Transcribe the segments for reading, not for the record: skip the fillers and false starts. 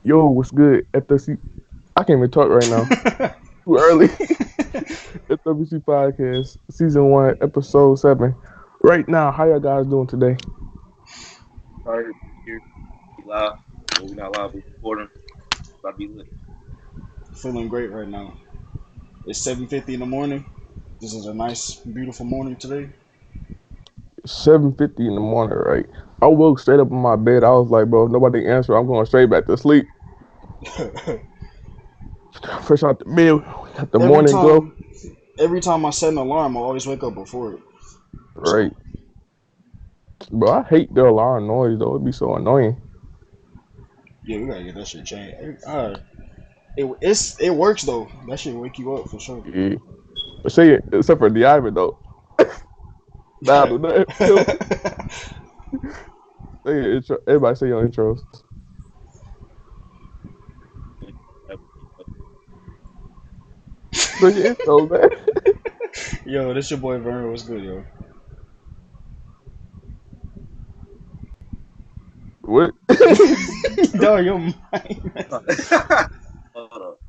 Yo, what's good? FWC. I can't even talk right now. Too early. FWC podcast, season 1, episode 7. Right now, how y'all guys doing today? Sorry, here. We live. Well, we not live, but recording. About to be lit. Feeling great right now. It's 7:50 in the morning. This is a nice, beautiful morning today. 7:50 in the morning, right? I woke straight up in my bed. I was like, bro, if nobody answer, I'm going straight back to sleep. Fresh out the bed, got the morning glow. Every time I set an alarm, I always wake up before it. Right. Bro, I hate the alarm noise, though. It'd be so annoying. Yeah, we gotta get that shit changed. It works though. That shit wake you up for sure. Yeah. But say it, except for the Ivan, though. Nah, do nothing. Say your intro. Everybody say your intros. Say your intro, man. Yo, this your boy Vern. What's good, yo? What? No, your mind. Hold up.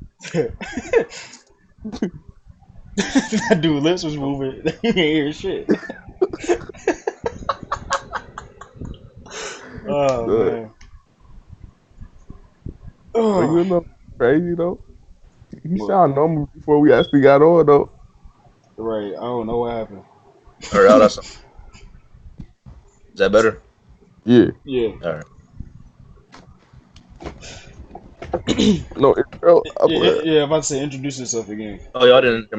That dude lips was moving. He ain't hear shit. Oh man. Like, you know, crazy though. He sound normal before we actually got on though. Right. I don't know what happened. All right, that's is that better? Yeah. Yeah. All right. No, intro. Yeah, I'm about to say introduce yourself again. Oh, y'all didn't.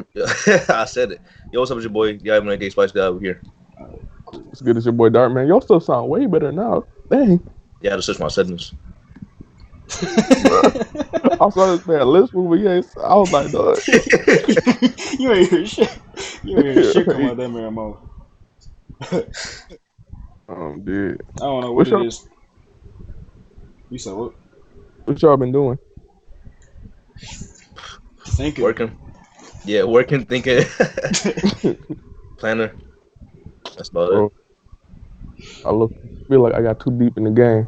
I said it. Yo, what's up with your boy? Y'all having a day Spice guy over here. It's good as your boy Dart, man. Y'all still sound way better now. Dang. Yeah, I had to switch my settings. I saw this man list movie. I was like, dog. You ain't hear shit. You ain't hear shit come out that man mouth. Dude. I don't know what it is. You said what? What y'all been doing? Thinking. Working. Yeah, working, thinking. Planner. That's about it. I feel like I got too deep in the game.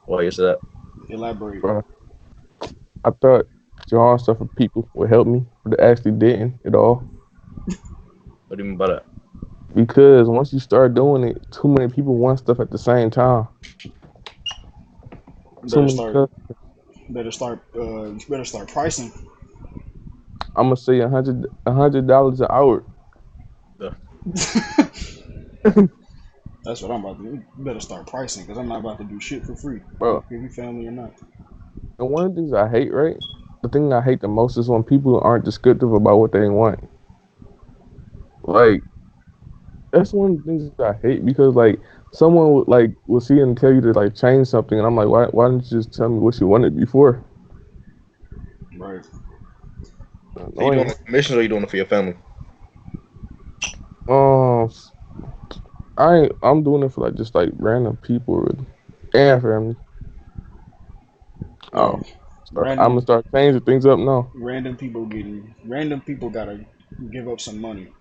Why you said that? Elaborate. Bro, I thought drawing stuff for people would help me, but it actually didn't at all. What do you mean by that? Because once you start doing it, too many people want stuff at the same time. Better start pricing. I'm gonna say $100 an hour. Yeah. That's what I'm about to do. You better start pricing because I'm not about to do shit for free. Bro, if you family or not. And one of the things I hate, right? The thing I hate the most is when people aren't descriptive about what they want. Like, that's one of the things that I hate because, like, someone will see and tell you to like change something, and I'm like, why didn't you just tell me what you wanted before? Right. So you doing it for commissions or you doing it for your family? I'm doing it for just random people and family. I'm gonna start changing things up now. Random people gotta give up some money.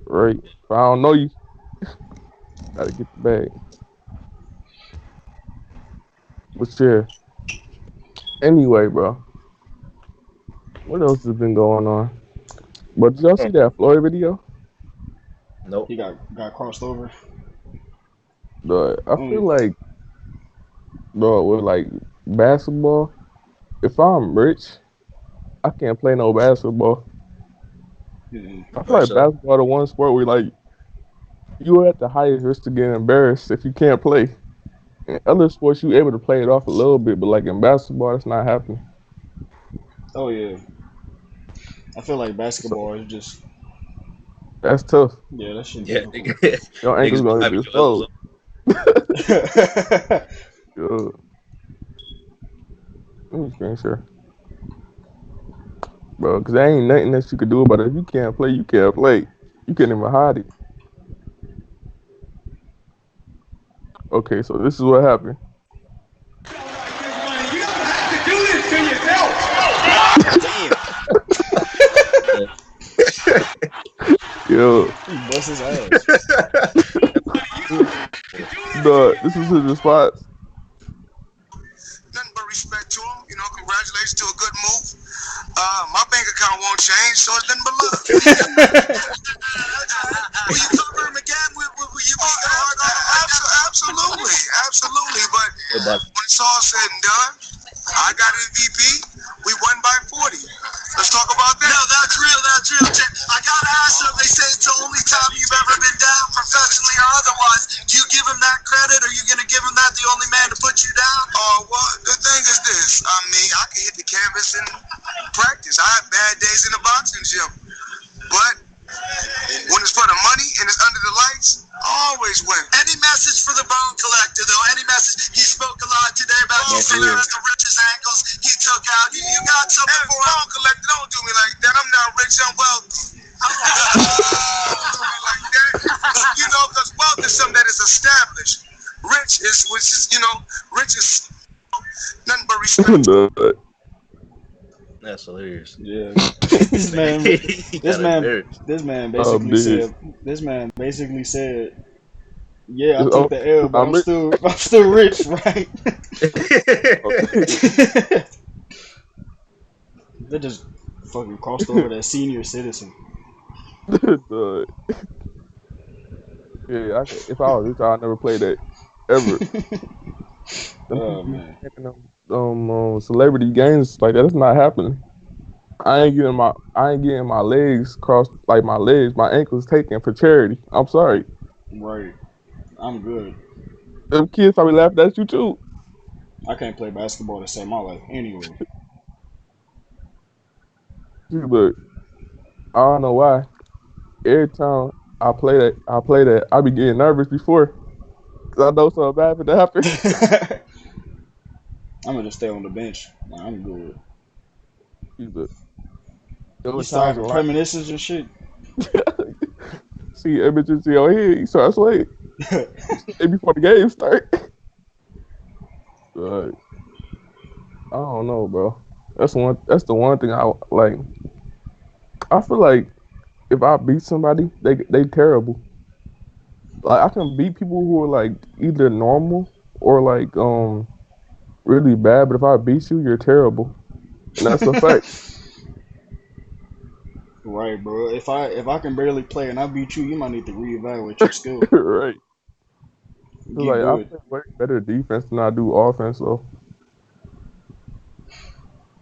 Right. If I don't know you, gotta get the bag. But yeah. Anyway, bro. What else has been going on? But did y'all see that Floyd video? Nope. He got crossed over. But I feel like, bro, with basketball, if I'm rich, I can't play no basketball. Mm-hmm. I feel like basketball the one sport where you're at the highest risk to get embarrassed if you can't play. In other sports, you're able to play it off a little bit, but in basketball, it's not happening. Oh yeah. I feel like basketball is just. That's tough. Yeah, that shit. Yeah. Your ankle's gonna be exposed. Good. Let me screen share. Bro, because there ain't nothing that you could do about it. If you can't play, you can't play. You can't even hide it. Okay, so this is what happened. You don't have to do this to yourself. Yo. He bust his ass. This is his response. Nothing but respect to so it's nothing but love. Will you cover him again? Will you be hard on him? Absolutely. But when it's all said and done, I got MVP. We won by 40. Let's talk about that. No, that's real. I gotta ask them. They say it's the only time you've ever been down, professionally or otherwise. Do you give him that credit? Or are you gonna give him that the only man to put you down? Oh, well, the thing is this. I mean, I can hit the canvas in practice. I have bad days in the boxing gym, but when it's for the money and it's under the lights, I always win. Any message for the bone collector, though? Any message? He spoke a lot today about you feeling at the richest ankles he took out. You got something for him? Bone collector, don't do me like that. I'm not rich, I'm wealthy. Like that. You know, because wealth is something that is established. Rich is nothing but respect. That's hilarious. Yeah. This man basically said, yeah, I took the L, but I'm still rich, right? They just fucking crossed over that senior citizen. Yeah, if I was rich, I'd never play that ever. Oh man. Celebrity games like that's not happening. I ain't getting my legs crossed, like my ankles taken for charity. I'm sorry. Right. I'm good. Them kids probably laughing at you too. I can't play basketball to save my life anyway. But I don't know why. Every time I play that, I be getting nervous before. Cause I know something bad to happen. I'm gonna just stay on the bench. Nah, I'm good. But You start having premonitions and shit. See images in your head, you start sweating. Before the game start. But I don't know, bro. That's the one thing I like. I feel like if I beat somebody, they terrible. Like I can beat people who are like either normal or like really bad, but if I beat you, you're terrible. And that's a fact. Right, bro. If I can barely play and I beat you, you might need to reevaluate your skill. Right. Get Like I good. play way better defense than I do offense, so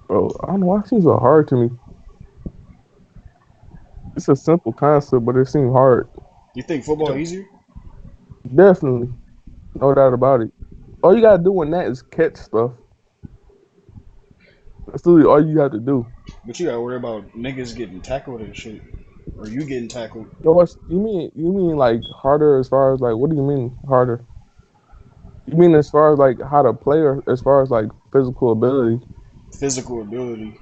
bro, I don't know why it seems so hard to me. It's a simple concept, but it seems hard. You think football easier? Definitely. No doubt about it. All you gotta do in that is catch stuff. That's literally all you have to do. But you gotta worry about niggas getting tackled and shit. Or you getting tackled. So what you mean like harder as far as like what do you mean harder? You mean as far as like how to play or as far as like physical ability? Physical ability.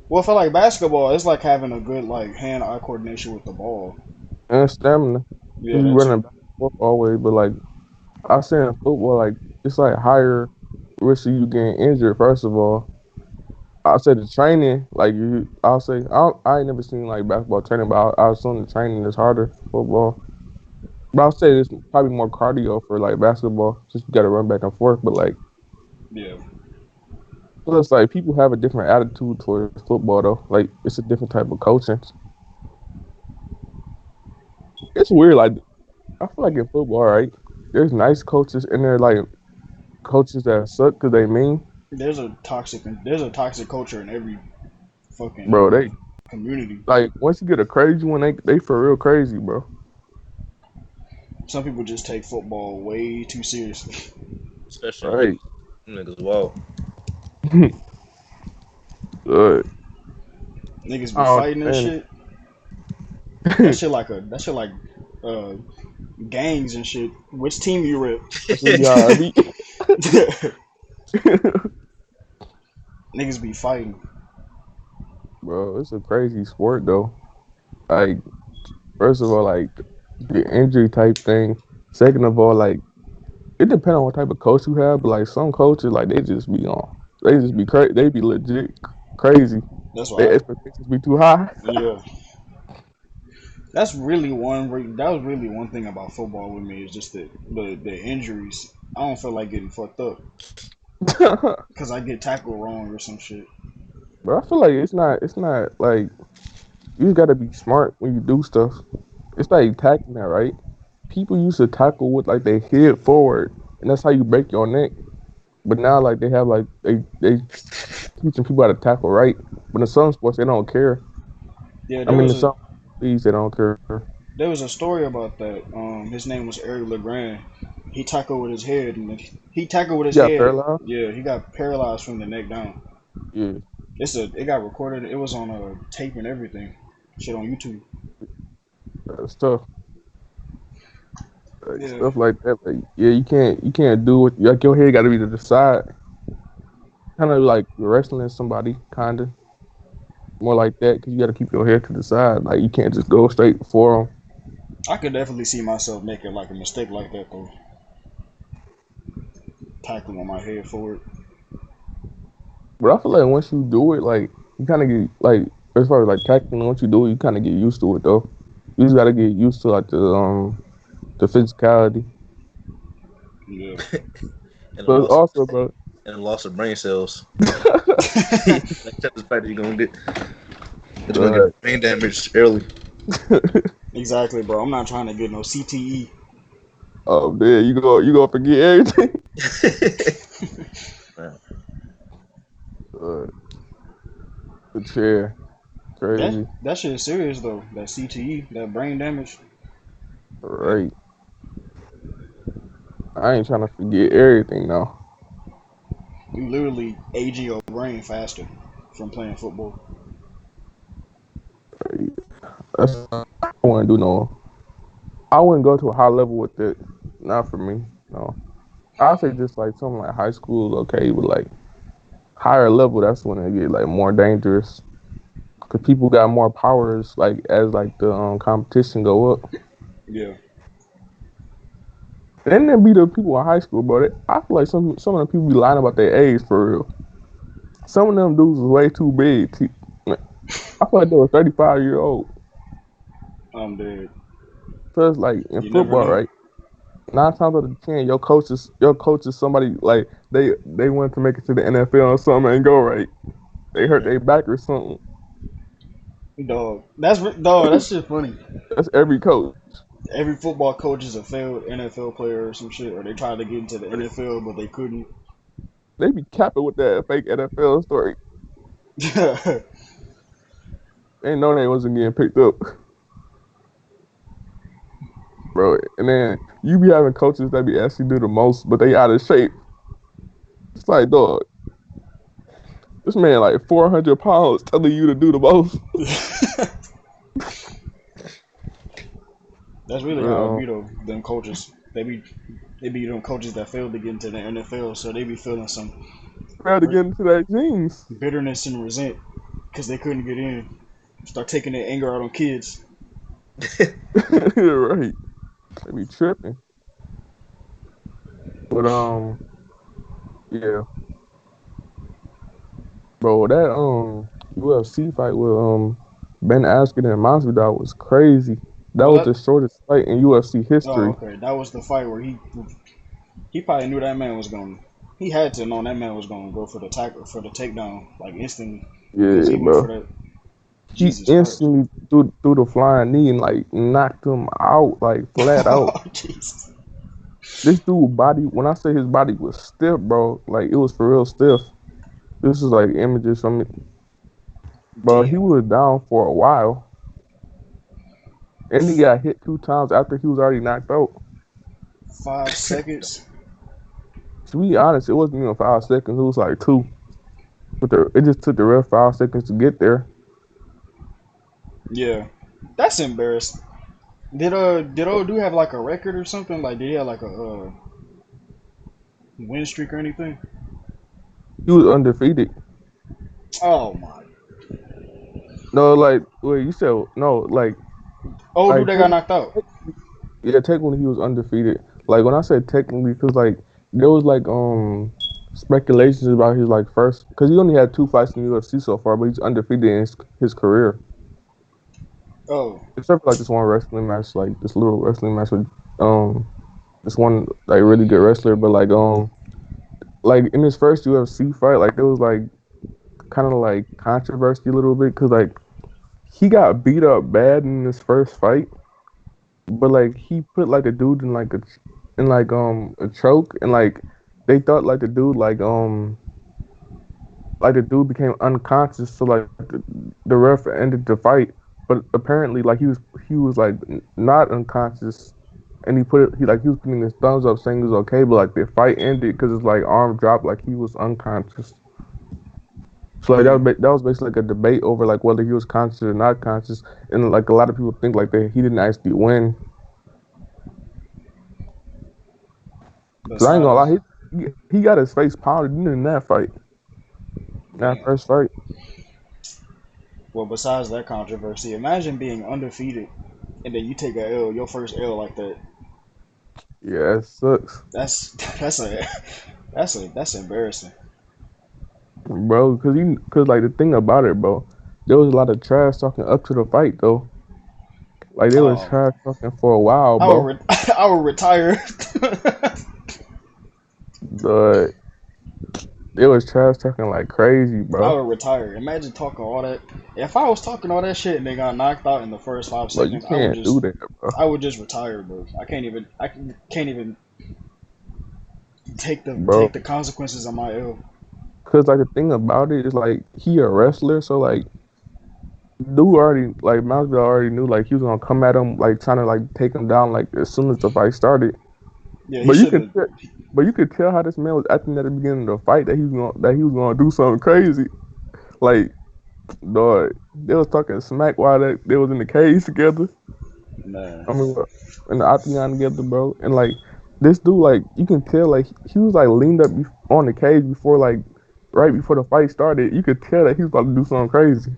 Well, for like basketball, it's like having a good like hand-eye coordination with the ball. And stamina. Yeah, You running back and forth always, but like I say in football, like it's like higher risk of you getting injured. First of all, I say the training, like I'll say I ain't never seen like basketball training, but I assume the training is harder for football. But I'll say it's probably more cardio for like basketball, just you got to run back and forth. But like, yeah. plus like people have a different attitude towards football though. Like it's a different type of coaching. It's weird. Like I feel like in football, right? There's nice coaches and there like coaches that suck because they mean. There's a toxic culture in every fucking they community. Like once you get a crazy one, they for real crazy, bro. Some people just take football way too seriously. Especially niggas, wow. Good. Niggas be fighting and shit. That shit like gangs and shit. Which team you rip? Niggas be fighting. Bro, it's a crazy sport though. Like, first of all, like the injury type thing. Second of all, like it depends on what type of coach you have. But like some coaches, like they just be crazy. They be legit crazy. That's why their expectations be too high. Yeah. That was really one thing about football with me is just the injuries. I don't feel like getting fucked up because I get tackled wrong or some shit. But I feel like it's not like You just gotta be smart when you do stuff. It's like tackling that, right? People used to tackle with like their head forward, and that's how you break your neck. But now like they have like they teaching people how to tackle right. But in some sports they don't care. Yeah, I mean in some leagues they don't care. there was a story about that. His name was Eric LeGrand. He tackled with his head, and he tackled with his You got head. paralyzed? Yeah, he got paralyzed from the neck down. Yeah, It got recorded. It was on a tape and everything. Shit on YouTube. that's tough. Like, Yeah, stuff like that. Like yeah, you can't do it. Like your head got to be to the side. Kind of like wrestling somebody, kinda more like that, because you got to keep your head to the side. Like you can't just go straight for them. I could definitely see myself making like a mistake like that though. Tackling on my head forward. But I feel like once you do it, like you kind of get like as far as like tackling, once you do it, you kind of get used to it though. You just got to get used to like the physicality. Yeah. And But also, bro, a loss of brain cells. Like that's the fact that you're gonna get brain damage early. Exactly, bro. I'm not trying to get no CTE. Oh man, you go forget everything. Man. The chair, crazy, That shit is serious though. That CTE, that brain damage. right? I ain't trying to forget everything though. You literally aging your brain faster from playing football. That's I wouldn't do no. I wouldn't go to a high level with it. Not for me. No. I say just like something like high school is okay, but like higher level, that's when it get like more dangerous. Cause people got more powers, like as like the competition go up. Yeah. And then be the people in high school, bro. I feel like some of the people be lying about their age for real. Some of them dudes was way too big. I feel like they were 35-year old. I'm dead. Cause like in You never football, know. right? 9 times out of 10, your coach is somebody like they wanted to make it to the NFL or something and go right. They hurt their back or something. Dog. That shit funny. That's every coach. Every football coach is a failed NFL player or some shit, or they tried to get into the NFL but they couldn't. They be capping with that fake NFL story. They know they wasn't getting picked up, bro. And then you be having coaches that be actually do the most, but they out of shape. It's like, dog, this man like 400 pounds telling you to do the most. That's really how it be though. Them coaches, they be them coaches that failed to get into the NFL, so they be feeling some Try to get into that jeans. bitterness and resent because they couldn't get in. Start taking their anger out on kids. Right. They be tripping. But yeah, bro, that UFC fight with Ben Askren and Masvidal was crazy. That was Well, the shortest fight in UFC oh, history. okay. That was the fight where he probably knew that man was going. He had to know that man was going to go for the takedown like instantly because Yeah, he went for bro. that. He Jesus Christ. instantly threw the flying knee and like knocked him out, like flat out. Oh, Jesus. This dude body, when I say his body was stiff, bro, like it was for real stiff. This is like images from it. Bro, he Damn. was down for a while. And he got hit 2 times after he was already knocked out. 5 seconds. To be honest, it wasn't even 5 seconds. It was like 2. But it just took the ref 5 seconds to get there. Yeah. That's embarrassing. Did old dude have like a record or something? Like did he have like a win streak or anything? He was undefeated. Oh my. No, like, wait, you said, no, like, Oh, like dude that got knocked out. yeah, technically he was undefeated. Like, when I said technically, because, like, there was, like, speculations about his, like, first, because he only had 2 fights in the UFC so far, but he's undefeated in his career. Oh. Except for, like, this one wrestling match, like, this little wrestling match with, this one, like, really good wrestler, but, like, in his first UFC fight, like, there was, like, kind of, like, controversy a little bit, because, like, he got beat up bad in his first fight, but like he put like the dude in a choke, and like they thought like the dude became unconscious, so like the ref ended the fight. But apparently, like he was like not unconscious, and he was putting his thumbs up saying it was okay, but like the fight ended because his like arm dropped like he was unconscious. So like that was basically like a debate over like whether he was conscious or not conscious, and like a lot of people think like that he didn't actually win. Cause I ain't gonna Besides, lie, he got his face pounded in that fight, that damn. first fight. Well, besides that controversy, imagine being undefeated and then you take a L, your first L like that. Yeah, it sucks, That's that's a that's embarrassing. bro. Cause like the thing about it, bro, there was a lot of trash talking up to the fight though. Like they was Oh, trash talking for a while, I would bro. I would retire. The They was trash talking like crazy, I bro. would retire. Imagine talking all that. If I was talking all that shit and they got knocked out in the first five Bro, you seconds, can't do that, bro. I would just retire, bro. Can't even take Bro, the consequences of my L. cause like the thing about it is like he a wrestler, so like dude already like MacLeod already knew like he was gonna come at him like trying to like take him down like as soon as the fight started. Yeah, he But you should could have. tell, but you could tell how this man was acting at the beginning of the fight that he was gonna do something crazy. Like dog, they was talking smack while they was in the cage together. Man, I mean, in the octagon together, bro. And like this dude, like you can tell, like he was like leaned up on the cage before, like right before the fight started. You could tell that he was about to do something crazy.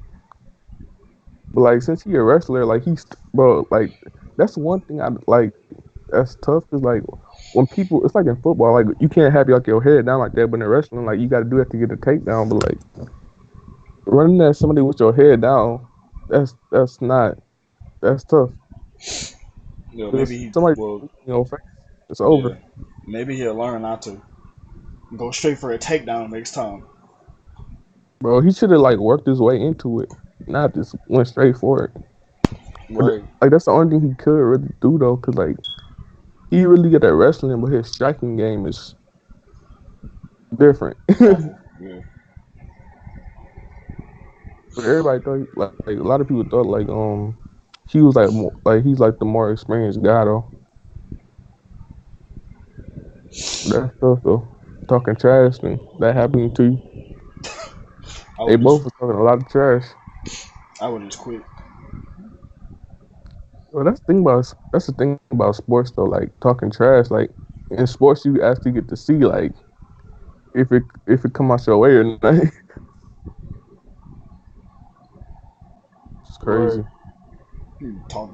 But like since he a wrestler, like bro, like that's one thing I like. That's tough because like when people, it's like in football, like you can't have like your head down like that, but in wrestling, like you got to do that to get a takedown. But like running at somebody with your head down, that's not that's tough. maybe Because he somebody well, in your face, it's yeah, over. maybe he'll learn not to go straight for a takedown next time. Bro, he should have like worked his way into it, not just went straight for it. But Right. like that's the only thing he could really do though, cause like he really good at wrestling, but his striking game is different. Awful. Yeah. But everybody thought like a lot of people thought like he was like like he's like the more experienced guy though. That's tough though. Talking trash thing that happened to you. I They would just both was talking a lot of trash. I would just quit. Well, that's the thing about sports though. Like talking trash, like in sports you actually get to see like if it come out your way or not. It's Right. crazy, Talk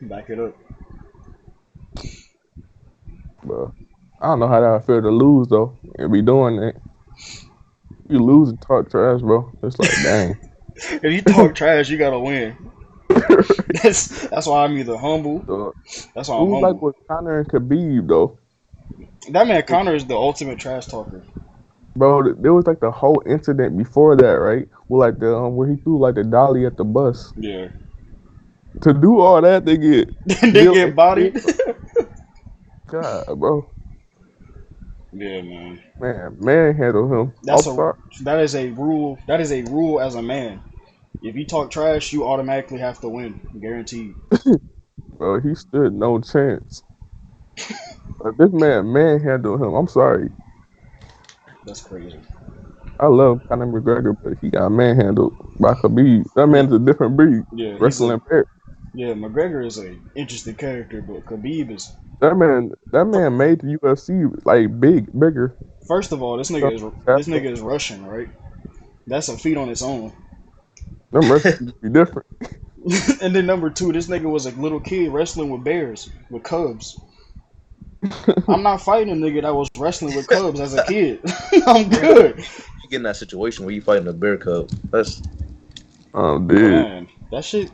back it up. bro. I don't know how that feel to lose though and be doing that. You lose and talk trash, bro. It's like dang. If you talk trash, you gotta win. That's why I'm either humble. So, That's why it I'm was like humble. with Connor and Khabib though, That man Connor is the ultimate trash talker. bro. There was like the whole incident before that, right? With like the where he threw like the dolly at the bus. Yeah. To do all that, they get They get bodied. God, bro. Yeah, man. Man, manhandle him. That's I'm a sorry. that is a rule. That is a rule as a man. If you talk trash, you automatically have to win, guaranteed. Bro, he stood no chance. This man manhandled him. I'm sorry. That's crazy. I love Conor McGregor, but he got manhandled by Khabib. That Yeah, man's a different breed. yeah. Wrestling impaired. McGregor is a interesting character, but Khabib is. That man made the UFC like bigger. First of all, this nigga is Russian, right? That's a feat on its own. Them wrestlers be different. And then number two, this nigga was a little kid wrestling with bears, with cubs. I'm not fighting a nigga that was wrestling with cubs as a kid. I'm good. You get in that situation where you fighting a bear cub. That's Dude. Man, that shit.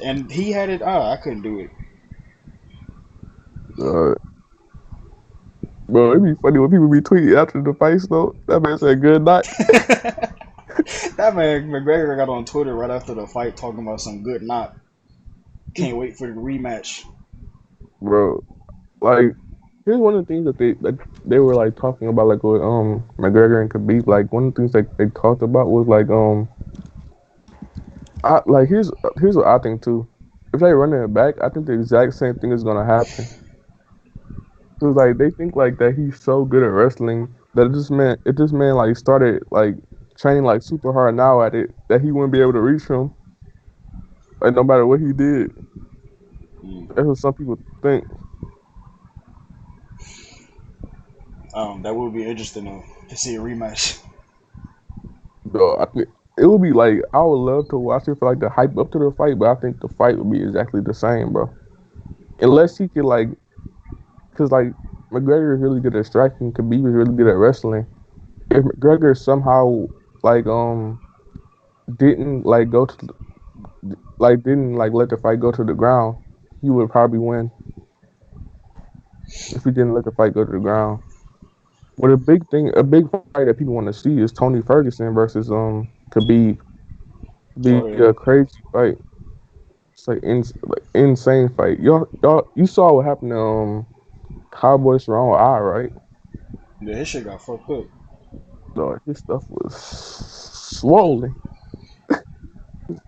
And he had it. I couldn't do it. Uh, bro, it'd be funny when people be tweeting after the fight though. That man said good night. That man McGregor got on Twitter right after the fight talking about some good knock. Can't wait for the rematch. Bro. Like, here's one of the things that they were like talking about, like with McGregor and Khabib. Like one of the things they talked about was like I like here's what I think too. If they running it back, I think the exact same thing is gonna happen. Cause like they think like that he's so good at wrestling that if this man like started like training like super hard now at it that he wouldn't be able to reach him like no matter what he did. That's what some people think. That would be interesting to see a rematch. Though I think it would be like I would love to watch it for like the hype up to the fight, but I think the fight would be exactly the same, bro. Unless he could like, cause like McGregor is really good at striking, Khabib is really good at wrestling. If McGregor somehow like didn't like go to like didn't like let the fight go to the ground, he would probably win if he didn't let the fight go to the ground. But a big fight that people want to see is Tony Ferguson versus Khabib. Be Oh yeah, a crazy fight. It's like insane fight. Y'all, you saw what happened to Cowboys wrong eye, right? yeah, his shit got fucked up. Dog, his stuff was swollen.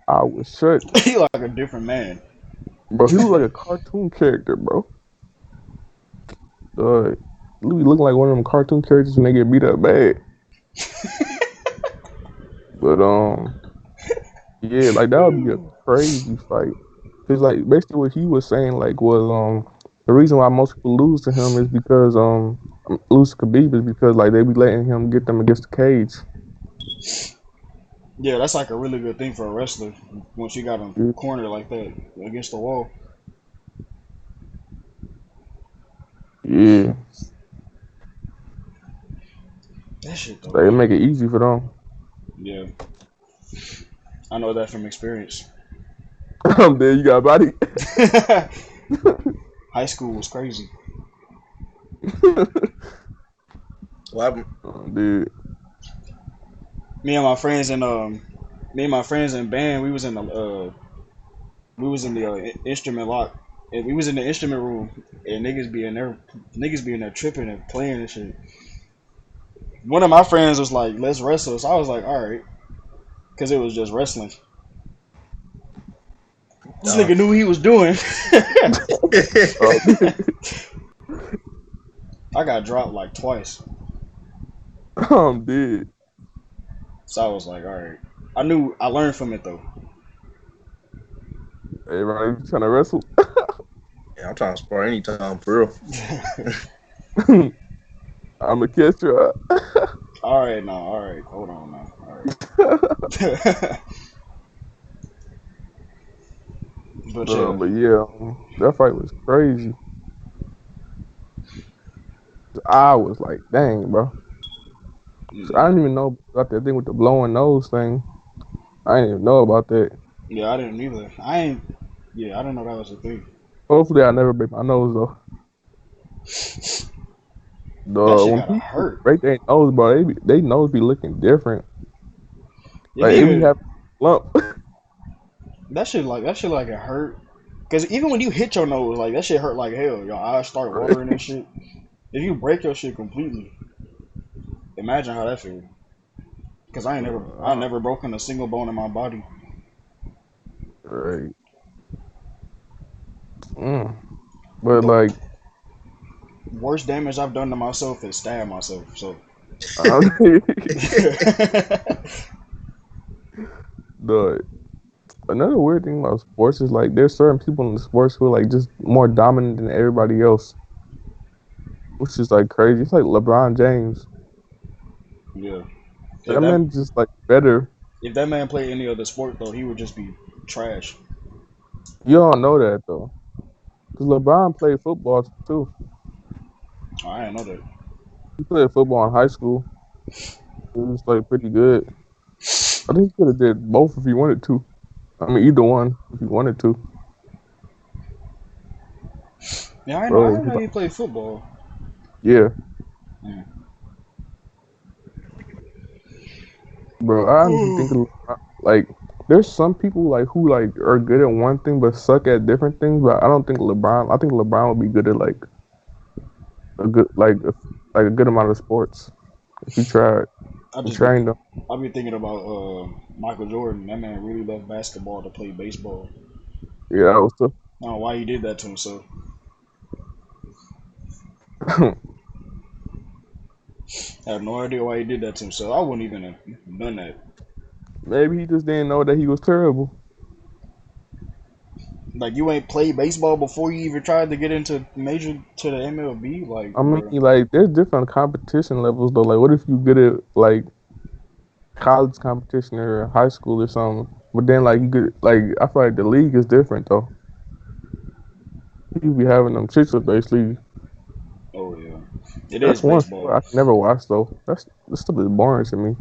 I was shut. He like a different man. Bro, he looked like a cartoon character, bro. Dog, he look like one of them cartoon characters when they get beat up bad. But yeah, like that would be a crazy fight. Cause like basically what he was saying like was the reason why most people lose to him is because lose to Khabib is because like they be letting him get them against the cage. Yeah, that's like a really good thing for a wrestler once you got him Yeah. cornered like that against the wall. Yeah. That shit though, Like it man. make it easy for them. Yeah, I know that from experience. I'm there, you got body. High school was crazy. What happened? Dude. Me and my friends in band, we was in the instrument lock, and we was in the instrument room, and niggas be in there tripping and playing and shit. One of my friends was like, "Let's wrestle," so I was like, "All right," because it was just wrestling. This nigga knew what he was doing. I got dropped like twice, I'm dead. so I was like, "All right." I learned from it though. Hey, Ronnie, you trying to wrestle? Yeah, I'm trying to spar anytime for real. I'm a catcher. All right, now, all right, hold on now, all right. But yeah, But yeah, that fight was crazy. I was like, dang, bro. I didn't even know about that thing with the blowing nose thing. I didn't even know about that. yeah, I didn't either. I ain't. Yeah, I didn't know that was a thing. Hopefully, I never break my nose though. That shit When gotta people hurt. break their nose, bro, they nose be looking different. If Like it be even having lump. that shit like it hurt. Cause even when you hit your nose, like that shit hurt like hell. Your eyes start watering and shit. If you break your shit completely, imagine how that feels. Cause I never broken a single bone in my body. Right. Mm. But The like, worst damage I've done to myself is stab myself. So the another weird thing about sports is like there's certain people in the sports who are like just more dominant than everybody else, which is like crazy. It's like LeBron James. yeah, if That that man just like better. if that man played any other sport though, he would just be trash. You don't know that though, because LeBron played football too. Oh, I didn't know that. He played football in high school. He was like pretty good. I think he could have did both if he wanted to. I mean, either one if he wanted to. Yeah, I know. I Bro, didn't know he played football. yeah. Mm. Bro, I honestly think like there's some people like who like are good at one thing but suck at different things. But I don't think LeBron. I think LeBron would be good at like a good like a good amount of sports if he tried I and just be trained them. I be thinking about Michael Jordan. That man really left basketball to play baseball. Yeah, that was tough. I don't know why he did that to himself. I have no idea why he did that to himself. I wouldn't even have done that. Maybe he just didn't know that he was terrible. Like you ain't played baseball before you even tried to get into major to the MLB. Like, I mean, bro, like there's different competition levels though. Like, what if you good at like college competition or high school or something? But then like you could like I feel like the league is different though. You be having them chicks up basically. oh yeah, it is That's one baseball. sport I can never watch though. This stuff is boring to me.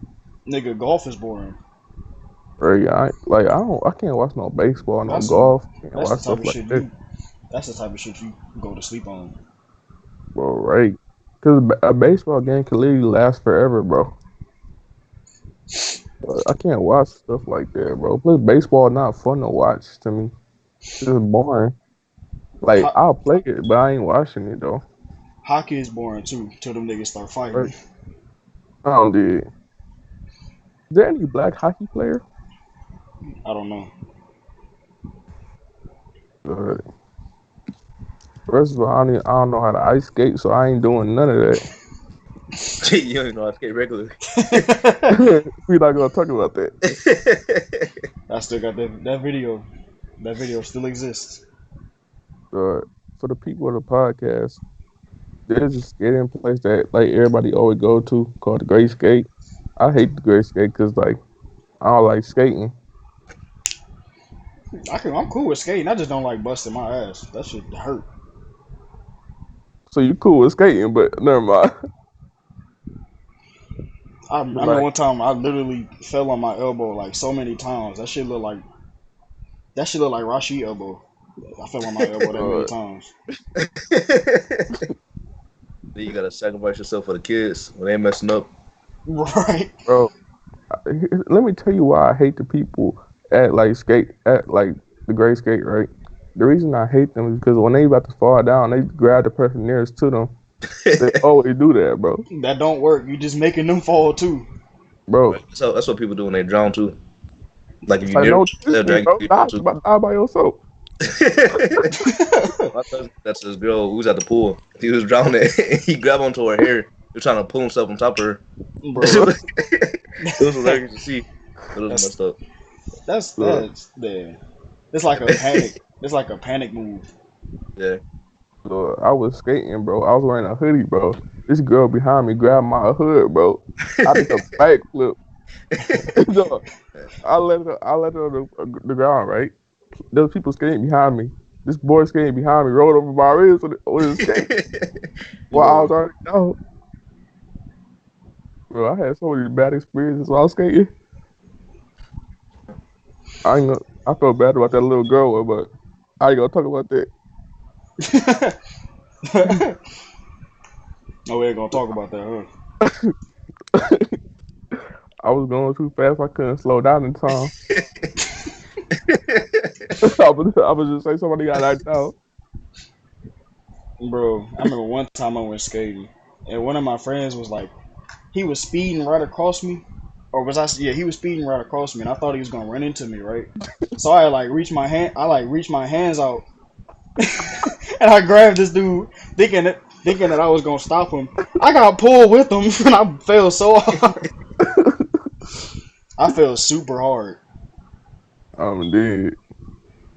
Nigga, golf is boring. Right? I can't watch no baseball, no That's some. golf. Can't That's the watch type stuff of like shit that, you. That's the type of shit you go to sleep on. bro. Right? Because a baseball game can literally last forever, bro. But I can't watch stuff like that, bro. Plus, baseball not fun to watch to me. It's just boring. Like Ho- I'll play it, but I ain't watching it though. Hockey is boring too till them niggas start Right? fighting. I don't do it. Is there any black hockey player? I don't know. Uh, First of all, I don't know how to ice skate, so I ain't doing none of that. You don't even know how to skate regularly. We're not gonna talk about that. I still got that video. That video still exists. For the people of the podcast, there's a skating place that like everybody always go to called the Great Skate. I hate the Great Skate because like I don't like skating. I'm cool with skating. I just don't like busting my ass. That shit hurt. So you cool with skating, but never mind. I But remember like, one time I literally fell on my elbow like so many times. That shit look like Rashid elbow. I fell on my elbow that many uh, times. Then you gotta sacrifice yourself for the kids when they messing up. Right. bro, let me tell you why I hate the people at like the Great Skate. Right, the reason I hate them is because when they about to fall down, they grab the person nearest to them. They always do that, bro. That don't work. You just making them fall too. Bro, So that's what people do when they drown too. Like if it's you like near, no they'll distance, drag bro. you Die, too. about to die by yourself. My cousin, that's his girl who was at the pool. He was drowning. He grabbed onto her hair. He was trying to pull himself on top of her. Bro. It was hilarious to see. It was That's messed up. So, that's yeah. It's like a panic. It's like a panic move. Yeah. so I was skating, bro. I was wearing a hoodie, bro. This girl behind me grabbed my hood, bro. I did a backflip. So, I let her on the ground, right? Those people skating behind me. This boy skating behind me rolled over my wrist with his skate while I was Bro, already down. Bro, I had so many bad experiences while skating. I ain't gonna, I felt bad about that little girl, but I ain't gonna talk about that. Oh, we ain't gonna talk about that, I was going too fast. I couldn't slow down in time. I was just say somebody got knocked out. huh? Bro, I remember one time I went skating, and one of my friends was like, he was speeding right across me, or was I? Yeah, he was speeding right across me, and I thought he was gonna run into me, right? So I like reached my hand. I like reached my hands out, and I grabbed this dude, thinking that I was gonna stop him. I got pulled with him, and I fell so hard. I fell super hard. I'm dead.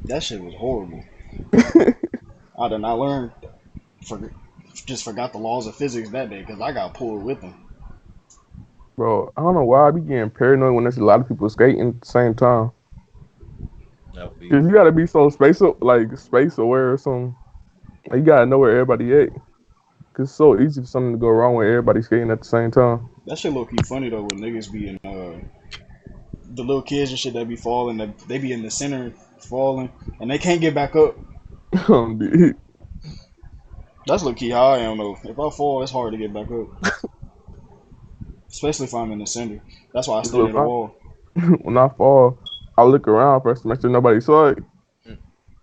That shit was horrible. I did not learn. For, just forgot the laws of physics that day because I got pulled with him. Bro, I don't know why I be getting paranoid when there's a lot of people skating at the same time. that would be. Cause you gotta be so space aware or something. Like, you gotta know where everybody at. Cause it's so easy for something to go wrong when everybody's skating at the same time. That shit low key funny though when niggas be in the little kids and shit that be falling, they be in the center falling and they can't get back up. I'm dead. That's low key how I am though. If I fall, it's hard to get back up. especially if I'm in the center. That's why I stay Look, at the wall. when I fall, I look around first to make sure nobody saw it.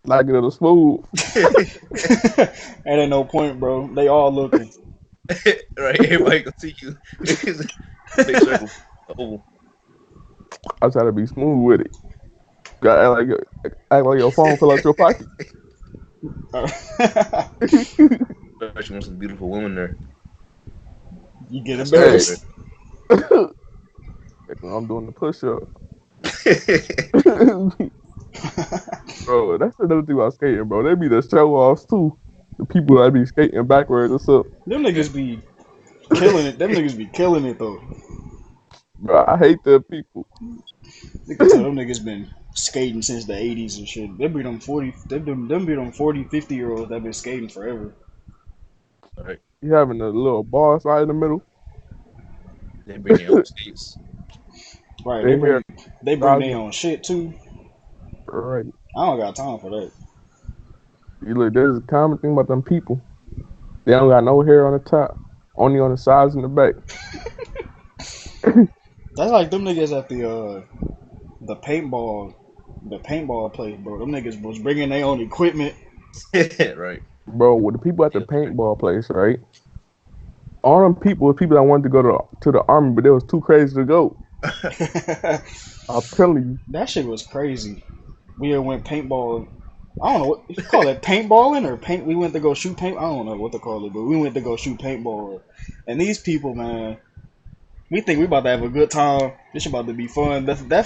Like it was smooth. And ain't no point, bro. They all looking. Right, everybody can see you. Big circle. Oh, I try to be smooth with it. Gotta act like your phone fell out your pocket. especially when some beautiful women there. You get That's embarrassed. I'm doing the push-up. Bro, that's another thing about skating, bro. They be the show-offs, too. The people that be skating backwards or something. Them niggas be killing it. Them niggas be killing it, though. Bro, I hate them people. You can tell them niggas been skating since the 80s and shit. They be them 40, them be them 40, 50-year-olds that been skating forever. Right. You having a little bar slide in the middle. They bring their own skates. Right, They they bring their own shit, too. Right. I don't got time for that. You look, there's a common thing about them people. They don't got no hair on the top, only on the sides and the back. That's like them niggas at the paintball place, bro. Them niggas was bringing their own equipment. Right. Bro, with the people at the paintball place, right? All them people were people that wanted to go to the army, but they was too crazy to go. I'm telling you. That shit was crazy. We went paintball. I don't know what you call it, paintballing or paint. We went to go shoot paint. I don't know what to call it, but we went to go shoot paintball. And these people, man, we think we about to have a good time. This shit about to be fun. That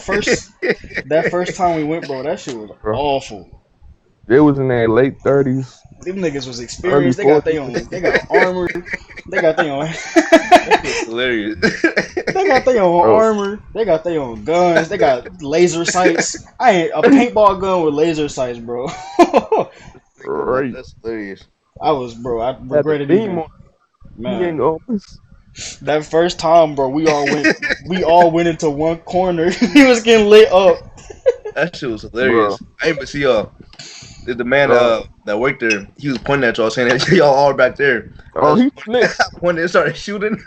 first time we went, bro, that shit was awful. They was in their late 30s. Them niggas was experienced. They got their own. They got armor. They got their own. That's hilarious. They got their own armor. They got their own guns. They got laser sights. I ain't a paintball gun with laser sights, bro. Right. That's hilarious. I regretted it. Man, that first time, bro, we all went into one corner. He was getting lit up. That shit was hilarious. Bro. I didn't even see y'all. The man that worked there, he was pointing at y'all saying that y'all all back there. Oh, he snitched. When they started shooting.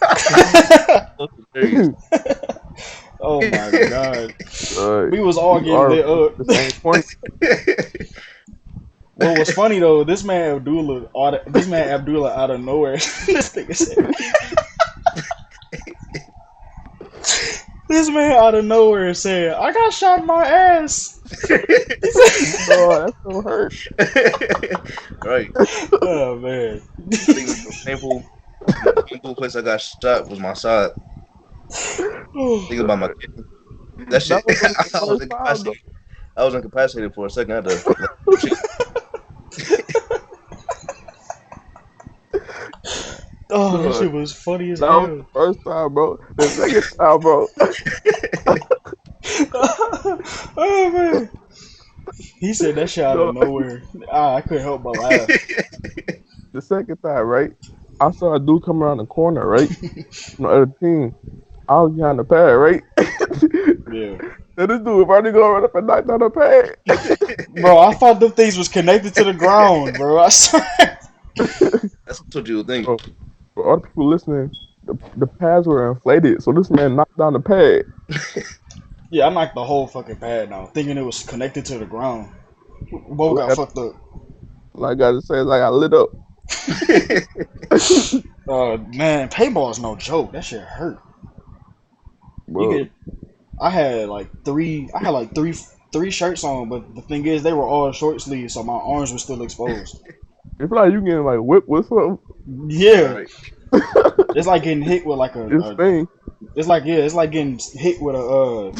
Oh my god. We was all getting lit up. The same point. What was funny though, this man Abdullah out of nowhere. This nigga said this man out of nowhere said, I got shot in my ass. Oh, that's so hurt. Right. Oh man. I think the painful place I got shot was my side. Think about my kidney. That shit. I was incapacitated for a second. I had to. Oh, that shit was funny as hell. That was the first time, bro. The second time, bro. Oh man. He said that shit out of nowhere. I couldn't help but laugh. The second time, right? I saw a dude come around the corner, right? From the other team. I was behind the pad, right? Yeah. And this dude probably go right up and knocked on the pad. Bro, I thought them things was connected to the ground, bro. I swear. That's what you would think. Bro, for all the people listening, the pads were inflated, so this man knocked down the pad. Yeah, I knocked the whole fucking pad down, thinking it was connected to the ground. Both got fucked up. Like I just said, like I lit up. Man, paintball is no joke. That shit hurt. I had like three shirts on, but the thing is, they were all short sleeves, so my arms were still exposed. It's like you getting like whipped with something. Yeah. Right. It's like getting hit with like a thing. It's like getting hit with a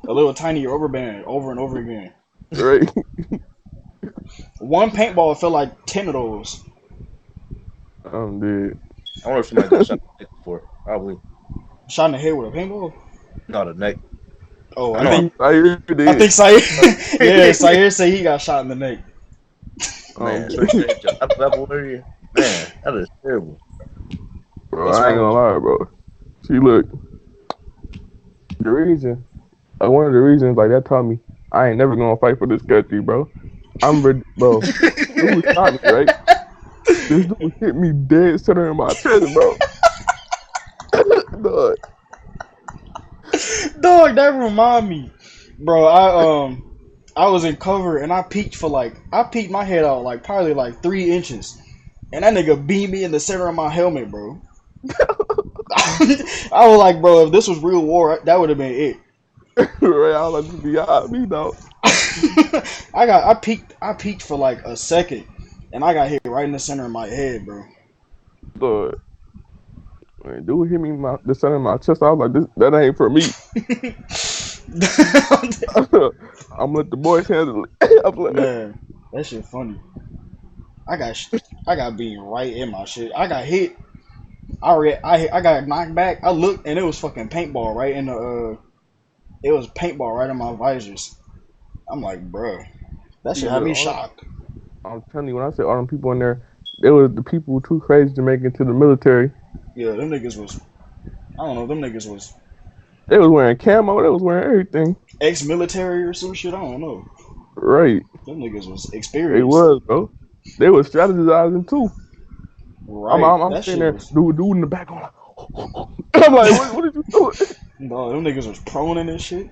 little tiny rubber band over and over again. Right. One paintball felt like 10 of those. I'm dead. I wonder if somebody got shot in the neck before. Probably. Shot in the head with a paintball? No, the neck. Oh, I think Sayer. Yeah, Sayer said he got shot in the neck. Man, man, that is terrible. Bro, I ain't gonna lie, bro. See, look, the reason, one of the reasons, like that taught me, I ain't never gonna fight for this country, bro. I'm ready, bro. Dude shot me, right? This dude hit me dead center in my chest, bro. Dog. Dog, that remind me, bro. I was in cover and I peeked my head out like probably like 3 inches, and that nigga beat me in the center of my helmet, bro. I was like, bro, if this was real war, that would have been it. Right, I was like, behind me though. I peeked for like a second, and I got hit right in the center of my head, bro. Lord, man, dude hit me in the center of my chest. I was like, that ain't for me. I'm gonna let the boys handle it. I'm like, Man, that shit funny. I got beaten right in my shit. I got hit. I got knocked back. I looked and it was fucking paintball right in the it was paintball right in my visors. I'm like, bro, that shit had me shocked. I'm telling you, when I say all them people in there, they was the people too crazy to make it to the military. Yeah, them niggas was, I don't know, them niggas was. They was wearing camo. They was wearing everything. Ex-military or some shit. I don't know. Right. Them niggas was experienced. They was, bro. They was strategizing too. Right. I'm sitting there, dude in the back. I'm like, what did you do? No, them niggas was proning and shit.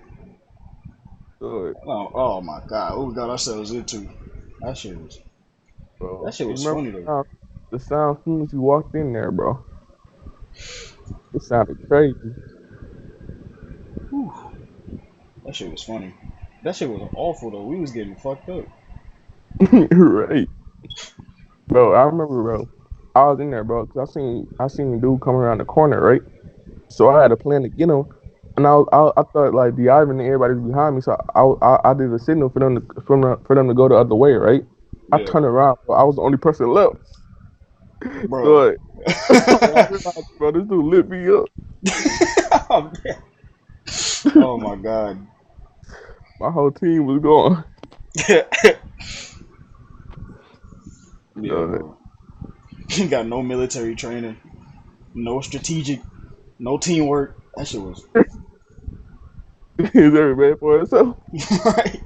Oh my god, what we got ourselves into? That shit was. Bro, that shit was funny though. The sound as soon as you walked in there, bro. It sounded crazy. Whew. That shit was funny. That shit was awful though. We was getting fucked up. Right. Bro, I remember, bro. I was in there, bro, because I seen a dude come around the corner, right? So I had a plan to get him, and I thought like the Ivan and everybody was behind me, so I did a signal for them to go the other way, right? Yeah. I turned around, but I was the only person left. Bro, bro, this dude lit me up. Oh, man. Oh my god, my whole team was gone. Yeah, bro. You got no military training, no strategic, no teamwork. That shit was. Is every man for itself? Right.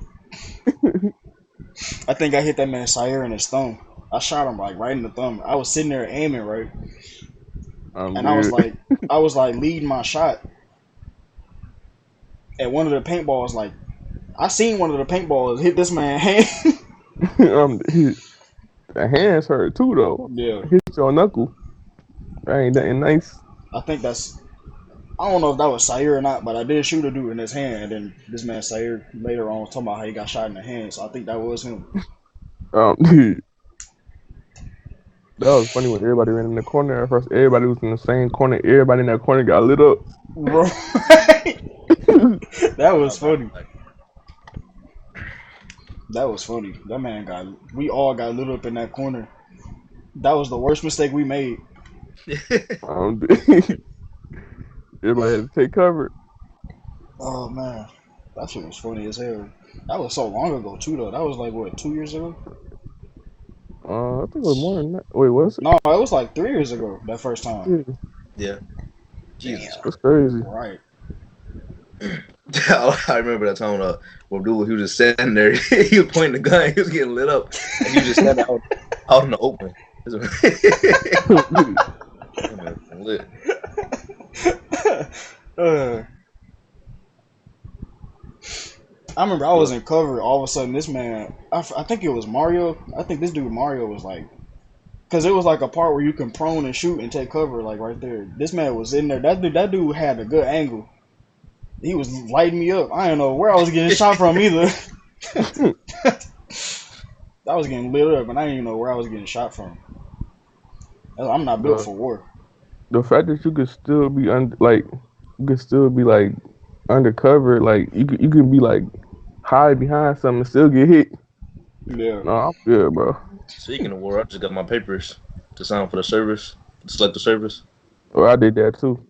I think I hit that man Sire in his thumb. I shot him like right in the thumb. I was sitting there aiming, right, and I was like leading my shot. And one of the paintballs, like, I seen one of the paintballs hit this man's hand. The hands hurt too, though. Yeah. Hit your knuckle. That ain't nothing nice. I think that's. I don't know if that was Sayer or not, but I did shoot a dude in his hand, and then this man Sayer later on was talking about how he got shot in the hand, so I think that was him. Dude. That was funny when everybody ran in the corner at first. Everybody was in the same corner. Everybody in that corner got lit up. Right. That was funny. That was funny. That man we all got lit up in that corner. That was the worst mistake we made. Everybody had to take cover. Oh man, that shit was funny as hell. That was so long ago too, though. That was like what, 2 years ago? I think it was more than that. Wait, was it? No, it was like 3 years ago. That first time. Yeah. Jesus, that's crazy. Right. I remember that time when dude, he was just sitting there. He was pointing the gun. He was getting lit up, and he was just standing out in the open. Lit. I remember I was in cover. All of a sudden, this man, I think it was Mario. I think this dude Mario was like, because it was like a part where you can prone and shoot and take cover, like right there. This man was in there. That dude had a good angle. He was lighting me up. I don't know where I was getting shot from either. I was getting lit up, and I didn't even know where I was getting shot from. I'm not built for war. The fact that you could still be undercover, like you can be like hide behind something and still get hit. Yeah. No, I'm good, bro. Speaking of war, I just got my papers to sign for the service, to select the service. Oh, I did that too.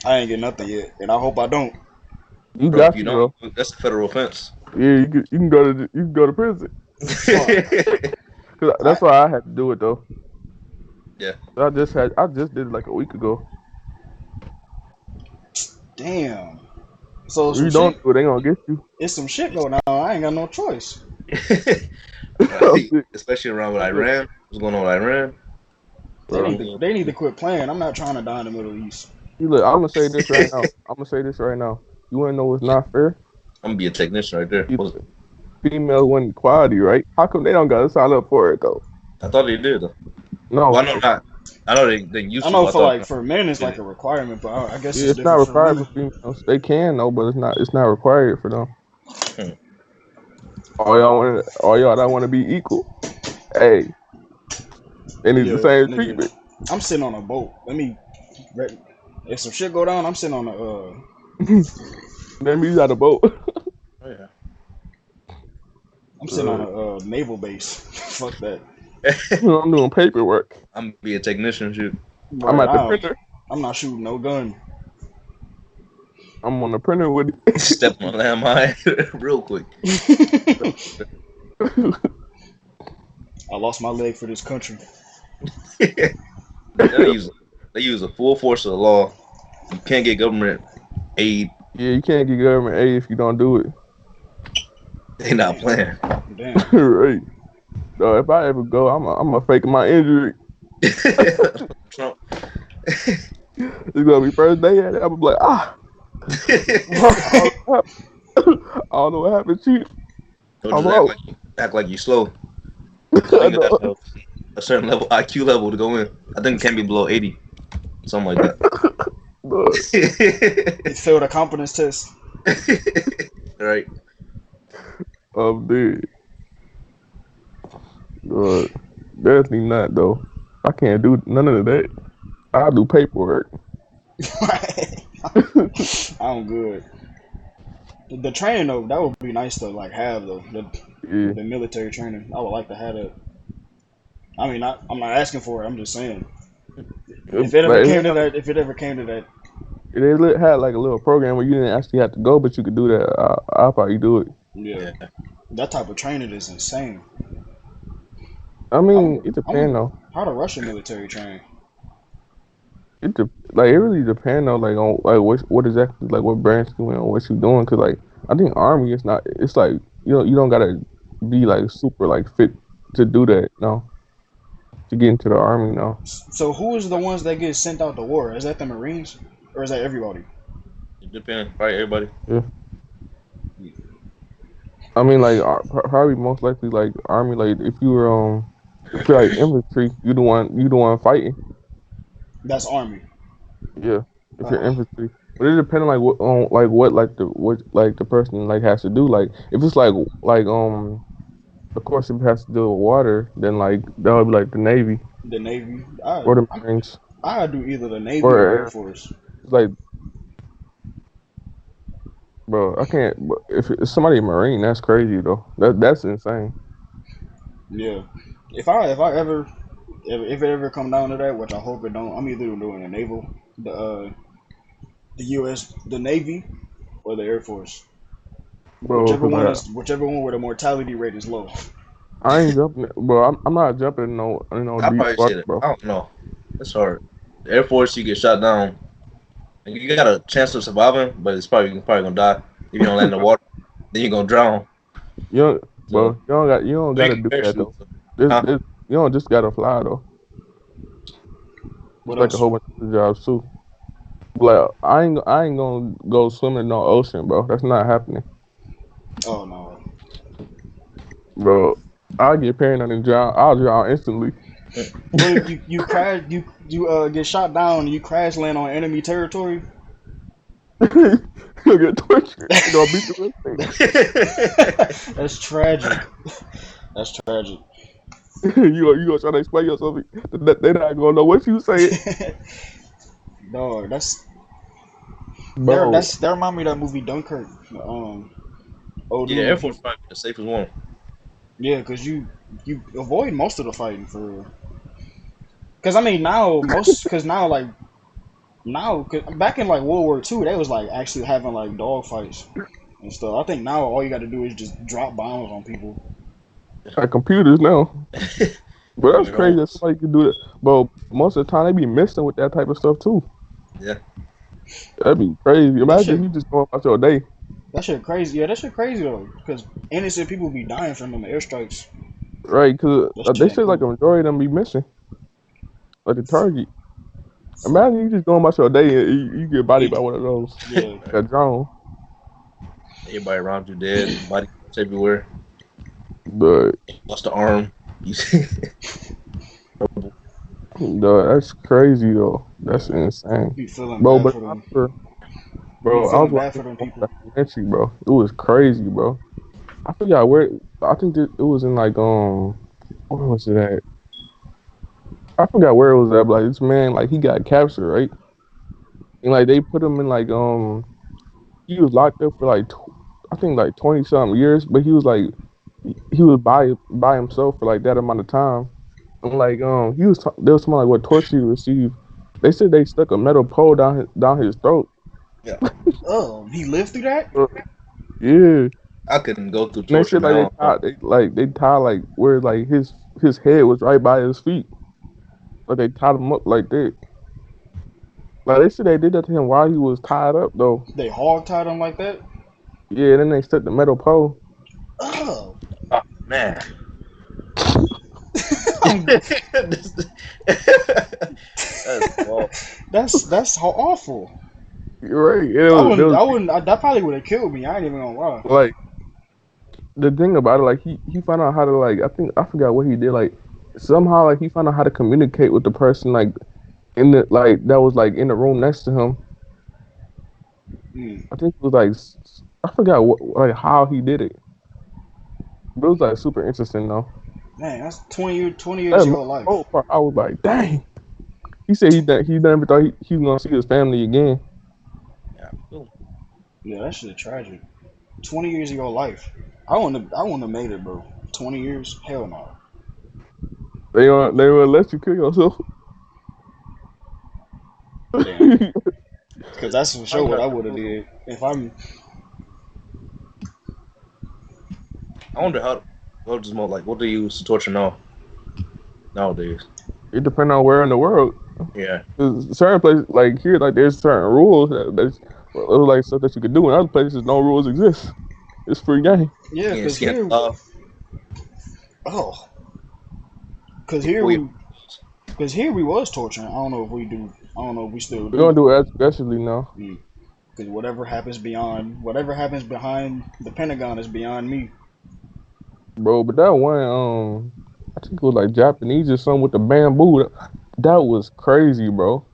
I ain't get nothing yet, and I hope I don't. You got to, bro. That's a federal offense. Yeah, you can go to prison. Cause that's why I had to do it though. Yeah. I just did it like a week ago. Damn. So if you don't do it, they gonna get you. It's some shit going on. I ain't got no choice. Especially around with Iran. What's going on with Iran? They need to quit playing. I'm not trying to die in the Middle East. Look, I'm gonna say this right now. I'm gonna say this right now. You wanna know what's not fair? I'm gonna be a technician right there. You- Female win equality, right? How come they don't gotta sign up for it though? I thought they did though. No, Well, I know not. I know they used I to. know But I for thought like for men it's like a requirement, but I guess yeah, it's it's not different for required women. for females. They can though, but it's not required for them. Hmm. All y'all that want to be equal. Hey, they need the Yeah, same nigga. treatment. I'm sitting on a boat. If some shit go down, I'm sitting on a That means you got a boat. Oh, yeah. I'm sitting on a naval base. Fuck that. I'm doing paperwork. I'm gonna be a technician. Shoot. I'm Right at the now, printer. I'm not shooting no gun. I'm on the printer with it. Step on a landmine real quick. I lost my leg for this country. They use a full force of the law. You can't get government aid. Yeah, you can't get government aid if you don't do it. They not playing. Damn. Right. If I ever go, I'm gonna fake my injury. Trump. It's gonna be first day at it. I'm gonna be like, I don't know what happened, chief. Don't I'm just out. act like you slow. I You know. got a certain level IQ level to go in. I think it can't be below 80, something like that. You failed a competence test. Right. I'm dead. Definitely not though. I can't do none of that. I do paperwork. I'm good. The training though, that would be nice to like have though. Yeah. The military training, I would like to have that. I mean, I'm not asking for it. I'm just saying. If it ever came to that, They had like a little program where you didn't actually have to go, but you could do that. I'll probably do it. yeah, that type of training is insane. I mean, it depends though. How the Russian military train? It really depends though, like on like what exactly like what branch you in or what you doing. Cause like I think army is not. It's like you don't gotta be like super like fit to do that. No, to get into the army. No. So who is the ones that get sent out to war? Is that the Marines or is that everybody? It depends. Probably everybody. Yeah. I mean, like probably most likely like army. Like if you're like infantry, you the one fighting. That's army. Yeah, if you're infantry, but it depends on what the person like has to do. Like if it's like of course if it has to do with water, then like that would be like the Navy. The Navy. Or the Marines. I do either the Navy or Air Force. Like, bro, I can't. If it's somebody a Marine, that's crazy though. That's insane. Yeah. If it ever come down to that, which I hope it don't, I'm either doing the naval, the U.S., the Navy, or the Air Force. Bro, whichever one where the mortality rate is low. I ain't jumping, bro. I'm not jumping no I deep probably water, say that. bro. I don't know. It's hard. The Air Force, you get shot down, and you got a chance of surviving, but you're probably gonna die if you don't land in the water. Then you're gonna drown. You don't gotta do that though. You don't just gotta fly though. What like else? a whole bunch of jobs too. Like I ain't gonna go swimming in no ocean, bro. That's not happening. Oh no. Bro, I'll get paranoid and drown. I'll drown instantly. But if you crash, you get shot down and you crash land on enemy territory. You'll get tortured. You gonna beat the rest. That's tragic. That's tragic. you gonna try to explain yourself? They not gonna know what you say. Dog, that remind me of that movie Dunkirk. Yeah, Air Force probably the safest one. Yeah, cause you avoid most of the fighting for real. Cause I mean now back in like World War II, they was like actually having like dog fights and stuff. I think now all you got to do is just drop bombs on people. Like computers now. But that's crazy that somebody can do that. But most of the time they be messing with that type of stuff too. Yeah. That'd be crazy. Imagine if you just going about your day. That shit crazy. Yeah, that shit crazy though. Because innocent people be dying from them airstrikes. Right, because they say like a majority of them be missing. Like the target. Imagine you just going about your day and you get bodied by one of those. Yeah. A drone. Everybody around you dead, body parts everywhere. But Lost the arm. You see? that's crazy though. That's insane. Be feeling Bro, bad but for I them. remember, Be bro, I was feeling bad for watching them one people. documentary, bro. It was crazy, bro. I forgot where. I think it was in like where was it at? I forgot where it was at. But like this man, like he got captured, right? And like they put him in like he was locked up for like I think like 20 something years, but he was like he was by himself for like that amount of time. And like he was there was something like what torture he received. They said they stuck a metal pole down his throat. Yeah. Oh, he lived through that? Yeah. I couldn't go through And they torture, said man. like I don't know. they tied like where like his head was right by his feet. Like they tied him up like that. Like they said they did that to him while he was tied up though. They hog tied him like that? Yeah, then they stuck the metal pole. Oh. Oh, man. That's how awful. You're right. That probably would have killed me. I ain't even gonna lie. Like the thing about it, like he found out how to like I forgot what he did. Like somehow like he found out how to communicate with the person like in the like that was like in the room next to him. Mm. I think it was like I forgot what like how he did it. But it was like super interesting though. Man, that's 20 years That of your life. whole part, I was like, dang. He said he never thought he was gonna see his family again. Yeah, cool. Yeah, that shit tragic. 20 years of your life. I wouldn't have made it, bro. 20 years? Hell no. They will let you kill yourself. Damn. Because that's for sure I'm what not I would have did. If I'm I wonder what does more like what do you use to torture nowadays? It depends on where in the world. Yeah. 'Cause certain places like here, like there's certain rules that's like stuff that you can do. In other places, no rules exist. It's free game. yeah, Getting because scared here off oh, because here before you we was torturing. I don't know if we do. I don't know if we still We're gonna do. do it aggressively now, Because whatever happens behind the Pentagon is beyond me. bro. But that one, I think it was like Japanese or something with the bamboo. That was crazy, bro.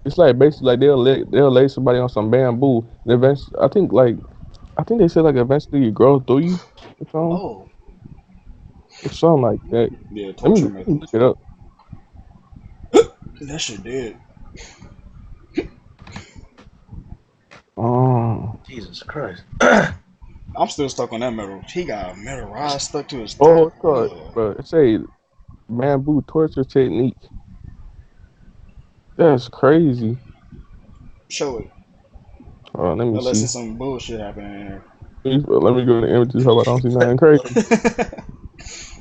It's like basically like they'll lay somebody on some bamboo. And eventually, I think they said like eventually it grows through you Oh, or something like that. yeah, Let torture me look methods. it up. That shit did. Jesus Christ. I'm still stuck on that metal. He got a metal rod stuck to his Oh, throat. it's called, bro. It say bamboo torture technique. That's crazy. Show it. Let me Unless see. it's some bullshit happening in there. Let me go to the images. Hope I don't see nothing crazy.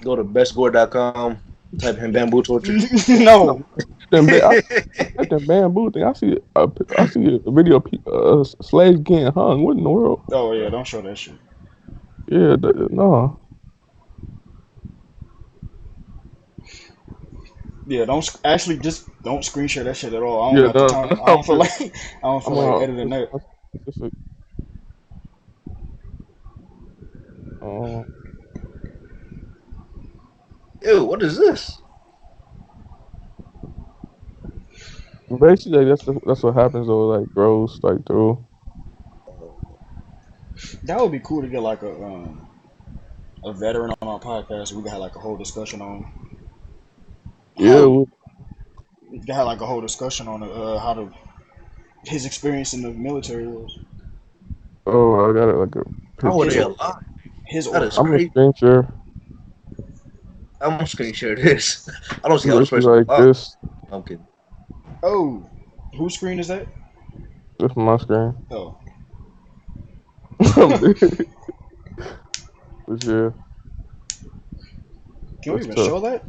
Go to bestgore.com, type in bamboo torture. No. Like that bamboo thing. I see a video of slaves getting hung. What in the world? Oh yeah, don't show that shit. Yeah, no. Yeah, just don't screen share that shit at all. I don't Yeah, got the no. time. I don't feel like editing that. Specific. Ew, what is this? Basically, that's what happens though. Like grows like through. That would be cool to get like a veteran on our podcast. We could have like a whole discussion on Yeah. how we could have like a whole discussion on his experience in the military was. Oh, I got it like a How are picture. they alive? His That order. is I'm gonna crazy. screen share. I'm gonna screen share this. I don't see how this Literally person like alive. this. I'm kidding. Oh, whose screen is that? This is my screen. Oh, But yeah, can we that's even tough. show that?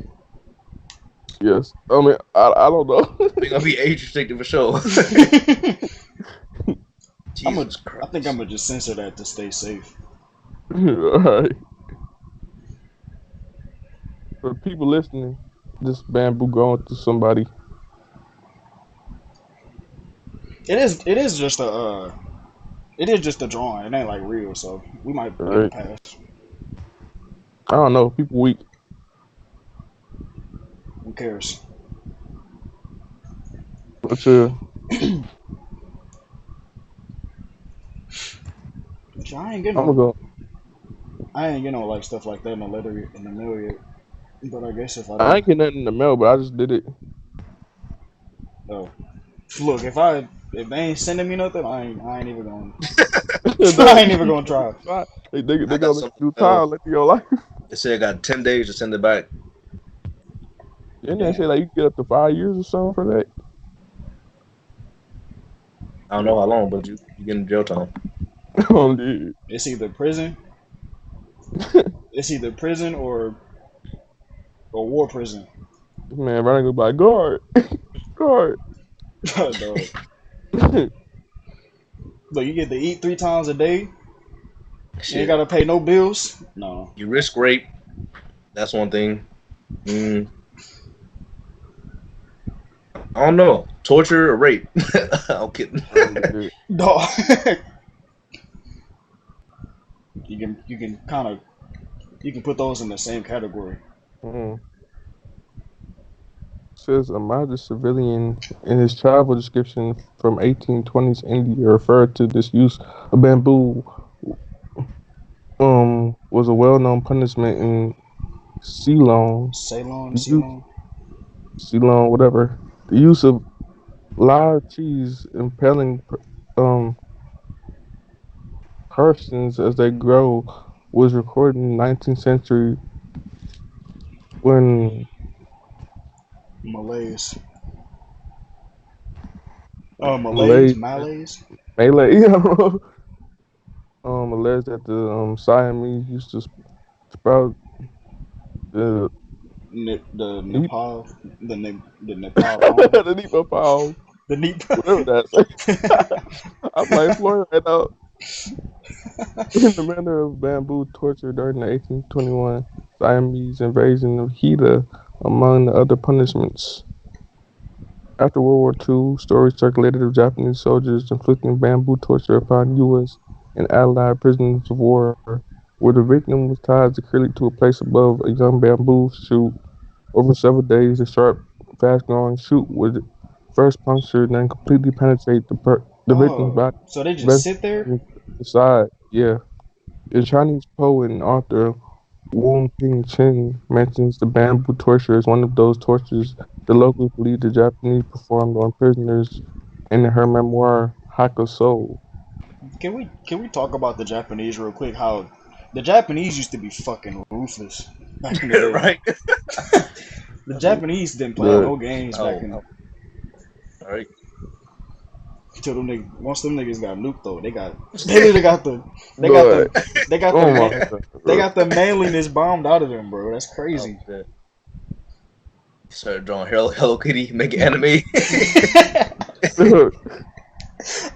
Yes. I mean, I don't know. They're gonna be age restricted for sure. Jesus Christ. I think I'm gonna just censor that to stay safe. Alright. For people listening, this bamboo going to somebody. It is just a it is just a drawing. It ain't like real, so we might get a Right. pass. I don't know. People weak. Who cares? But I ain't getting I'm gonna no go. like stuff like that in the letter in the mail yet. But I guess if I I do, ain't getting nothing in the mail, but I just did it. oh, look, if they ain't sending me nothing, I ain't even gonna I they ain't even gonna try. I got gonna make some. you do time like in your life. They say I got 10 days to send it back. Didn't they say Damn. like you get up to 5 years or something for that? I don't know how long, but you get in jail time. Dude. It's either prison. It's either prison or war prison. Man, running go by guard, guard. Dog. Look, you get to eat 3 times a day. You ain't Shit, gotta pay no bills. No. you risk rape. That's one thing. I don't know, torture or rape. I'm kidding. Dude. Dog. you can kind of you can put those in the same category. Mm. Says a major civilian in his travel description from 1820s India referred to this use of bamboo was a well-known punishment in Ceylon. Ceylon, The use Ceylon. Ceylon, whatever. The use of live cheese impaling persons as they grow was recorded in the 19th century when Malays. Malay Malays. Malay alleged that the Siamese used to sprout the The neep Nepal, the Nepal palm, the neep pile, the Neep. whatever that's. I'm like Florida right now. In the manner of bamboo torture during the 1821 Siamese invasion of Hida, among the other punishments. After World War II, stories circulated of Japanese soldiers inflicting bamboo torture upon U.S. and Allied prisoners of war, where the victim was tied securely to a place above a young bamboo shoot. Over several days, the sharp, fast-growing shoot would first puncture, then completely penetrate the victim's Oh, body, so they just eventually sit there? turning to the side. Yeah. The Chinese poet and author Wu Ping Chen mentions the bamboo torture as one of those tortures the locals believe the Japanese performed on prisoners in her memoir Hakusou. Can we talk about the Japanese real quick? How the Japanese used to be fucking ruthless back in the day. Right? The Japanese didn't play But no games back Oh, in all right. until them niggas. Once them niggas got nuked though, they literally got the they got but the they got the oh man, my god, they bro. got the manliness bombed out of them, bro. That's Oh crazy. shit. Started drawing Hello Kitty, make anime.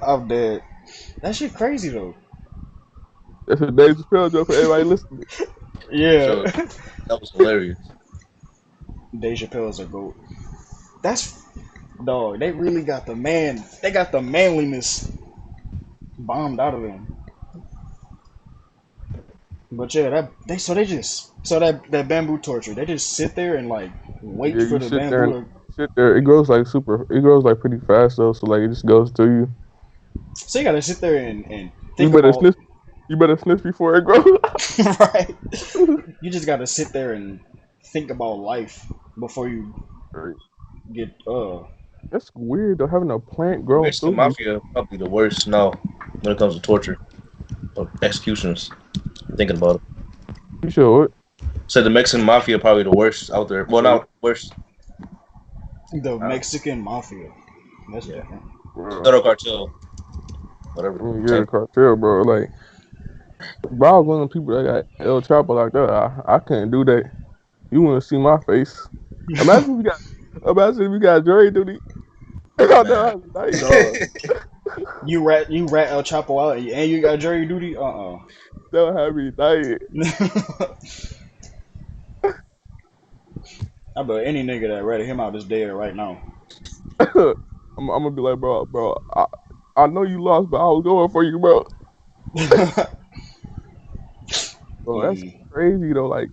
I'm dead. That shit crazy though. That's a Dave Chappelle joke for everybody listening. Yeah. So that was hilarious. Dave Chappelle's a goat. That's dog. They really got the man. They got the manliness bombed out of them. But yeah, that bamboo torture. They just sit there and like wait Yeah, for you the sit there bamboo and to. sit there. It grows like super. It grows like pretty fast though, so like it just goes through you. So you gotta sit there and You think better about sniff. You better sniff before it grows. right. You just gotta sit there and think about life before you Right. get That's weird though, having a plant The grow Mexican through you. mafia probably the worst now when it comes to torture or executions. Thinking about it. You sure what? So the Mexican mafia probably the worst out there. Well, not worst. the Uh, Mexican mafia. That's yeah, different. Bro, Federal cartel, I whatever. mean, you're Same. a cartel, bro. Like, if I was one of the people that got El Chapo like that, I couldn't do that. You want to see my face? Imagine if we got, imagine if we got jury duty. Oh, no, Man. I'd be like, Dog. You rat El Chapo out and you got jury duty? don't have me dying. I bet any nigga that ratted him out is dead right now. I'm gonna be like, bro, I know you lost, but I was going for you, bro. Bro, that's crazy though. Like,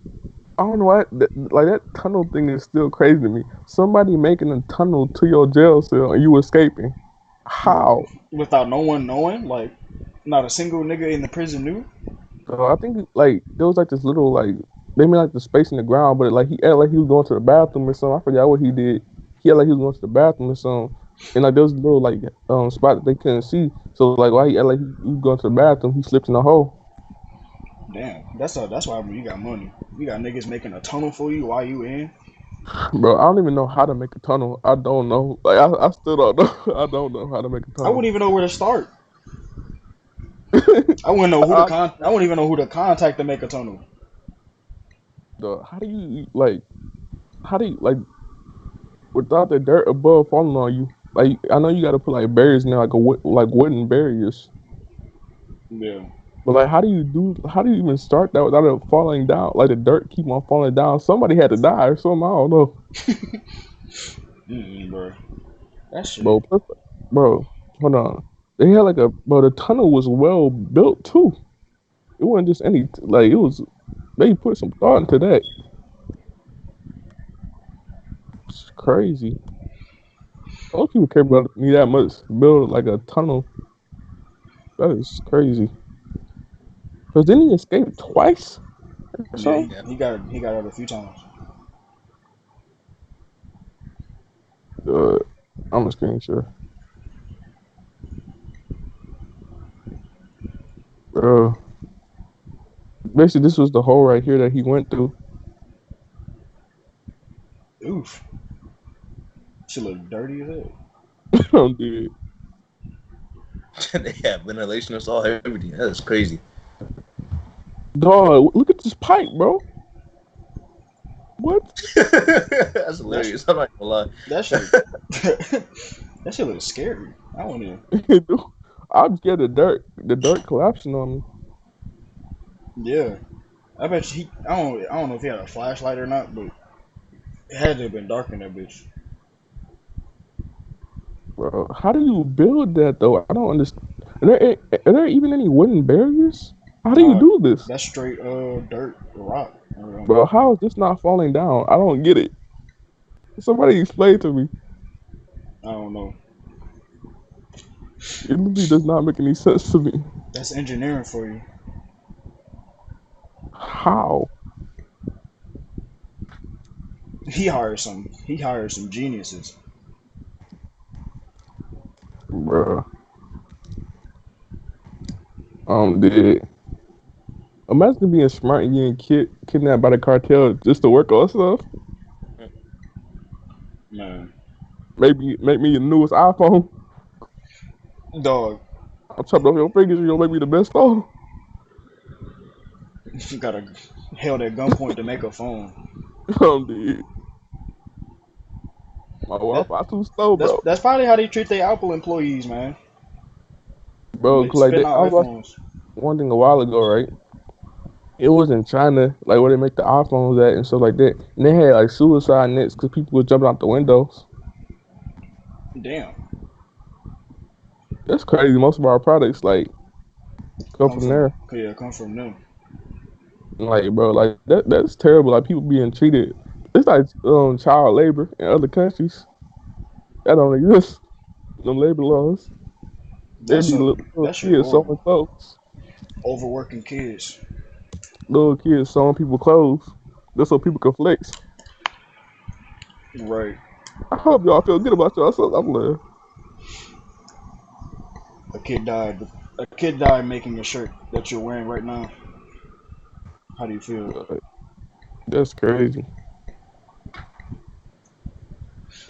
I don't know what, like that tunnel thing is still crazy to me. Somebody making a tunnel to your jail cell and you escaping. How? Without no one knowing, like not a single nigga in the prison knew. So I think like there was like this little like they made like the space in the ground, but like he acted like he was going to the bathroom or something. I forgot what he did. He acted like he was going to the bathroom or something. And like there was a little like spot that they couldn't see. So like why he acted like he was going to the bathroom, he slipped in a hole. Damn, that's why when you got money, you got niggas making a tunnel for you while you in. Bro, I don't even know how to make a tunnel. I don't know. Like I still don't know. I don't know how to make a I tunnel. wouldn't even know where to start. I wouldn't know who to I wouldn't even know who to contact to make a tunnel. How do you like? How do you like? Without the dirt above falling on you, like I know you got to put like barriers in there, like like wooden barriers. Yeah. But like, how do you do? How do you even start that without it falling down? Like the dirt keep on falling down. Somebody had to die or something. I don't know. Bro. That shit. Bro, hold on. They had like the tunnel was well built too. It wasn't just any like it was. They put some thought into that. It's crazy. Most people care about me that much to build like a tunnel. That is crazy. Cause didn't he escape twice or Yeah, something? he got out a few times. I'm a screen share. Bro. Basically, this was the hole right here that he went through. Oof. She look dirty as hell. Dude. They have ventilation and all everything. That is crazy. Dog, look at this pipe, bro. What? That's hilarious. I'm not gonna lie. That shit. That shit looks scary. I don't know. I'm scared of dirt. The dirt collapsing on me. Yeah. I bet I don't know if he had a flashlight or not, but it had to have been dark in that bitch. Bro, how do you build that though? I don't understand. Are there even any wooden barriers? How do you Nah, do this? that's straight dirt rock. Bro, how is this not falling down? I don't get it. Somebody explain to me. I don't know. It literally does not make any sense to me. That's engineering for you. How? He hired some geniuses. Bro. Dude. Imagine being smart and getting kidnapped by the cartel just to work on stuff. Man. Maybe make me the newest iPhone. Dog. I'll chop off your fingers and you'll make me the best phone. You gotta held at gunpoint to make a phone. Dude. My Wi-Fi too slow, bro. That's probably how they treat their Apple employees, man. Bro, They like spitting I out was watching iPhones. one thing a while ago, right? It was in China, like where they make the iPhones at and stuff like that. And they had like suicide nets because people were jumping out the windows. Damn. That's crazy. Most of our products like come from there. Come from them. Like, bro, like that's terrible. Like people being treated. It's like child labor in other countries. That don't exist. Them labor laws. They be little That shit kids sewing horrible. clothes. Overworking kids. Little kids sewing people clothes. Just so people can flex. Right. I hope y'all feel good about yourselves. I'm like, A kid died. A kid died making a shirt that you're wearing right now. How do you feel? that's crazy.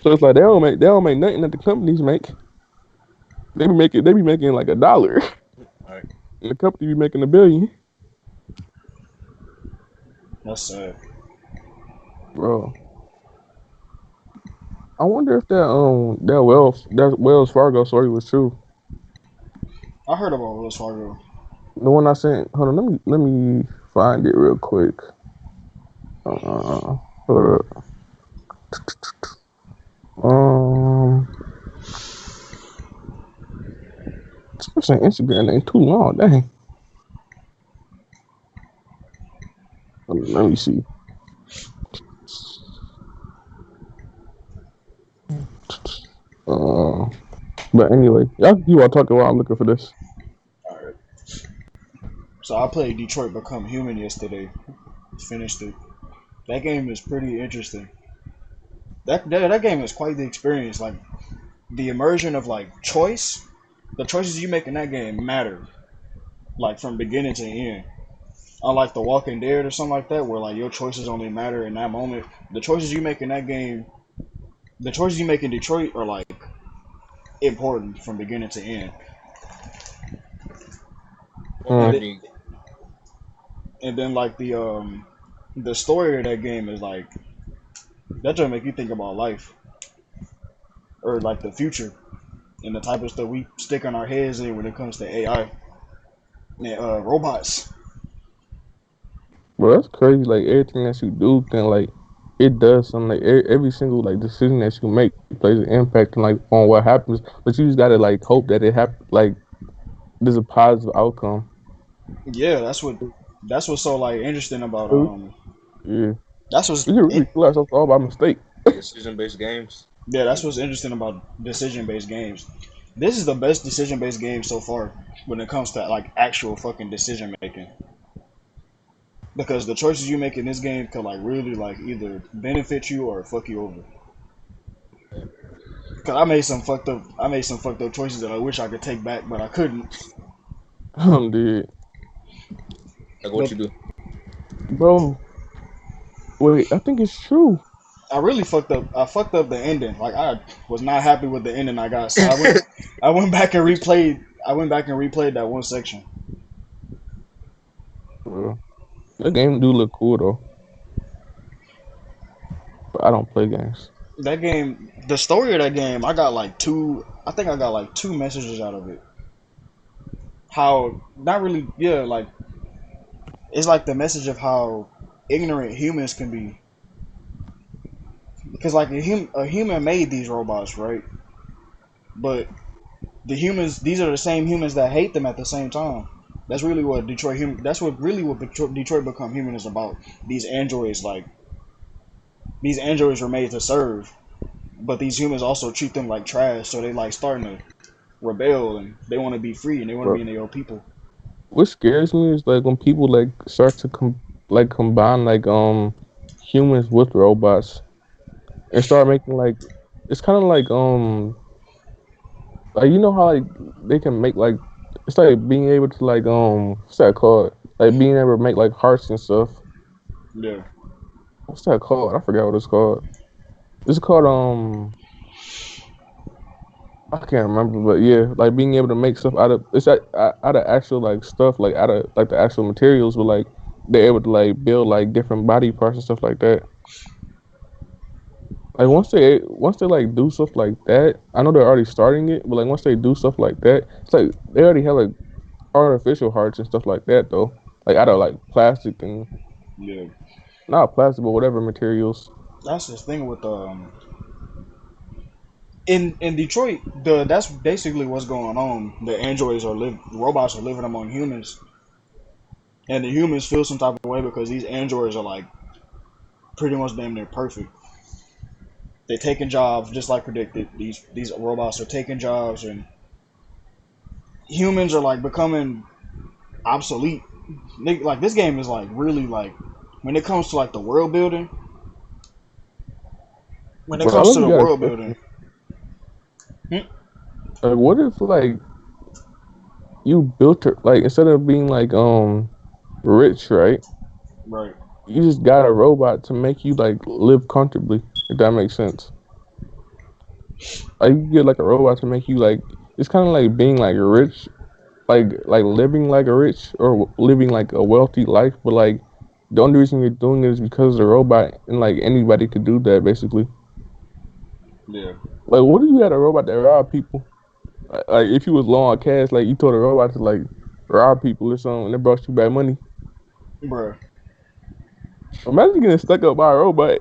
So it's like they don't make nothing that the companies make. They be making like $1. All right. And the company be making $1 billion. That's sad. Bro. I wonder if that Wells Fargo story was true. I heard about Wells Fargo. The one I sent. Hold on, let me find it real quick. Hold up. This ain't Instagram ain't too long, dang. Let me see. But anyway, y'all keep on talking while I'm looking for this. Alright. So I played Detroit Become Human yesterday. Finished it. That game is pretty interesting. That game is quite the experience. Like the immersion of like choice, the choices you make in that game matter. Like from beginning to end. Unlike The Walking Dead or something like that, where like your choices only matter in that moment. The choices you make in that game, the choices you make in Detroit are like important from beginning to end. And then like the story of that game is like that just make you think about life or like the future and the type of stuff we stick on our heads in when it comes to AI and robots. Bro, that's crazy. Like everything that you do can like it does something. Like every single like decision that you make plays an impact on like on what happens. But you just gotta like hope that it happen. Like there's a positive outcome. Yeah, that's what's so like interesting about Yeah, that's what's you can really feel like all by mistake. Decision-based games. yeah, that's what's interesting about decision-based games. This is the best decision-based game so far when it comes to like actual fucking decision making. Because the choices you make in this game could like really like either benefit you or fuck you over. Cause I made some fucked up choices that I wish I could take back, but I couldn't. I'm dead, Like what But you do? bro. Wait, I think it's true. I really fucked up. I fucked up the ending. Like I was not happy with the ending I got. So I went back and replayed. I went back and replayed that one section. Bro, that game do look cool though, but I don't play games. That game, the story of that game, I got like two. I think I got like two messages out of it. How not really, yeah, like it's like the message of how ignorant humans can be. Because like a human made these robots, right? But the humans, these are the same humans that hate them at the same time. That's really what Detroit Human. That's what really what Detroit Become Human is about. These androids, like these androids were made to serve, but these humans also treat them like trash. So they like starting to rebel and they want to be free and they want to Bro, be in their own people. what scares me is like when people like start to combine like humans with robots and start making like it's kind of like you know how like they can make like it's like being able to like what's that called? Like being able to make like hearts and stuff. Yeah, What's that called? I forgot what it's called. It's called I can't remember, but yeah, like being able to make stuff out of out of actual like stuff, like out of like the actual materials, but like they're able to like build like different body parts and stuff like that. Like once they like do stuff like that, I know they're already starting it, but like once they do stuff like that, it's like they already have like artificial hearts and stuff like that though, like out of like plastic and yeah. not plastic, but whatever materials. That's the thing with in Detroit. That's basically what's going on. The androids are robots are living among humans, and the humans feel some type of way because these androids are like pretty much damn near perfect. They're taking jobs just like predicted. These robots are taking jobs, and humans are like becoming obsolete. Like this game is like really like when it comes to like the world building. When it But I comes to really the got a world question. building, Like, what if like you built it like instead of being like rich, right? right? You just got a robot to make you like live comfortably, if that makes sense. Like you get like a robot to make you like it's kind of like being like rich, like living like a rich or living like a wealthy life, but like the only reason you're doing it is because of the robot, and like anybody could do that basically. Yeah. Like, what if you had a robot that robbed people? Like if you was low on cash, like you told a robot to like rob people or something, and it brought you back money. Bruh. Imagine getting stuck up by a robot.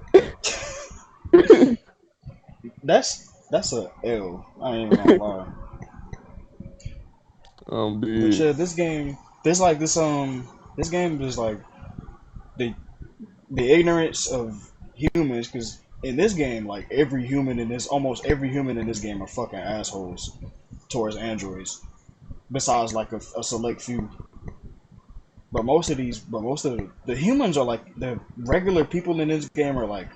That's a L. I ain't even gonna lie. But Dude. yeah, this game, this game is like the ignorance of humans, because in this game, like almost every human in this game are fucking assholes towards androids. Besides like a select few, but most of the humans are like the regular people in this game are like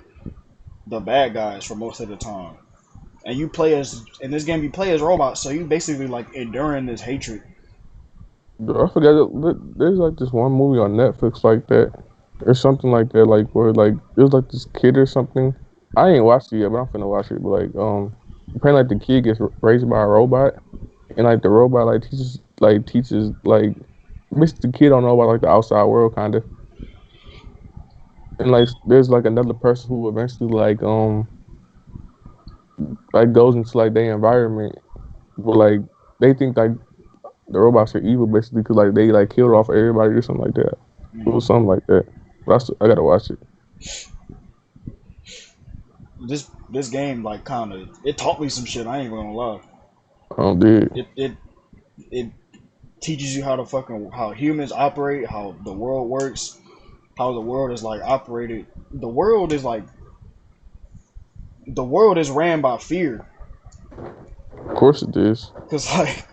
the bad guys for most of the time. And you play as in this game, you play as robots, so you basically like enduring this hatred. Bro, I forgot. There's like this one movie on Netflix like that, or something like that. Like where like there's like this kid or something. I ain't watched it yet, but I'm finna watch it. But like apparently like the kid gets raised by a robot, and like the robot teaches like basically the kid don't know about like the outside world kind of. And like there's like another person who eventually like goes into like their environment, but like they think like the robots are evil basically because like they like killed off everybody or something like that. It was something like that. But I gotta watch it. This game like kind of it taught me some shit. I ain't gonna lie. Dude. It teaches you how humans operate, how the world works, how the world is like operated. The world is ran by fear. Of course it is. Cause like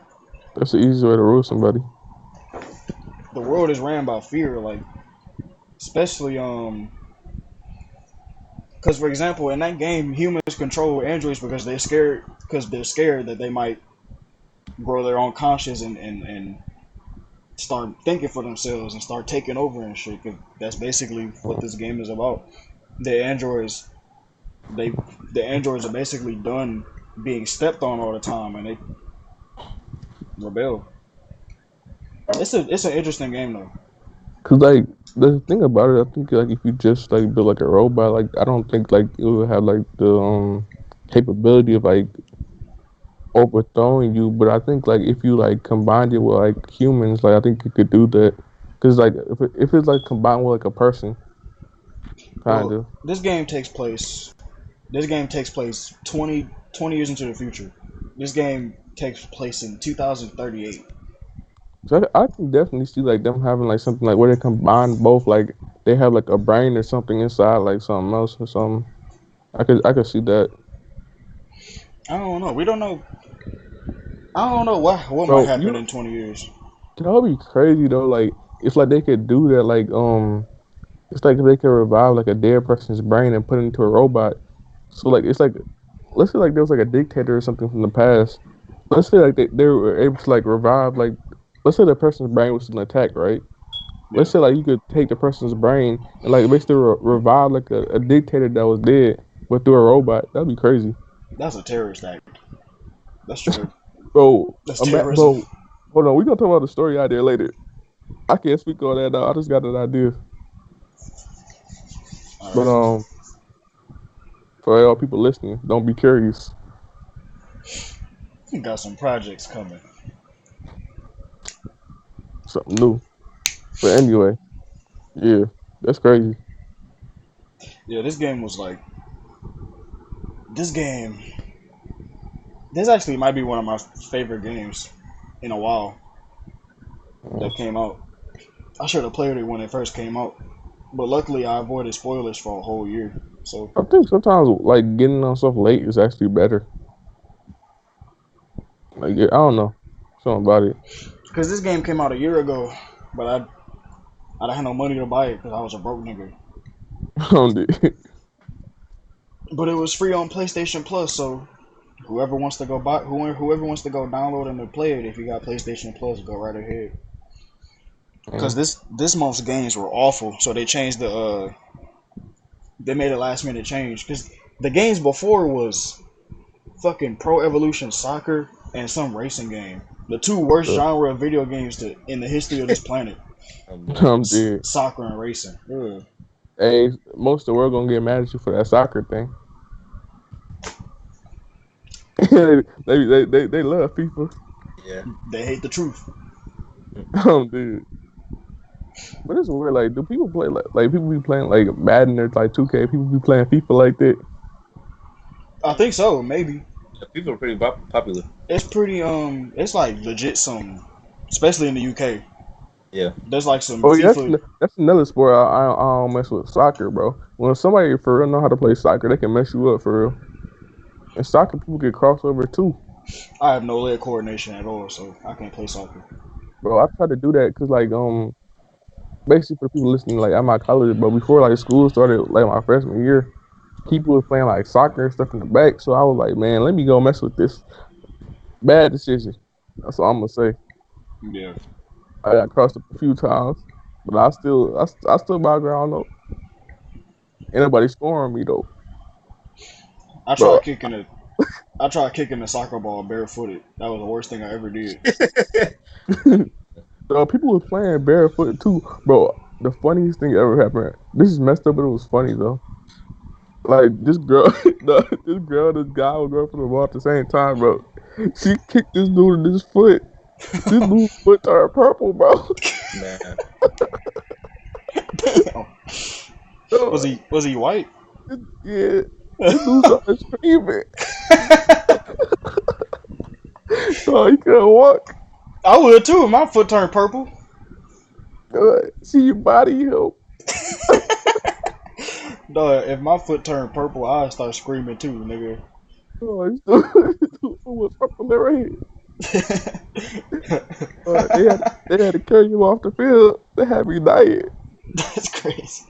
That's the easiest way to rule somebody. the world is ran by fear, like especially because for example in that game humans control androids because they're scared that they might grow their own conscience and start thinking for themselves and start taking over and shit. 'Cause that's basically what this game is about. The androids, they the androids are basically done being stepped on all the time, and they rebel. It's an interesting game though. Cause like the thing about it, I think like if you just like build like a robot, like I don't think like it would have like the capability of like overthrowing you. But I think like if you like combined it with like humans, like I think it could do that. Cause like if it's like combined with like a person, kind Well, of. this game takes place 20 years into the future. This game takes place in 2038. So I can definitely see like them having like something like where they combine both, like they have like a brain or something inside, like something else or something. I could see that. I don't know. We don't know. I don't know what might Bro, happen in 20 years. that would be crazy though. Like it's like they could do that. Like it's like they could revive like a dead person's brain and put it into a robot. So like it's like let's say like there was like a dictator or something from the past. Let's say like they were able to like revive like let's say the person's brain was still intact, right? Yeah, Let's say like you could take the person's brain and like basically revive like a dictator that was dead, but through a robot. That'd be crazy, that's a terrorist act. That's true. bro. That's terrorism. Bro, hold on. We gonna talk about the story out there later. I can't speak on that now. I just got an idea. All But right. for all people listening, don't be curious. We got some projects coming. Something new. But anyway, yeah, that's crazy. Yeah, this game was like this game. This actually might be one of my favorite games in a while that came out. I should have played it when it first came out, but luckily I avoided spoilers for a whole year. So I think sometimes like getting on stuff late is actually better. Like I don't know, something about it. because this game came out a year ago, but I didn't have no money to buy it because I was a broke nigga. But it was free on PlayStation Plus, so whoever wants to go download and play it, if you got PlayStation Plus, go right ahead. Because this month's games were awful, so they changed they made a last minute change. Because the games before was fucking Pro Evolution Soccer and some racing game, the two worst genre of video games in the history of this planet. I'm dead. Soccer and racing. Ugh. Hey, most of the world gonna get mad at you for that soccer thing. they love FIFA. Yeah. They hate the truth. Dude. But it's weird. Like, do people play like people be playing like Madden or like 2K? People be playing FIFA like that. I think so, maybe. People are pretty popular. It's pretty it's like legit some especially in the UK. Yeah. There's like some Oh yeah, FIFA. that's another sport I don't mess with. Soccer, bro. When somebody for real know how to play soccer, they can mess you up for real. And soccer people get crossover too. I have no leg coordination at all, so I can't play soccer. Bro, I try to do that because basically for people listening, like at my college, but before like school started, like my freshman year, people was playing like soccer and stuff in the back. So I was like, man, let me go mess with this. Bad decision. That's all I'm gonna say. Yeah. I got crossed up a few times, but I still buy ground though. Ain't nobody scoring me though, I bro. tried kicking a soccer ball barefooted. That was the worst thing I ever did. So people was playing barefoot too, bro. The funniest thing ever happened. This is messed up, but it was funny though. Like this girl, this guy was going for the ball at the same time, bro. She kicked this dude in his foot. This dude's foot turned purple, bro. Man. Damn. Was he white? Yeah. This dude started screaming. So he couldn't walk. I would too. My foot turned purple. See your body help. Dog, if my foot turned purple, I'd start screaming too, nigga. Oh, this dude was purple right here. They had to carry him off the field. They had me dying. That's crazy.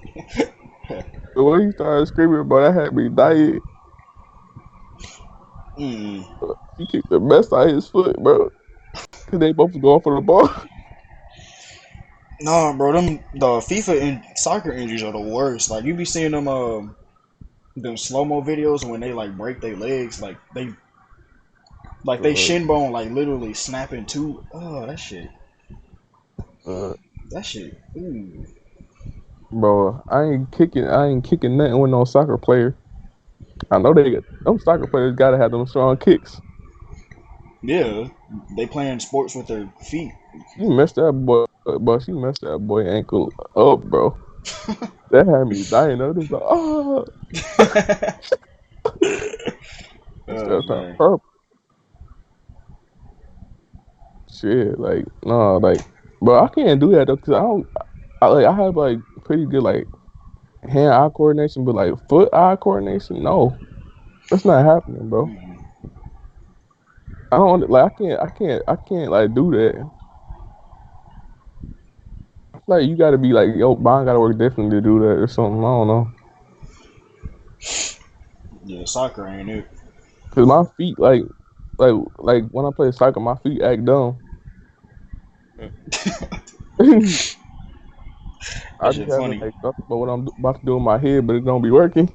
But when he started screaming, bro, that had me dying. He kicked the mess out of his foot, bro. Cause they both was going for the ball. Nah, bro, the FIFA and soccer injuries are the worst. Like you be seeing them slow mo videos when they like break their legs, like they shin bone like literally snapping too. Oh, that shit. That shit. Ooh. Bro, I ain't kicking nothing with no soccer player. I know them soccer players gotta have them strong kicks. Yeah, they playing sports with their feet. She messed that boy ankle up, bro. That had me dying. I was like, oh. Purple. Shit, like, no, like, bro, I can't do that though, cause I have like pretty good like hand-eye coordination, but like foot-eye coordination, no, that's not happening, bro. I don't like, I can't like do that. Like you gotta be like, yo, mine gotta work differently to do that or something. I don't know. Yeah, soccer ain't it. Cause my feet, like when I play soccer, my feet act dumb. I That just shit have funny. like thought about what I'm about to do in my head, but it don't be working.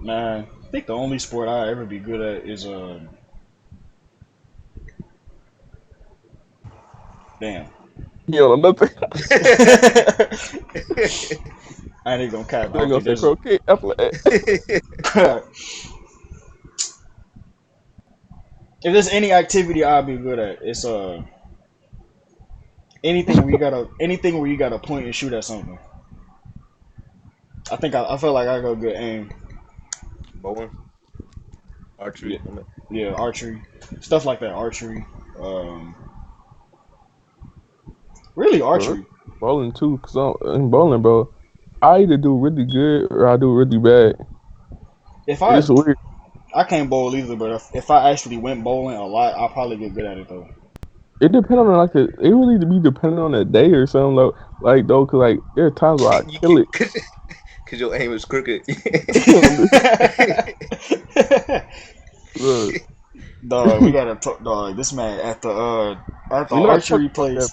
Man, I think the only sport I ever be good at is damn. You know nothing. I ain't gonna cap. I ain't gonna say croquet. If there's any activity I'd be good at, it's anything where you gotta point and shoot at something. I think I feel like I got good aim. Bowling, archery. Yeah, archery, stuff like that. Archery, really archery. Bowling too, cause in bowling, bro, I either do really good or I do really bad. It's weird. I can't bowl either, but if I actually went bowling a lot, I'll probably get good at it though. It depends on like it really be dependent on the day or something though, cause like there are times where I kill it. Cause your aim is crooked. Look. Dog, we gotta talk. Dog, this man at the archery place.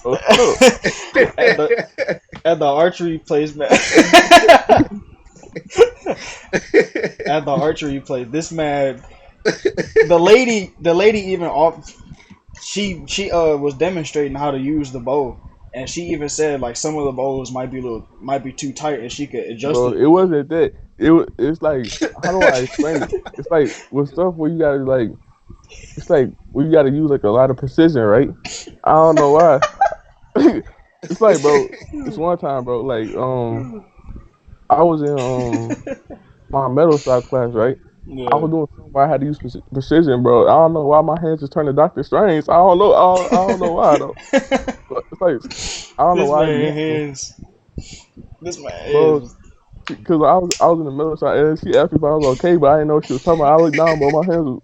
At the archery place, man. At the archery place, this man, the lady even off. She was demonstrating how to use the bow, and she even said like some of the bows might be too tight, and she could adjust it. It wasn't that. It's like, how do I explain it? It's like with stuff where you gotta like, it's like we gotta use like a lot of precision, right? I don't know why. It's like, bro, it's one time, bro, like I was in my metal stock class, right? Yeah. I was doing something where I had to use precision, bro. I don't know why my hands just turned to Doctor Strange. I don't know why though. But it's like I don't know This why it be man happening, hands. This man bro. hands. Because I was in the middle, so she asked me if I was okay, but I didn't know what she was talking about. I looked down, bro.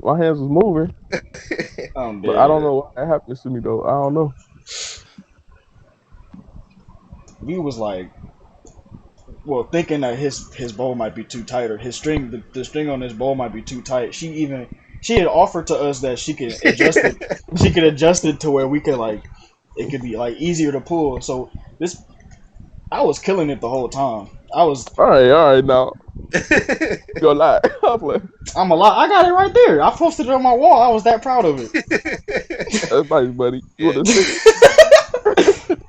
My hands was moving, I'm but I dead. don't know why that happens to me though. I don't know. We was like, well, thinking that his bow might be too tight, or his string, the string on his bow might be too tight. She had offered to us that she could adjust it. She could adjust it to where we could like, it could be like easier to pull. So this, I was killing it the whole time. All right, now you're lie. I'm like, I'm a lot. I got it right there. I posted it on my wall. I was that proud of it. that's nice, buddy. You want to see it?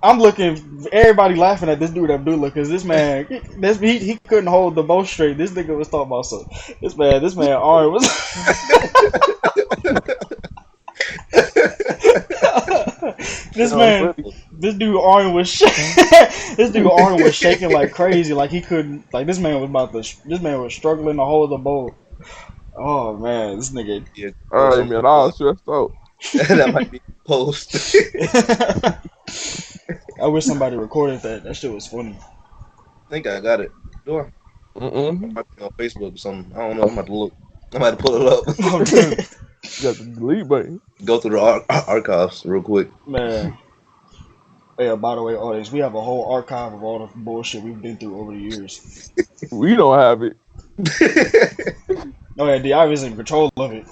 I'm looking, everybody laughing at this dude Abdullah because this man, he couldn't hold the bow straight. This nigga was talking about so. This man arm was. This dude arm was shaking like crazy. Like he couldn't. Like this man was struggling to hold the bow. Oh man, this nigga. Yeah, All right, man. I was stressed out. that might be post. I wish somebody recorded that. That shit was funny. I think I got it. Do I? Might be on Facebook or something. I don't know. I'm about to look. I'm about to pull it up. You got the delete button. Go through the archives real quick. Man. Yeah, by the way, audience, we have a whole archive of all the bullshit we've been through over the years. We don't have it. Oh yeah, D.I. is in control of it.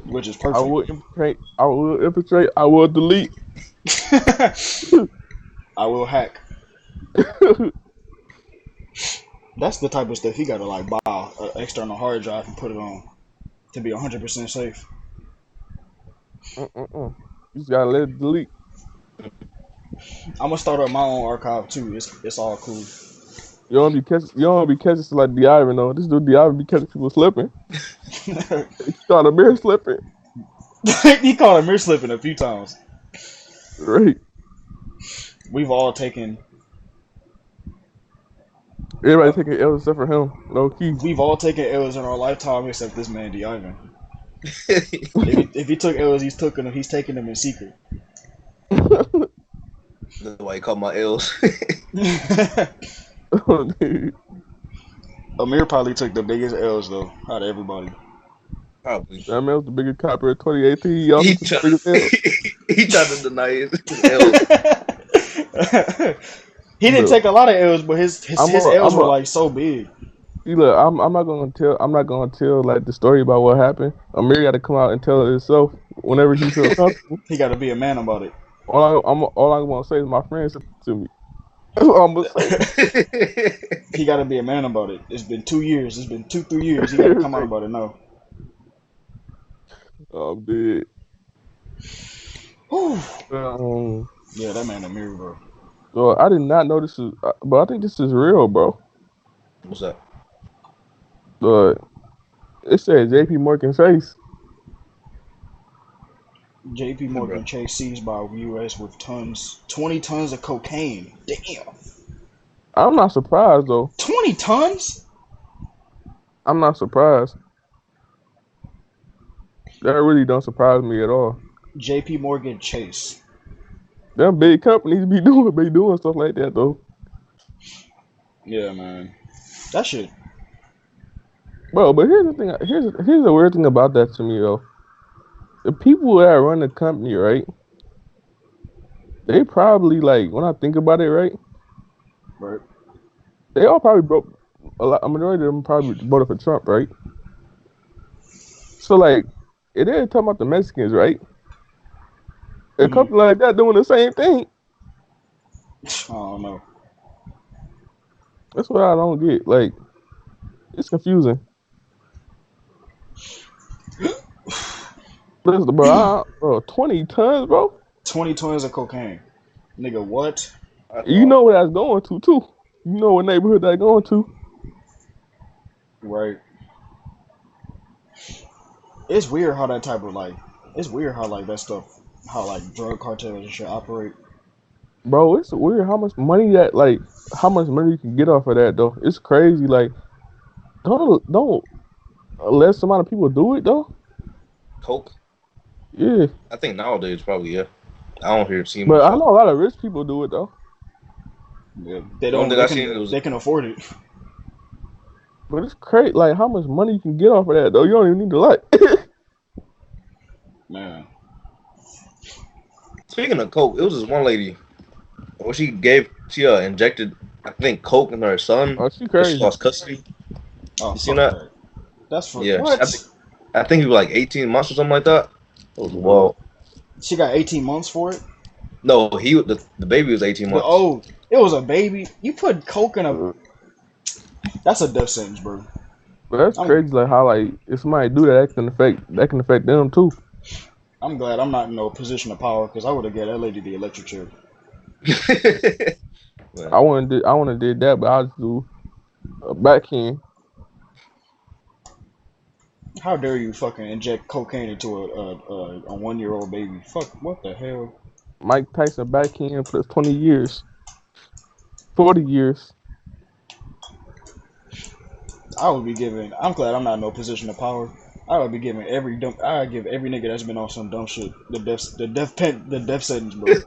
Which is perfect. I will infiltrate. I will infiltrate. I will delete. I will hack. That's the type of stuff you gotta like buy an external hard drive and put it on to be 100% safe. You just gotta let it delete. I'm gonna start up my own archive too. It's all cool. You don't be catching like the Ivan though. This dude the Ivan be catching people slipping. He caught a mirror slipping. He caught a mirror slipping a few times. Right. We've all taken. Everybody taking L's except for him. Low key. We've all taken L's in our lifetime except this man, D. Ivan. if he took L's, he's taking them in secret. That's why he called my L's. Oh, dude. Amir probably took the biggest L's though out of everybody. Probably. That man was the biggest copper in 2018. He also took the biggest L. He tried to deny his L's. He didn't take a lot of L's, but his L's were like so big. See, look, I'm not gonna tell like the story about what happened. Amir got to come out and tell it himself whenever he feels comfortable. He got to be a man about it. All I want to say is my friend said to me. That's what I'm gonna say. He got to be a man about it. It's been 2 years. It's been 2-3 years. He got to come out about it now. I'm dead. Yeah, that man Amir, bro. So I did not know this is, but I think this is real, bro. What's that? But it said J.P. Morgan Chase. J.P. Morgan Chase seized by U.S. with 20 tons of cocaine. Damn. I'm not surprised though. 20 tons? I'm not surprised. That really don't surprise me at all. J.P. Morgan Chase. Them big companies be doing stuff like that though. Yeah, man. That shit. Bro, but here's the thing. Here's the weird thing about that to me though. The people that run the company, right? They probably like when I think about it, right? Right. They all probably broke. A majority of them probably voted for Trump, right? So like, it ain't talking about the Mexicans, right? A company like that doing the same thing. I don't know. That's what I don't get. Like, it's confusing. Listen, bro, 20 tons, bro. 20 tons of cocaine. Nigga, what? You know where that's going to, too. You know what neighborhood that's going to. Right. It's weird how that type of, like, that stuff, how, like, drug cartels and shit operate. Bro, it's weird how much money how much money you can get off of that though. It's crazy. Like, don't less amount of people do it though. Coke. Yeah, I think nowadays probably yeah. I don't hear see but much I of. know a lot of rich people do it though. Yeah, The only thing I seen was they can afford it. But it's crazy, like how much money you can get off of that though. You don't even need to like. Man, speaking of Coke, it was this one lady. Well, she injected I think Coke in her son Oh, she because she crazy. lost custody. oh You seen fuck that? that. That's for Yeah, what? I think he was like 18 months or something like that. It was Yeah. wild. She got 18 months for it. No, the baby was 18 months. It was a baby. You put coke in a. Uh, That's a death sentence, bro. But that's I'm crazy, like how like if somebody do that, that can affect them too. I'm glad I'm not in no position of power because I would have gave that lady the electric chair. Man, I wanna did that, but I just do a backhand. How dare you fucking inject cocaine into a 1-year-old baby? Fuck, what the hell? Mike Tyson backhand plus 20 years, 40 years. I would be giving. I'm glad I'm not in no position of power. I would be giving every dumb. I give every nigga that's been on some dumb shit the death sentence, bro.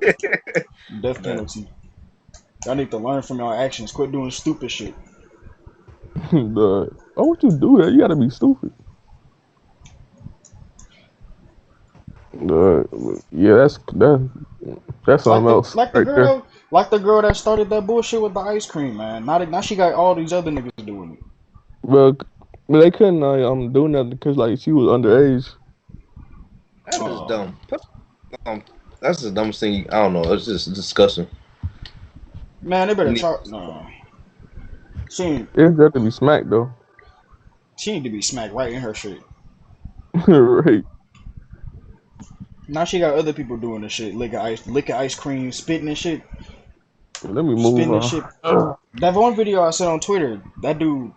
Death man. penalty. Y'all need to learn from y'all actions. Quit doing stupid shit. Why would you do that? You gotta be stupid. Yeah, that's Like something else right there. the girl that started that bullshit with the ice cream, man. Now she got all these other niggas doing it. Well, but they couldn't do nothing because like she was underage. That is Oh, dumb. That's the dumbest thing. I don't know. It's just disgusting. man, they You better need, try. No, she It's got to be smacked though. she need to be smacked right in her shit. Right. Now she got other people doing the shit, licking ice cream, spitting and shit, Let me move spitting and shit. on. That one video I said on Twitter, that dude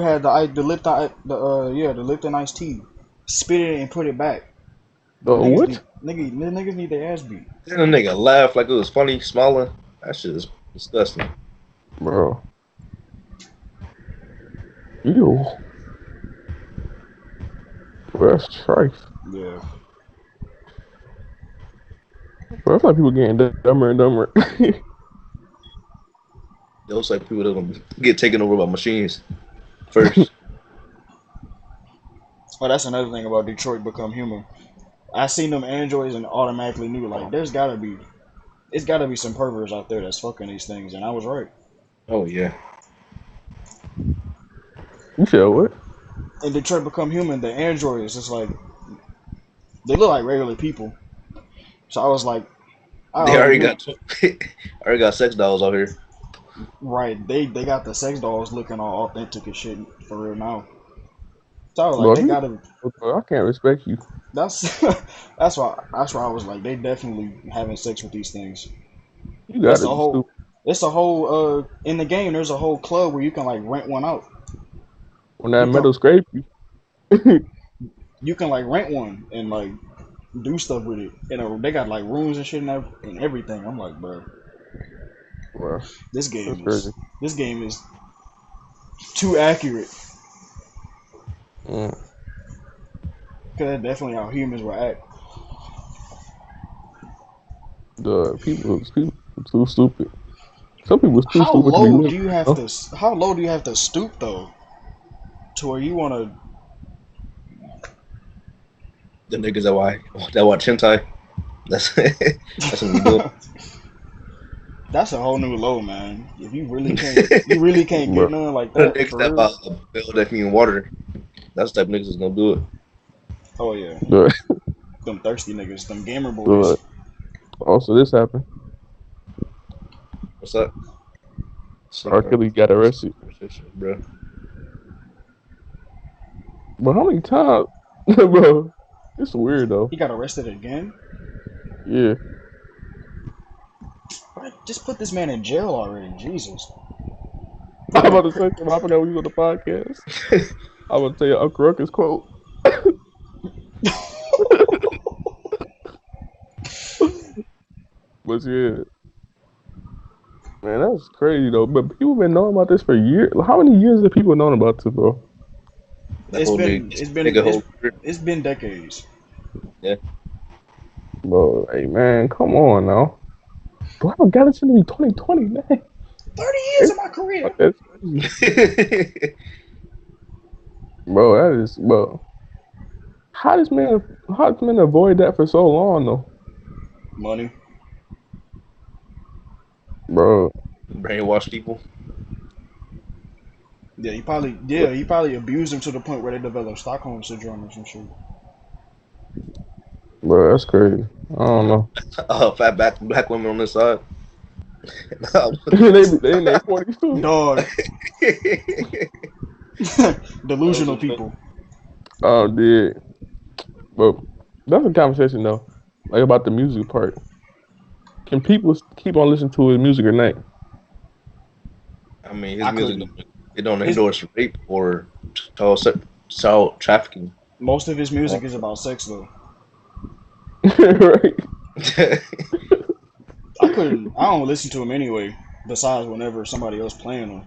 had the Lipton iced tea, spit it and put it back. Bro, What? niggas need their ass beat. then a nigga laugh like it was funny, smiling. That shit is disgusting. Bro. Ew. Bro, that's trife. Yeah. Bro, it's like people getting dumber and dumber. Those like people that gonna get taken over by machines first. Oh, that's another thing about Detroit Become Human. I seen them androids and automatically knew like it's gotta be some perverts out there that's fucking these things, and I was right. Oh yeah. You said what? In Detroit Become Human, the androids just like they look like regular people. So I was like, I They already already knew. already got sex dolls out here. Right, they got the sex dolls looking all authentic and shit for real now. So I was like, Bro, they gotta. I can't respect you. That's that's why I was like, they definitely having sex with these things. You It's gotta a be whole, stupid. in the game. There's a whole club where you can like rent one out. When that You can metal scrape you. you can like rent one and like do stuff with it. They got like rooms and shit and everything. I'm like, bro, Bro, this that's game is crazy. this game is too accurate. Mm. Cause that's definitely how humans will act. The people too stupid. Some people too How stupid to be low do living. you have to? How low do you have to stoop though, to where you want to? The niggas that watch hentai. That's that's what we do. That's a whole new low, man. If you really can't get Bro, none like The that niggas for that real. build that in water. That's the type of niggas that's gonna do it. Oh yeah, the, them thirsty niggas, them gamer the, boys. also this happened. What's up? R. Kelly got arrested. Bro. But how many times? Bro, it's weird though. He got arrested again. Yeah. Just put this man in jail already. Jesus. I'm about to say something. I forgot we was on the podcast. I'm gonna tell you Uncle Ruckus quote. But yeah. Man, that's crazy though. But people been knowing about this for years. How many years have people known about this, bro? It's been decades. Yeah. Bro, hey man, come on now. Bro, I forgot it's gonna be 2020, man. 30 years of my career. That's crazy. Bro, that is bro. How does man avoid that for so long though? Money. Bro. Brainwash people. Yeah, he probably abused them to the point where they developed Stockholm syndrome or some shit. Bro, that's crazy. I don't know. Fat black women on this side. they in their 40s too. Dog. Delusional people. Oh, dude. But that's a conversation though. Like about the music part. Can people keep on listening to his music or not? I mean, his music don't endorse rape or child trafficking. Most of his music is about sex though. Right. I don't listen to him anyway, besides whenever somebody else playing him.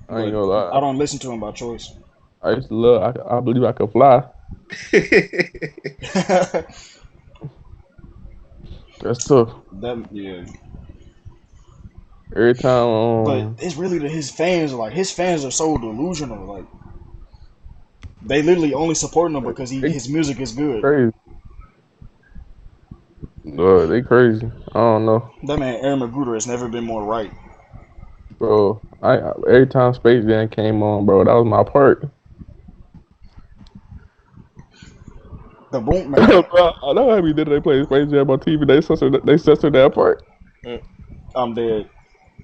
I ain't gonna lie. I don't listen to him by choice. I used to love I Believe I Could Fly. That's tough. Yeah. Every time but it's really his fans are so delusional, like they literally only support him because his music is good. Crazy. They crazy. I don't know. That man Aaron Magruder has never been more right. Bro, every time Space Jam came on, bro, that was my part. The boom man. I know how we did. They play Space Jam on TV. They censored that part. I'm dead.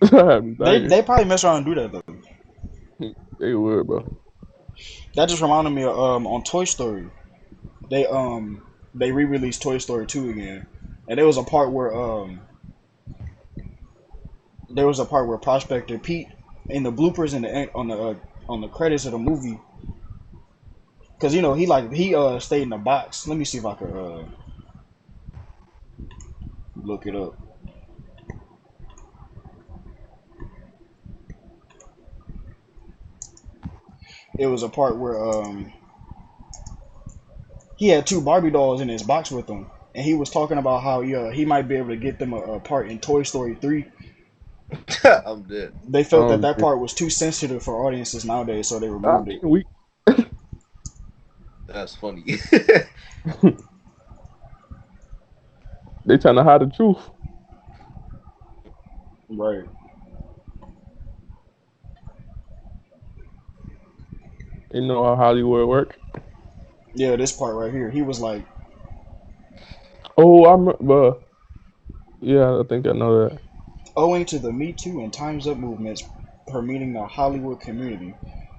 They probably mess around and do that though. They would, bro. That just reminded me of on Toy Story. They re-released Toy Story 2 again, and there was a part where Prospector Pete in the bloopers on the credits of the movie, because you know he stayed in the box. Let me see if I could look it up. It was a part where he had 2 Barbie dolls in his box with him, and he was talking about how he might be able to get them a part in Toy Story 3. I'm dead. They felt that part was too sensitive for audiences nowadays, so they removed it. That's funny. They trying to hide the truth. Right. You know how Hollywood work? Yeah, this part right here. He was like, "Oh, I remember." Yeah, I think I know that. Owing to the Me Too and Time's Up movements permeating the Hollywood community,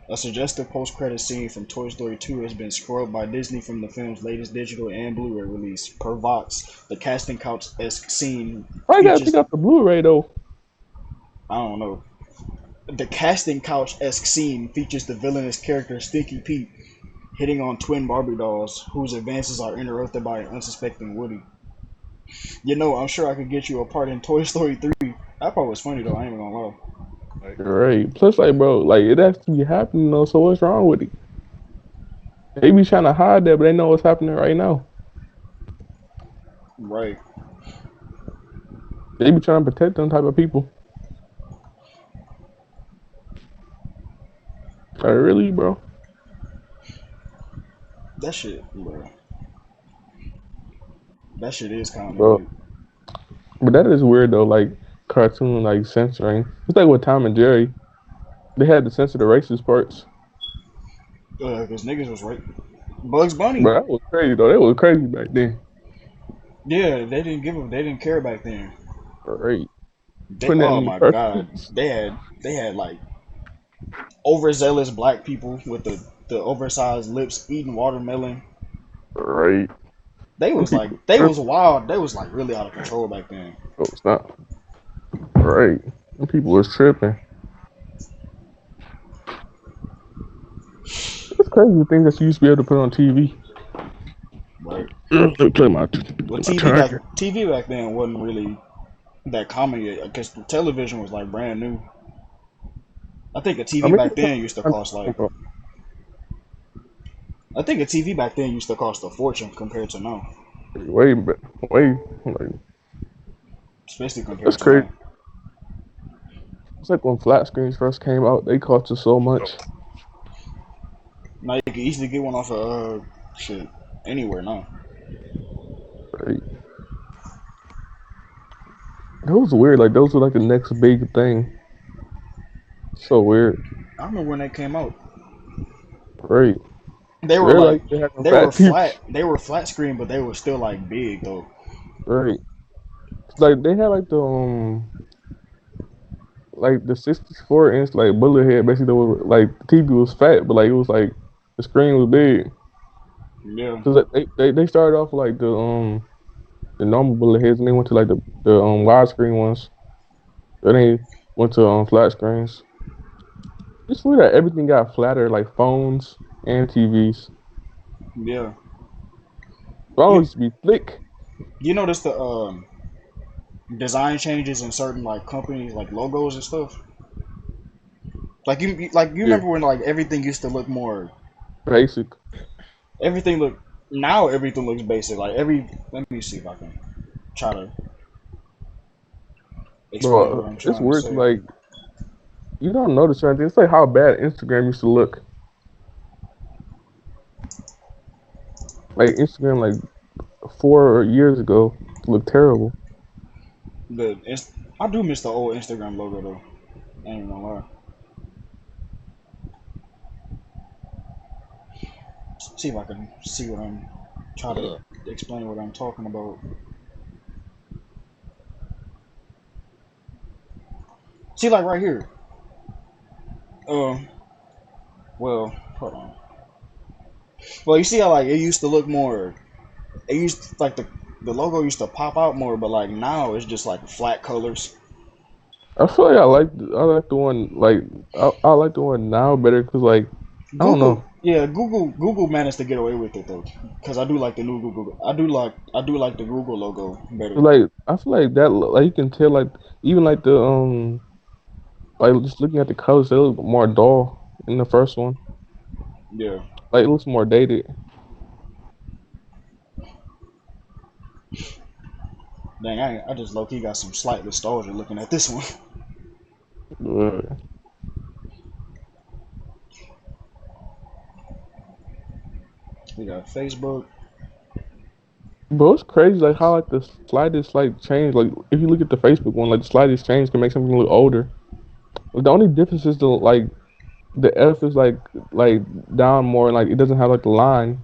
a suggestive post-credit scene from Toy Story 2 has been scrubbed by Disney from the film's latest digital and Blu-ray release. Per Vox, the casting couch-esque scene. Why gotta pick up the Blu-ray though? I don't know. The casting couch-esque scene features the villainous character Stinky Pete hitting on twin Barbie dolls whose advances are interrupted by an unsuspecting Woody. You know, I'm sure I could get you a part in Toy Story 3. That part was funny though, I ain't even gonna lie. Right. Plus, like, bro, like, it has to be happening though, so what's wrong with it? They be trying to hide that, but they know what's happening right now. Right. They be trying to protect them type of people. Really, bro? That shit, bro. That shit is kind of weird. But that is weird though, like cartoon like censoring. It's like with Tom and Jerry. They had to censor the racist parts. Because niggas was right. Bugs Bunny. Bro, that was crazy though. That was crazy back then. Yeah, they didn't care back then. Right. Oh my god. They had like overzealous black people with the oversized lips eating watermelon. Right. They was wild. They was like really out of control back then. Oh, stop. Right. Them people was tripping. It's crazy the things that you used to be able to put on TV. Right. Let me play my TV back then wasn't really that common yet, because the television was like brand new. I think a I TV mean, back then used to cost like. I think a TV back then used to cost a fortune compared to now. way, way, like Especially compared that's to crazy. now. It's like when flat screens first came out, they cost us so much. Now you can easily get one off of shit anywhere now. Right. That was weird. Like those were like the next big thing. So weird. I remember when they came out. Right. They were They're like like they had them they were fat flat. TVs. They were flat screen, but they were still like big though. Right. Like they had like the 64-inch like bullet head. Basically, like the TV was fat, but like it was like the screen was big. Yeah, Cause like, they started off like the normal bullet heads, and they went to like the widescreen ones. Then they went to flat screens. It's weird that everything got flatter, like phones and TVs. yeah. Phones You used to be thick. you notice the design changes in certain like companies, like logos and stuff. Like you Yeah, remember when like everything used to look more. basic. Everything look now everything looks basic. Like every let me see if I can try to explain what Bro, I'm it's trying to weird. say. Like you don't notice certain things. It's like how bad Instagram used to look. Like Instagram, like 4 years ago, looked terrible. I do miss the old Instagram logo though. I ain't even gonna lie. See if I can see what I'm try to explain what I'm talking about. See like right here. Um well, hold on. Well you see how like it used to look more it used like the logo used to pop out more, but like now it's just like flat colors. I feel like I like the one like I like the one now better because like I don't know. Google managed to get away with it though, because I do like the new Google. I do like the Google logo better. Like I feel like that like you can tell like even like the like just looking at the colors they look more dull in the first one. Yeah. Like it looks more dated. Dang, I just low key got some slight nostalgia looking at this one. Uh, We got Facebook. but it's crazy like how like the slightest like change like if you look at the Facebook one like the slightest change can make something look older. Like, the only difference is the F is like down more like it doesn't have like the line.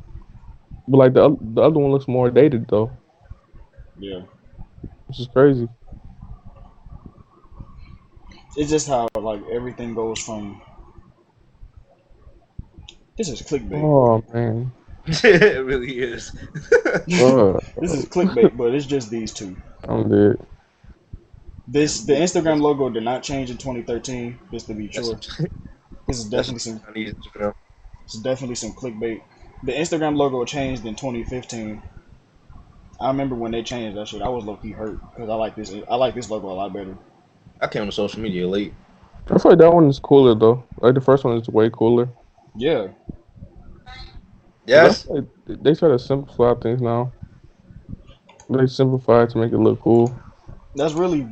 But like the other one looks more dated though, Yeah. which is crazy. It's just how like everything goes from. This is clickbait. Oh man. It really is. Uh, This is clickbait, but it's just these two. I'm dead. The Instagram logo did not change in 2013. Just to be That's sure, this is that's definitely some. Chinese Instagram. It's definitely some clickbait. The Instagram logo changed in 2015. I remember when they changed that shit. I was low key hurt because I like this. I like this logo a lot better. I came to social media late. I feel like that one is cooler though. Like the first one is way cooler. Yeah, Cause I Yes. feel like they try to simplify things now. They simplify it to make it look cool. that's really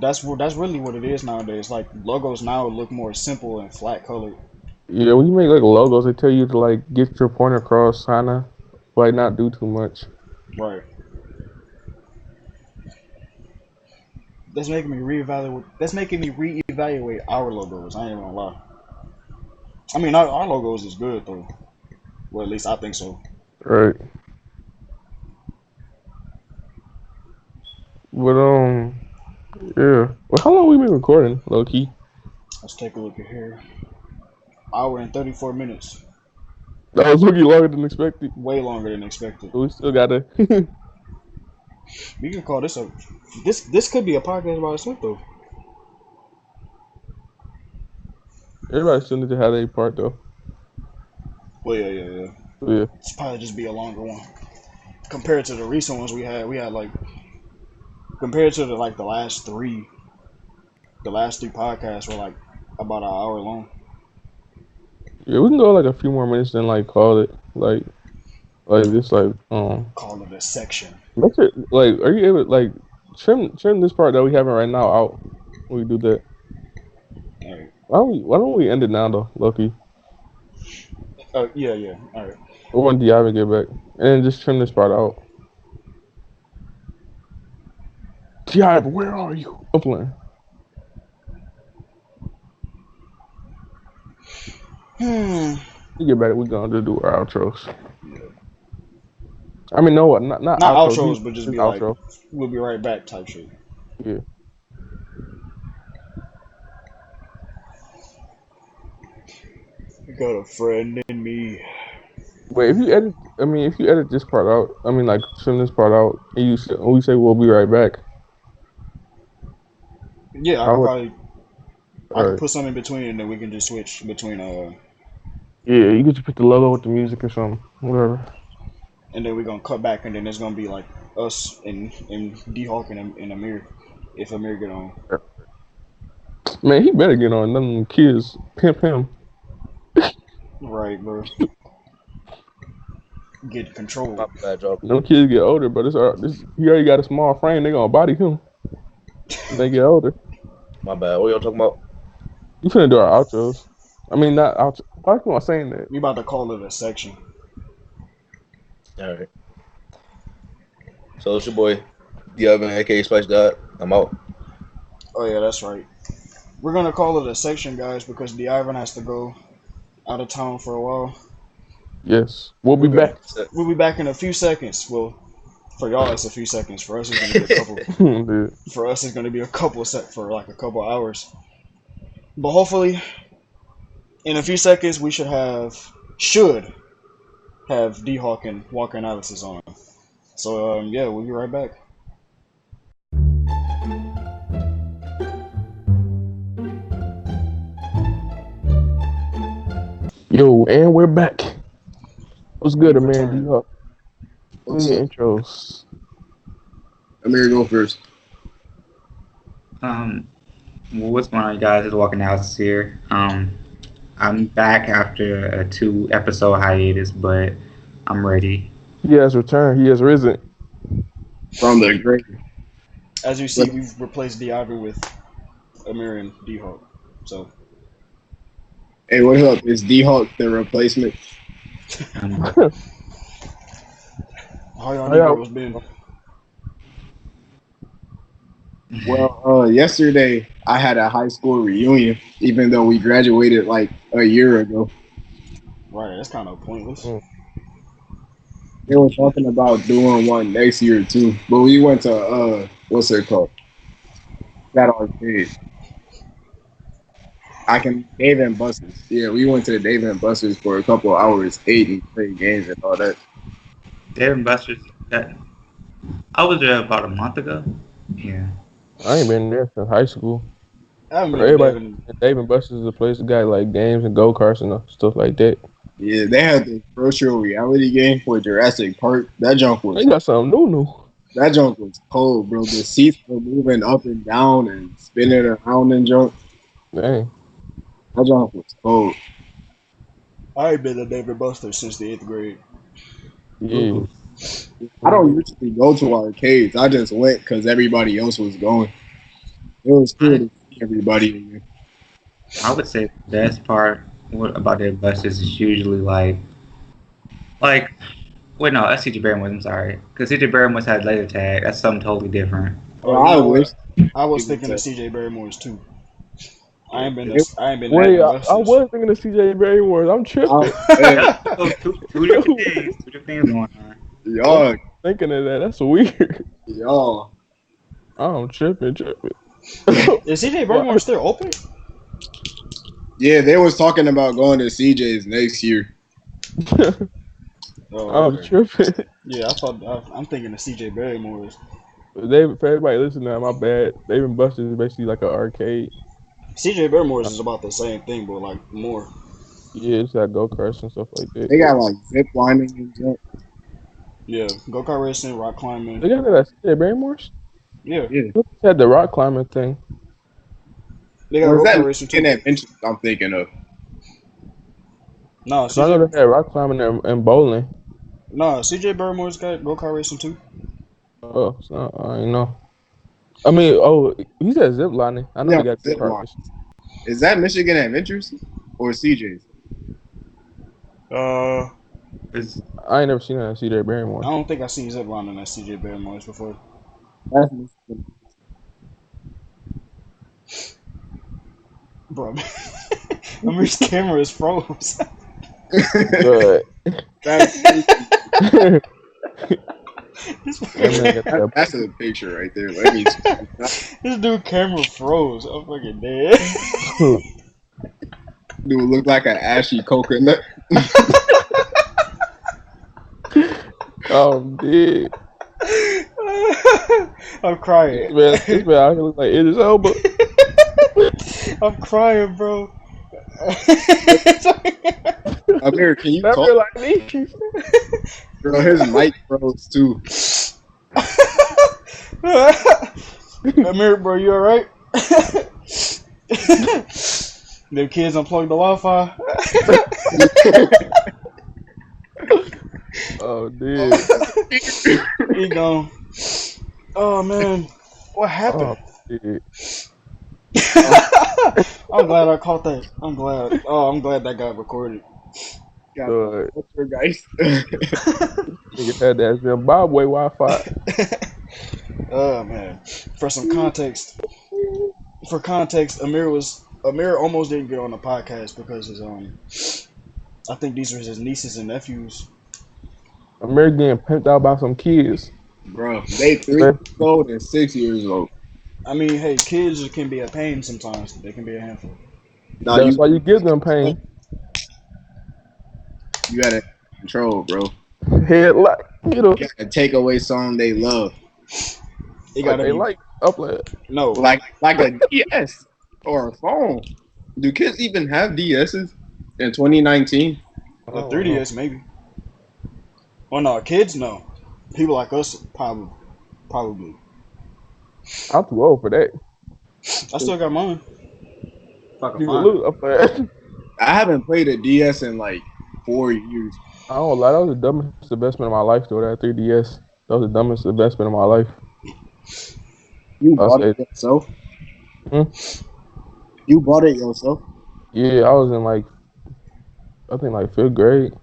what it is nowadays. Like logos now look more simple and flat colored. Yeah, when you make like logos, they tell you to like get your point across, kinda, like not do too much. Right. That's making me reevaluate. That's making me reevaluate our logos. I ain't gonna lie. I mean, our logos is good though. Well, at least I think so. Right. But yeah. Well, how long we been recording, low key? Let's take a look at here. Hour and 34 minutes. That was looking longer than expected. Way longer than expected. But we still gotta. We can call this a. This could be a podcast by itself though. Everybody still need to have their part though. Well, yeah. Yeah. It's probably just be a longer one compared to the recent ones we had. We had like compared to the last three The last 3 podcasts were like about an hour long. Yeah, we can go like a few more minutes then like call it just Call it a section. make it like are you able like trim this part that we having right now out when we do that. All right. Why don't we end it now though, Lucky? Yeah. All right. Or when Diablo get back. And then just trim this part out. Diablo, where are you? I'm playing. You get back, we gonna do our outros. I mean, no, what? Not Not outros, outros, but just be outro. like, we'll be right back type shit. Yeah. You got a friend in me. Wait, if you edit this part out, I mean, like trim this part out, and we say we'll be right back. Yeah, I could Alright. put something in between, and then we can just switch between Yeah, you get to put the logo with the music or something, whatever. and then we're gonna cut back, and then it's gonna be like us and D-Hawk and Amir, if Amir get on. Man, he better get on. Them kids pimp him. Right, bro. Get control. My bad, y'all. Them kids get older, but he already got a small frame. They gonna body him. When they get older. My bad. What y'all talking about? You finna do our outros. I mean, not outro. Why am I saying that? We about to call it a section. All right. So it's your boy, Diablo, aka Spice God. I'm out. Oh yeah, that's right. We're gonna call it a section, guys, because Ivan has to go out of town for a while. Yes, we'll be back. We'll be back in a few seconds. Well, for y'all it's a few seconds. For us it's gonna be a couple. For us it's gonna be a couple for like a couple hours. But hopefully, in a few seconds we should have D-Hawk and Walker Analysis on. So yeah, we'll be right back. Yo, and we're back. What's good, Amir? D-Hawk? What's Your up? intros. Amir, go first. What's going on, you guys? It's Walking House here. I'm back after a 2-episode hiatus, but I'm ready. He has returned. He has risen. From the grave. As you see, we've replaced Diablo with Amir and D-Hawk. So. Hey, what up? Is D-Hawk the replacement? How y'all niggas been? Well, yesterday I had a high school reunion, even though we graduated like a year ago. Right, that's kind of pointless. They were talking about doing one next year too, but we went to what's it called? That arcade. Dave and Buster's. Yeah, we went to the Dave and Buster's for a couple of hours, ate and played games and all that. Dave and Buster's. I was there about a month ago. Yeah. I ain't been there since high school. Everybody, Dave and Buster's is a place that got like games and go-karts and stuff like that. Yeah, they had the virtual reality game for Jurassic Park. That junk was. They got something new. That junk was cold, bro. The seats were moving up and down and spinning around and junk. Dang. That junk was cold. I ain't been to David Buster's since the 8th grade. Yeah. I don't usually go to arcades. I just went because everybody else was going. It was cool to see everybody in there. I would say the best part about Dave Buster's is usually wait, no, that's CJ Barrymore's. I'm sorry, because CJ Barrymore's had laser tag. That's something totally different. I wish. I was thinking of CJ Barrymore's too. I ain't been. Wait, I was thinking of CJ Barrymore's. I'm tripping. Two different things. Two different things going on. Y'all thinking of that. That's weird. Y'all. I'm tripping. Is CJ Barrymore still open? Yeah, they was talking about going to CJ's next year. I'm tripping. Yeah, I'm thinking of CJ Barrymore's. For everybody listening now, my bad. Dave and Buster's is basically like an arcade. CJ Barrymore's is about the same thing, but like more. Yeah, it's got go-karts and stuff like that. They got like zip lining and stuff. Yeah, go-kart racing, rock climbing. They got that at CJ Barrymore's? Yeah. They had the rock climbing thing. They got Or is go that kart racing too. in adventures I'm thinking of? No, So I know they had rock climbing and bowling. No, CJ Barrymore's got go kart racing too. Oh, so I ain't know. I mean, oh, he said zip lining. I know Yeah, they got zip go-kart line. racing. Is that Michigan Adventures or CJ's? It's I ain't never seen that at CJ I Barrymore. don't think I seen zip lining at CJ Barrymore's before. That's Michigan. Bro, Amir's camera is froze. But That's that's a picture right there. Let me. This dude camera froze. I'm fucking dead. Dude look like an ashy coconut. oh, dude. I'm crying. This man out here look like Idris Elba. I'm crying, bro. Amir, can you That talk? feel like me. Bro, his mic froze too. Amir, bro, you alright? The kids unplugged the Wi-Fi. Oh, dude. He gone. Oh man, what happened? Oh, dude. I'm glad I caught that. I'm glad. Oh, I'm glad that got recorded. God, what's your guys? Nigga had that Zimbabwe Wi-Fi. Oh man. For some context, Amir almost didn't get on the podcast because his I think these were his nieces and nephews. Amir getting pimped out by some kids. Bro, they 3 years old and 6 years old. I mean, hey, kids can be a pain sometimes. They can be a handful. No, That's why you give them pain. You gotta control, bro. Head like, you know. You gotta take away something they love. It gotta they be like upload. no, like a DS or a phone. Do kids even have DSs in 2019? a 3DS maybe. Well, no, kids no. People like us probably. I'm too old for that. I still got mine. You can look up there. I haven't played a DS in like 4 years. I don't lie. That was the dumbest investment of my life, though. That 3DS. That was the dumbest investment of my life. You bought it yourself? You bought it yourself? Yeah, I was in like, I think like 5th grade.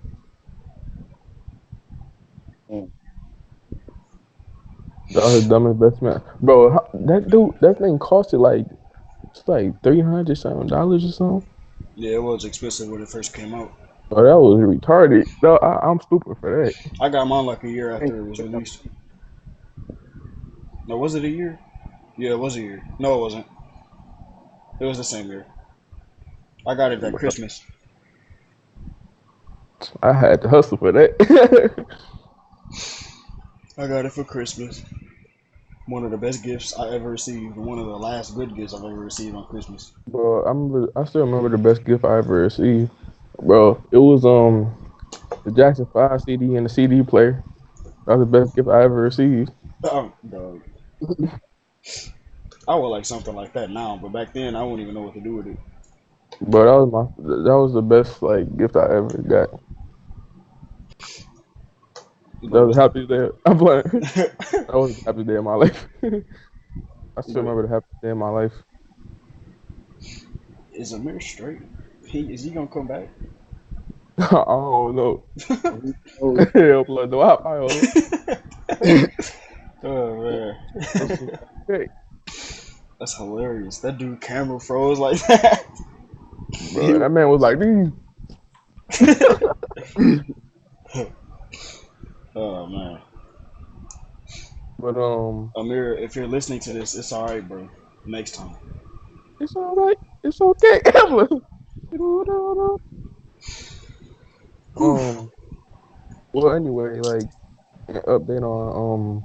That was the dumbest investment, bro. That thing costed like, it's like $300 something or something. Yeah, it was expensive when it first came out. Oh, that was retarded. No, I'm stupid for that. I got mine like a year after it was released. No, was it a year? Yeah, it was a year. No, it wasn't. It was the same year. I got it at Christmas. I had to hustle for that. I got it for Christmas. One of the best gifts I ever received. One of the last good gifts I've ever received on Christmas. Bro, I still remember the best gift I ever received. Bro, it was the Jackson 5 CD and the CD player. That was the best gift I ever received. Oh, dog. I would like something like that now, but back then I wouldn't even know what to do with it. But that was the best like gift I ever got. That was the happiest day. I'm playing. That was the happiest day of my life. I still remember the happiest day of my life. Is Amir straight? Is he gonna come back? I don't know. Hell, blood, no, I Oh man. Hey. That's hilarious. That dude camera froze like that. Bro, that man was like, Oh man. But Amir, if you're listening to this, it's alright, bro. Next time. It's alright. It's okay. Well, anyway, like an update on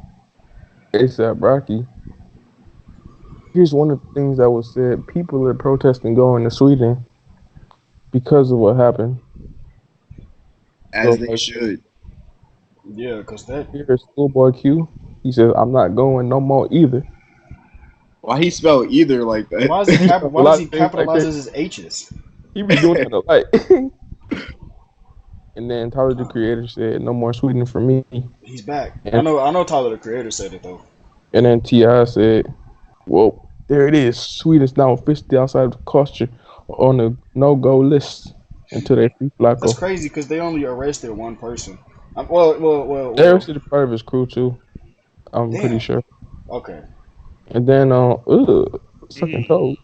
ASAP Rocky. Here's one of the things that was said: people are protesting going to Sweden because of what happened. As they should. Yeah, cause that. Here's Schoolboy Q. He says, "I'm not going no more either." Why he spelled either like that? Why does he capitalize his H's? He be doing that a lot. And then Tyler the Creator said, "No more Sweden for me." He's back. And, I know. Tyler the Creator said it though. And then T.I. said, "Whoa, there it is. Sweden's now officially outside the culture on the no-go list until they free Flacco." That's crazy because they only arrested one person. Well. They arrested a part of his crew too. I'm pretty sure. Okay. And then, second toe.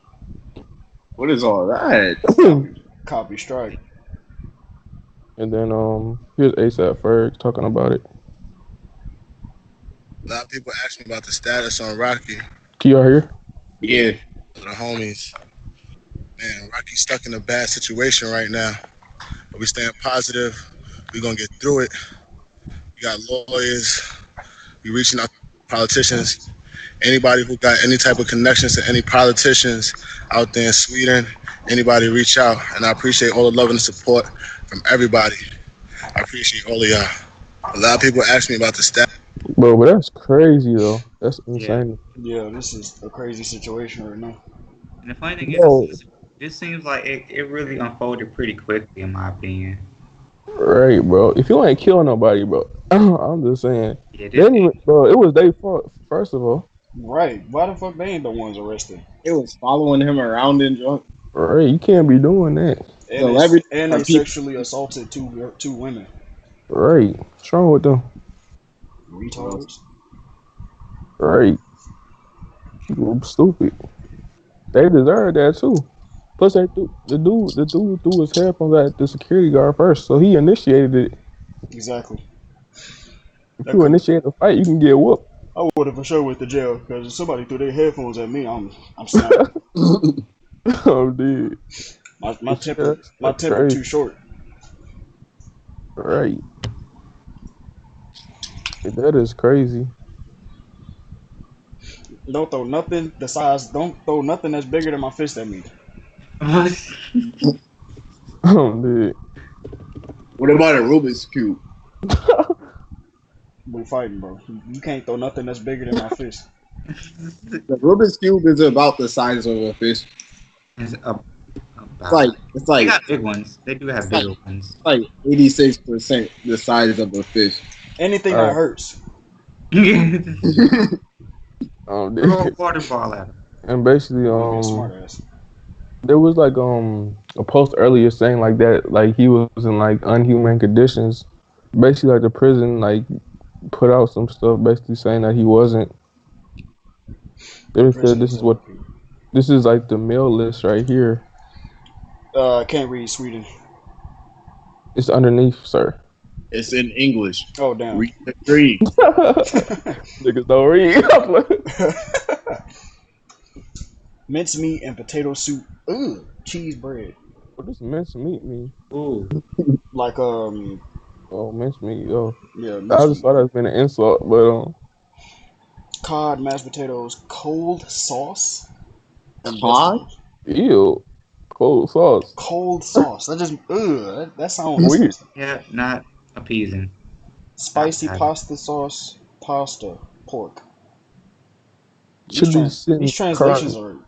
What is all that? Copy strike. And then, here's ASAP Ferg talking about it. A lot of people ask me about the status on Rocky. Can y'all hear? Yeah. The homies. Man, Rocky's stuck in a bad situation right now. But we staying positive. We're going to get through it. We got lawyers. We reaching out to politicians. Anybody who got any type of connections to any politicians out there in Sweden, anybody reach out. And I appreciate all the love and support from everybody. I appreciate all of y'all. A lot of people ask me about the status. Bro, but that's crazy though. That's insane. Yeah, this is a crazy situation right now. And the funny thing is, this seems like it really unfolded pretty quickly, in my opinion. Right, bro. If you ain't killing nobody, bro, I'm just saying. Yeah, bro, it was their fault, first of all. Right. Why the fuck they ain't the ones arrested? It was following him around and drunk. Right, you can't be doing that. And they sexually assaulted two women. Right. What's wrong with them? Retards. Right. People stupid. They deserve that too. Plus, the dude threw his headphones at the security guard first, so he initiated it. Exactly. If you initiate a fight, you can get whooped. I would have for sure went to jail because if somebody threw their headphones at me, I'm snapping. Oh, dude. My temper too short. Right. That is crazy. Don't throw nothing that's bigger than my fist at me. Oh, dude. What about a Rubik's Cube? We fighting, bro. You can't throw nothing that's bigger than my fist. The Rubik's Cube is about the size of a fish. It's like they got big ones. They do have bigger ones. Like 86% the size of a fish. Anything that hurts. Oh, dude. Throw a water ball at him. And basically, smart ass. there was like a post earlier saying like that, like he was in like unhuman conditions. Basically, like the prison like put out some stuff basically saying that he wasn't. They said this is like the mail list right here. Can't read Sweden. It's underneath, sir. It's in English. Oh damn. Read the tree. Niggas don't read. Mincemeat and potato soup. Ooh, cheese bread. What does mincemeat mean? Ooh. Like Oh, mincemeat. Oh, yeah. I just thought that was been an insult, but cod, mashed potatoes, cold sauce. Cod? Ew. Cold sauce. Cold sauce. That just that sounds weird. Yeah, not appeasing. Spicy pasta sauce, pasta, pork. These translations are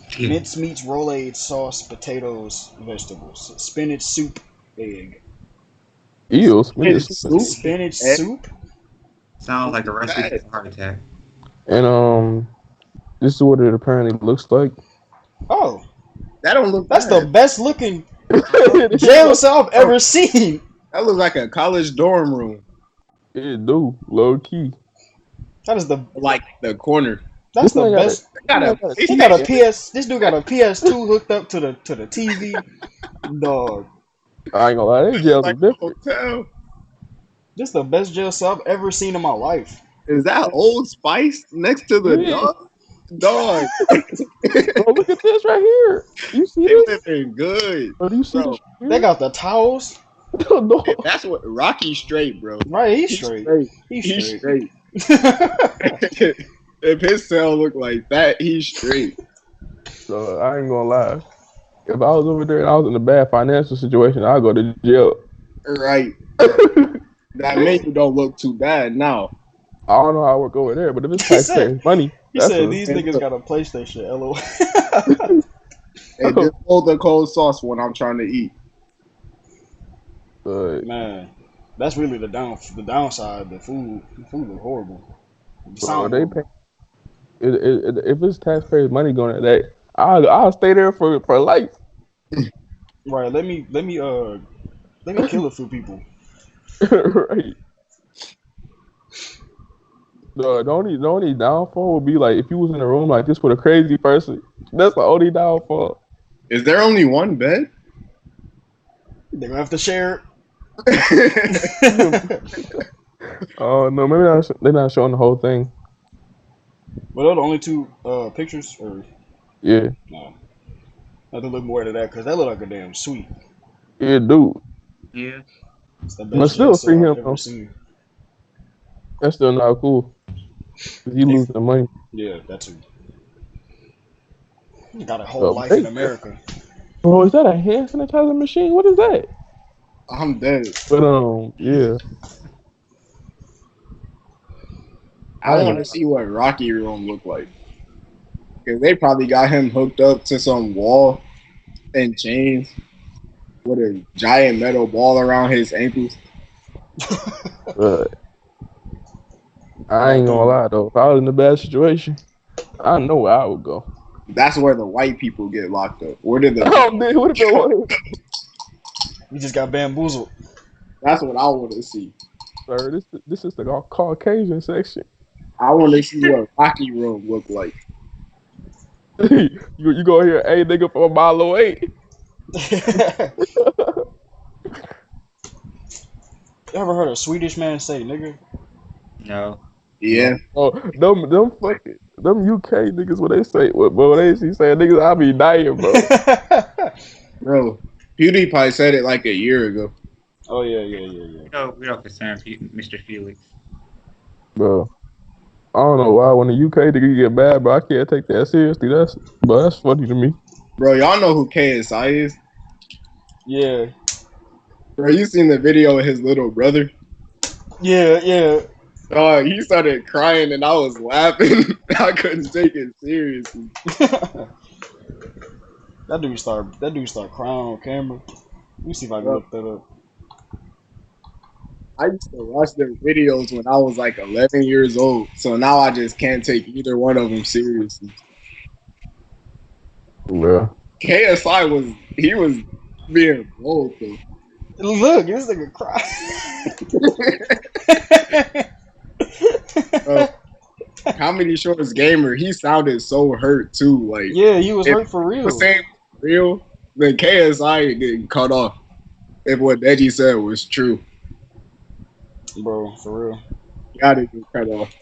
mincemeats, rollade, sauce, potatoes, vegetables, spinach soup, egg. Ew, spinach soup. Spinach soup. Sounds like a recipe for a heart attack. And this is what it apparently looks like. Oh, that don't look. That's bad. the best looking jail cell I've ever seen. That looks like a college dorm room. It do, low key. That is the corner. That's the best. He got a PS. This dude got a PS2 hooked up to the TV. Dog. I ain't gonna lie, that jail's different. Hotel. This is the best jail cell I've ever seen in my life. Is that Old Spice next to the dog? Bro, look at this right here. You see this? They living good. Bro, do you see this? They got the towels. No. That's what Rocky's straight, bro. Right, he's straight. He's straight. If his cell look like that, he's straight. So I ain't gonna lie. If I was over there and I was in a bad financial situation, I'd go to jail. Right. that menu don't look too bad now. I don't know how it work over there, but if it's He taxpayers' money, he that's said a. these And niggas look, got a PlayStation. LOL. and just hold the cold sauce when I'm trying to eat. Man, that's really the downside. The food is horrible. It Bro, sound they horrible. pay. If it's taxpayers' money going to that, I'll stay there for life. Right. Let me kill a few people. Right. The only downfall would be like if you was in a room like this with a crazy person. That's the only downfall. Is there only one bed? They're gonna have to share Oh no, maybe they're not showing the whole thing. But those are the only two pictures, or Yeah, no? I have to look more into that because that look like a damn sweet. yeah, dude. Yeah. It's the But best still, jail free cell him I've ever though. seen. That's still not cool. 'Cause he losing the money. Yeah, that too. You got a whole So, life in America. bro, is that a hand sanitizer machine? What is that? I'm dead. But yeah. I want to see what Rocky Room look like. Because they probably got him hooked up to some wall and chains with a giant metal ball around his ankles. But I ain't gonna lie though. If I was in a bad situation, I know where I would go. That's where the white people get locked up. Where did the What if it was? You just got bamboozled. That's what I want to see. Sir, this is the Caucasian section. I want to see what Rocky Room look like. you go here, hey nigga, from a mile away. You ever heard a Swedish man say nigga? No. Yeah. Oh, them UK niggas, what they say, what they see saying niggas, I be dying, bro. Bro, PewDiePie said it like a year ago. Oh yeah. We don't concern Mr. Felix. Bro, I don't know why when the UK nigga get bad, but I can't take that seriously. That's funny to me. Bro, y'all know who KSI is? Yeah. Bro, you seen the video of his little brother? Yeah. He started crying and I was laughing. I couldn't take it seriously. That dude start crying on camera. Let me see if I can look that up. I used to watch their videos when I was like 11 years old, so now I just can't take either one of them seriously. Bro. KSI was being bold though. Look, this nigga cry. Comedy Shorts Gamer, he sounded so hurt too. Like, yeah, he was hurt for real. Saying real, then KSI getting cut off if what Deji said was true. Bro, for real. Gotta get cut off.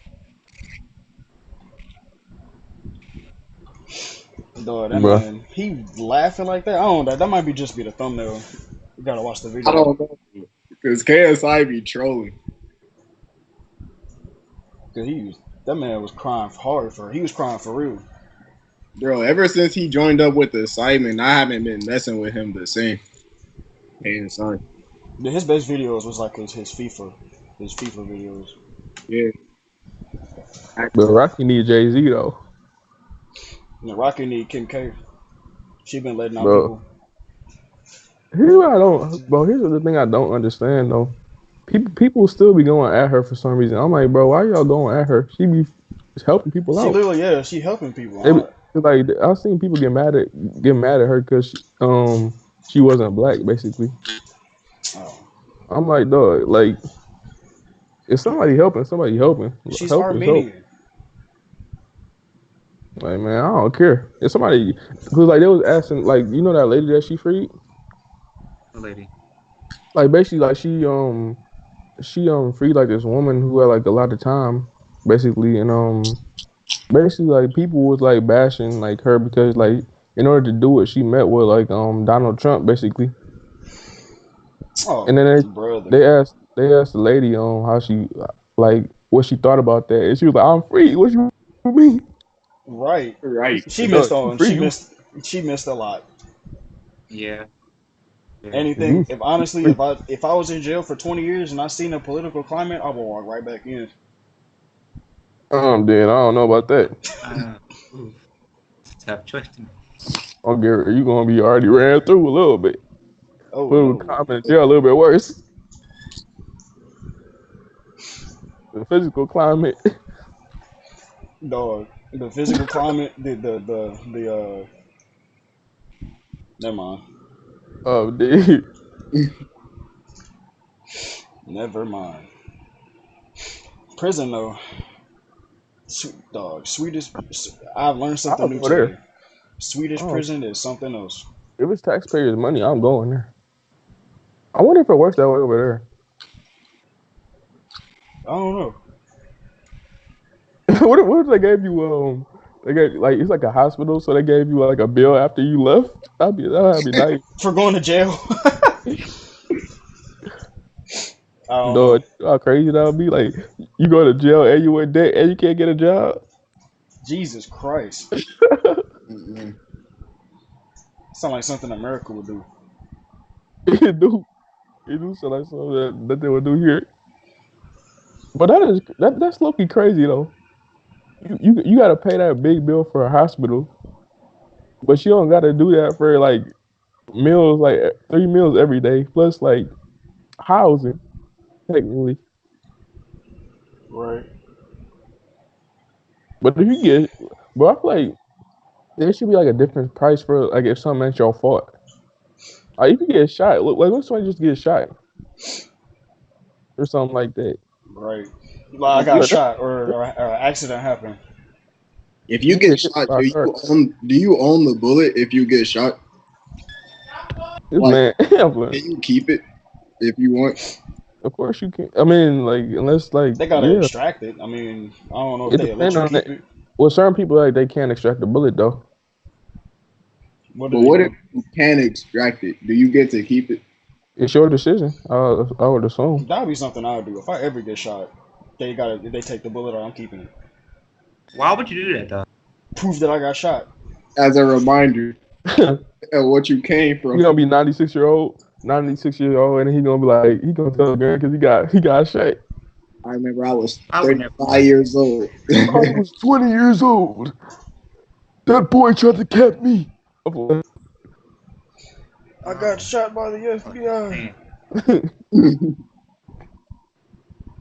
Dog, that man, he laughing like that. I don't know. That might just be the thumbnail. You gotta watch the video. I don't know. Because KSI be trolling. Cause that man was crying hard he was crying for real. Bro, ever since he joined up with the Simon, I haven't been messing with him the same. KSI. Yeah, his best videos was like his FIFA videos. Yeah. But Rocky need Jay-Z though. And Rocky need Kim K. She been letting out Bro. people. Here's the thing I don't understand though. People still be going at her for some reason. I'm like, bro, why y'all going at her? She be helping people out. She literally, she helping people. Like I've seen people get mad at her because she wasn't black, basically. Oh. I'm like, dog, like if somebody helping. She's Armenian. Like, man, I don't care. If somebody, because like they was asking, like, you know that lady that she freed? The lady. Like basically, like she freed like this woman who had like a lot of time, basically, and basically like people was like bashing like her because like in order to do it, she met with like Donald Trump basically. Oh, and then they asked the lady how she like what she thought about that, and she was like, "I'm free. What you mean?" Right. She missed a lot. Yeah. Anything. If honestly, if I was in jail for 20 years and I seen the political climate, I would walk right back in. I'm dead. I don't know about that. Tough choice to me. Oh, Gary, you gonna be already ran through a little bit. Oh Political no. climate in jail a little bit worse. The physical climate. Dog. The physical climate, never mind. Oh, dude. Never mind. Prison though. Dog. Swedish. I've learned something new today. Swedish prison is something else. If it's taxpayers' money, I'm going there. I wonder if it works that way over there. I don't know. What if they gave you they gave like it's like a hospital, so they gave you like a bill after you left? That'd be nice. For going to jail. I don't know. How crazy that would be? Like you go to jail and you in debt and you can't get a job. Jesus Christ. Sound like something America would do. It do sound like something that they would do here. But that's low-key crazy though. You gotta pay that big bill for a hospital, but you don't gotta do that for like meals, like 3 meals every day, plus like housing, technically. Right. But if you get, but I feel like there should be like a different price for like if something ain't your fault. Like if you get shot, like what if somebody just get shot or something like that? Right. Like I got shot or an accident happened. If you get shot, do you own the bullet if you get shot? Like, can you keep it if you want? Of course you can. I mean, like unless like they gotta extract it. I mean, I don't know if they let you keep it. Well, certain people like they can't extract the bullet though. What if you can extract it? Do you get to keep it? It's your decision. I would assume that would be something I would do if I ever get shot. If they take the bullet out, I'm keeping it. Why would you do that though? Prove that I got shot. As a reminder of what you came from. He's gonna be 96 years old, and he's gonna be like, he gonna tell the girl because he got shot. I remember I was 35 years old. I was 20 years old. That boy tried to cap me. I got shot by the FBI.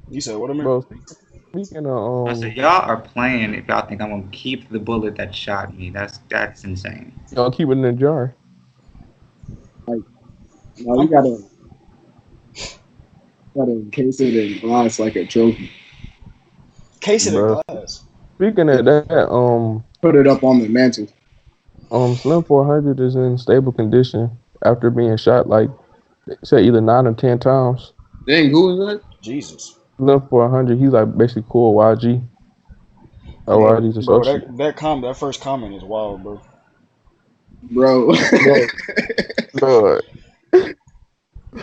You said what, Amir? Speaking of, I said y'all are playing if y'all think I'm gonna keep the bullet that shot me. That's insane. Y'all keep it in a jar. Like, no, you gotta encase it in glass like a trophy. Case it in glass. Speaking of that, put it up on the mantle. Slim 400 is in stable condition after being shot like say either 9 or 10 times. Dang, who is that? Jesus. Slim 400, he's like basically cool YG. YG's associate. That first comment is wild, bro. Bro.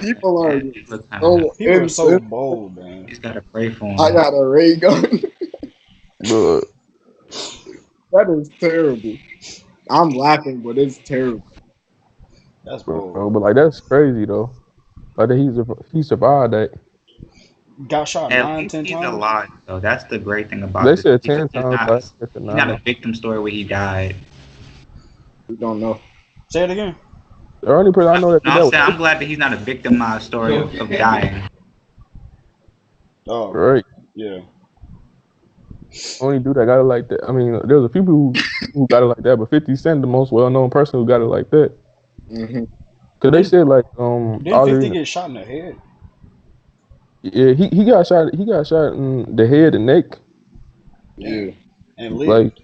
People are so bold, man. He's gotta pray for him. I got a ray gun. Bro. That is terrible. I'm laughing, but it's terrible. That's bold. Bro, but like that's crazy though. Like he survived that. Got shot 9, 10 times. He's alive though. That's the great thing about it. They said 10 times. He's not a victim story where he died. We don't know. Say it again. The only person I know I'm glad that he's not a victimized story of dying. Oh, right. Yeah. Only dude that got it like that. I mean, there's a few people who got it like that, but 50 Cent, the most well-known person who got it like that. Mm-hmm. Cause they said like Didn't 50 get shot in the head? Yeah, he got shot. He got shot in the head and neck. Yeah, and leg. Like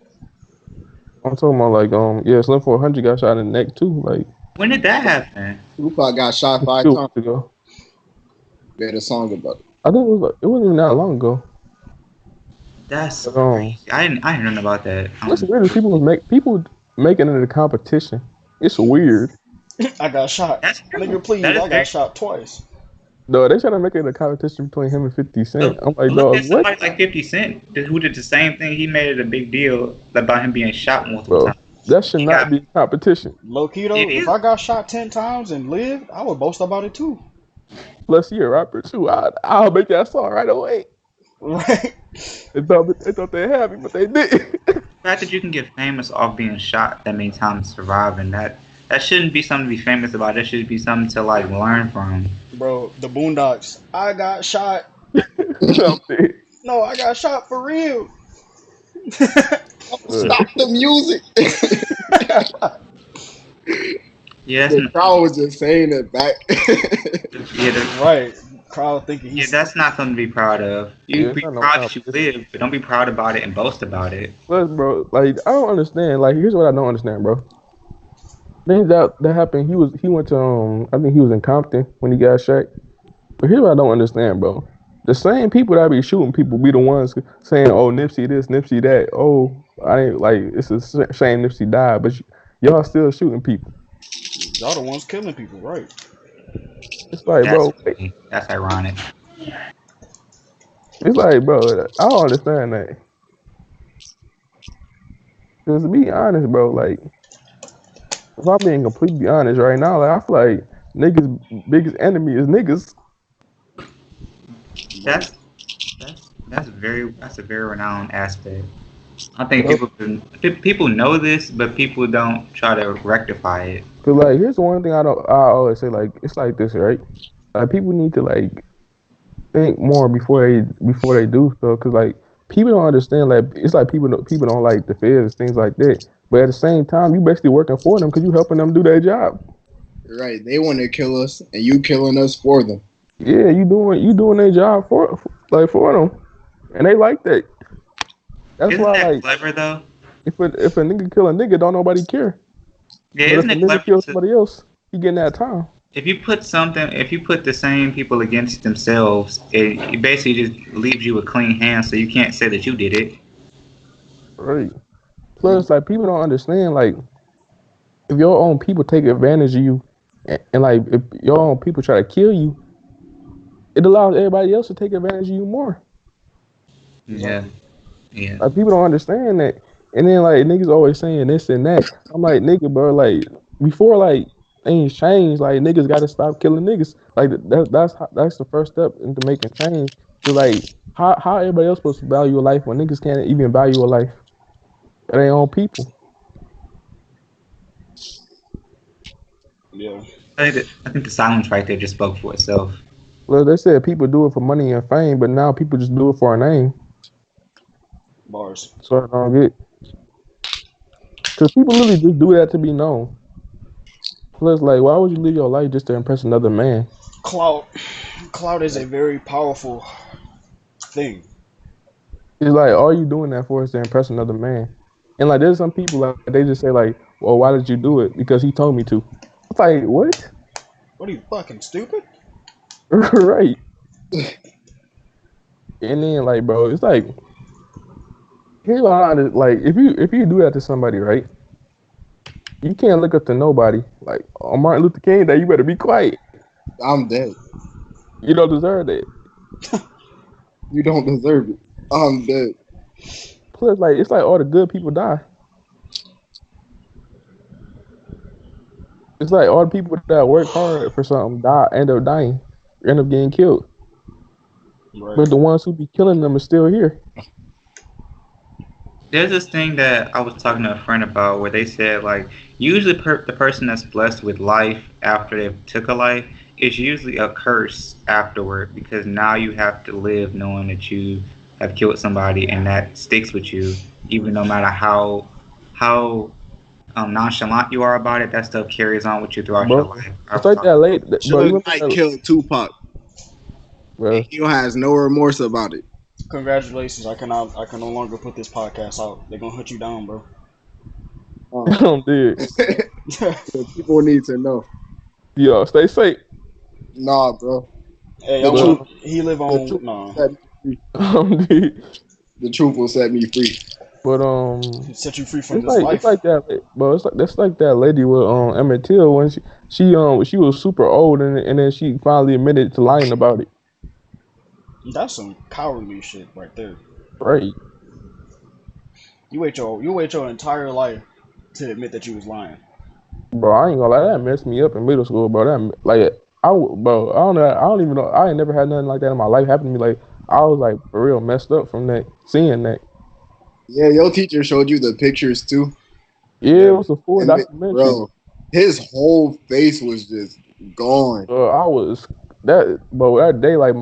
I'm talking about like Slim 400 got shot in the neck too. Like when did that happen? Tupac got shot 5 times ago. They had a song about it. I think it wasn't even that long ago. That's crazy. I didn't know about that. What's weird is people making it a competition. It's weird. I got shot. Nigga, please, I got shot twice. No, they trying to make it a competition between him and 50 Cent. I'm like, look dog, at somebody like 50 Cent who did the same thing. He made it a big deal about him being shot multiple times. That should not be a competition. Low key though, if I got shot 10 times and lived, I would boast about it too. Plus, you're a rapper too. I'll make that song right away. Right. They thought they had me, but they didn't. The fact that you can get famous off being shot that many times surviving, that shouldn't be something to be famous about. That should be something to like learn from. Bro, the Boondocks. I got shot. No, I got shot for real. Stop the music. Yeah, the crowd was just saying it back. Right. Crowd thinking he's that's not something to be proud of. You be proud that you live, but don't be proud about it and boast about it. Plus, bro, like I don't understand. Like, here's what I don't understand, bro. Things that happened. He went to I think he was in Compton when he got shot. But here's what I don't understand, bro. The same people that be shooting people be the ones saying, "Oh, Nipsey this, Nipsey that." Oh, I ain't like it's a shame Nipsey died, but y'all still shooting people. Y'all the ones killing people, right? It's like, bro, that's ironic. It's like, bro, I don't understand that. Cause to be honest, bro, like, if I'm being completely honest right now, like I feel like niggas' biggest enemy is niggas. That's a very renowned aspect. I think people know this, but people don't try to rectify it. Cause like, here's the one thing I always say, like, it's like this, right? Like, people need to like think more before they do stuff. Cause like, people don't understand. Like, it's like people don't like the feds, things like that. But at the same time, you basically working for them because you helping them do their job. Right? They want to kill us, and you killing us for them. Yeah, you doing their job for them, and they like that. That's Isn't why, that like, clever though? If a nigga kill a nigga, don't nobody care. Yeah, but isn't if a it nigga clever kill somebody else, he getting that time. If you put the same people against themselves, it basically just leaves you a clean hand, so you can't say that you did it. Right. Plus, like, people don't understand, like, if your own people take advantage of you, and like, if your own people try to kill you, it allows everybody else to take advantage of you more. Yeah. Yeah. Like, people don't understand that. And then, like, niggas always saying this and that. I'm like, nigga, bro, like, before, like, things change, like, niggas got to stop killing niggas. Like, that's the first step into making change. So, like, how everybody else supposed to value a life when niggas can't even value a life? Their own people. Yeah. I think the silence right there just spoke for itself. Well, they said people do it for money and fame, but now people just do it for a name. Bars. So I don't get. Because people really just do that to be known. Plus, like, why would you live your life just to impress another man? Clout is a very powerful thing. It's like, all you doing that for is to impress another man. And like, there's some people, like, they just say, like, well, why did you do it? Because he told me to. It's like, what? What are you, fucking stupid? Right. And then, like, bro, it's like, here's what I like, if you do that to somebody, right? You can't look up to nobody. Like, on Martin Luther King Day, you better be quiet. I'm dead. You don't deserve that. You don't deserve it. I'm dead. Plus, like, it's like all the good people die. It's like all the people that work hard for something end up dying, end up getting killed. Right. But the ones who be killing them are still here. There's this thing that I was talking to a friend about where they said, like, usually the person that's blessed with life after they took a life is usually a curse afterward, because now you have to live knowing that you have killed somebody, and that sticks with you, even no matter how nonchalant you are about it. That stuff carries on with you throughout your life. It's like that late. Suge Knight killed Tupac. Bro. He has no remorse about it. Congratulations! I can no longer put this podcast out. They're gonna hunt you down, bro. I'm dead. People need to know. Yo, stay safe. Nah, bro. Hey, he live on. Nah. I'm dead. The truth will set me free. But set you free from this life. It's like that, bro. That's like that lady with Emmett Till when she was super old and then she finally admitted to lying about it. That's some cowardly shit right there. Right. You wait your entire life to admit that you was lying. Bro, I ain't gonna lie, that messed me up in middle school, bro. Bro, I don't even know. I ain't never had nothing like that in my life happen to me. Like, I was like for real messed up from that, seeing that. Yeah, your teacher showed you the pictures too. Yeah, it was a full And documentary. bro, his whole face was just gone. I was bro, that day, like,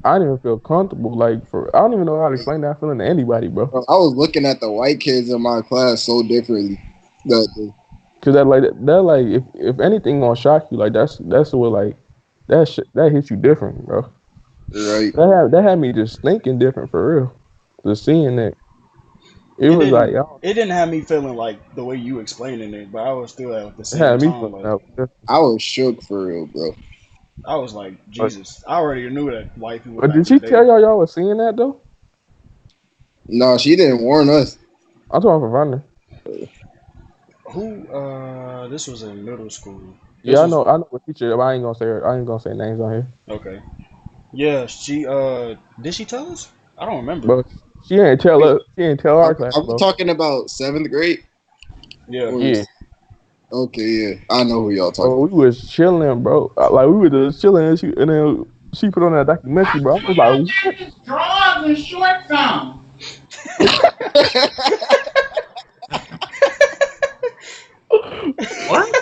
I didn't even feel comfortable. Like, I don't even know how to explain that feeling to anybody, bro. Bro, I was looking at the white kids in my class so differently that day. Cause if anything gonna shock you, like that's what like that hits you different, bro. Right. That had me just thinking different for real. Just seeing that. It was like, it didn't have me feeling like the way you explaining it, but I was still at the it same had me time feeling like that. I was shook for real, bro. I was like, Jesus. I already knew that white people But back did in she the tell day. y'all was seeing that though? No, she didn't warn us. I'm talking for Vanda. Who this was in middle school. Yeah, I know what teacher, but I ain't gonna say names on here. Okay. Yeah, she did she tell us? I don't remember. But she ain't tell Wait, us. She ain't tell our class, are we bro. talking about 7th grade? Yeah. Yeah. Okay, yeah. I know who y'all talking Oh, we was chilling, bro. Like we were just chilling, and then she put on that documentary, bro. I was like, what? Drawers and shorts on. What?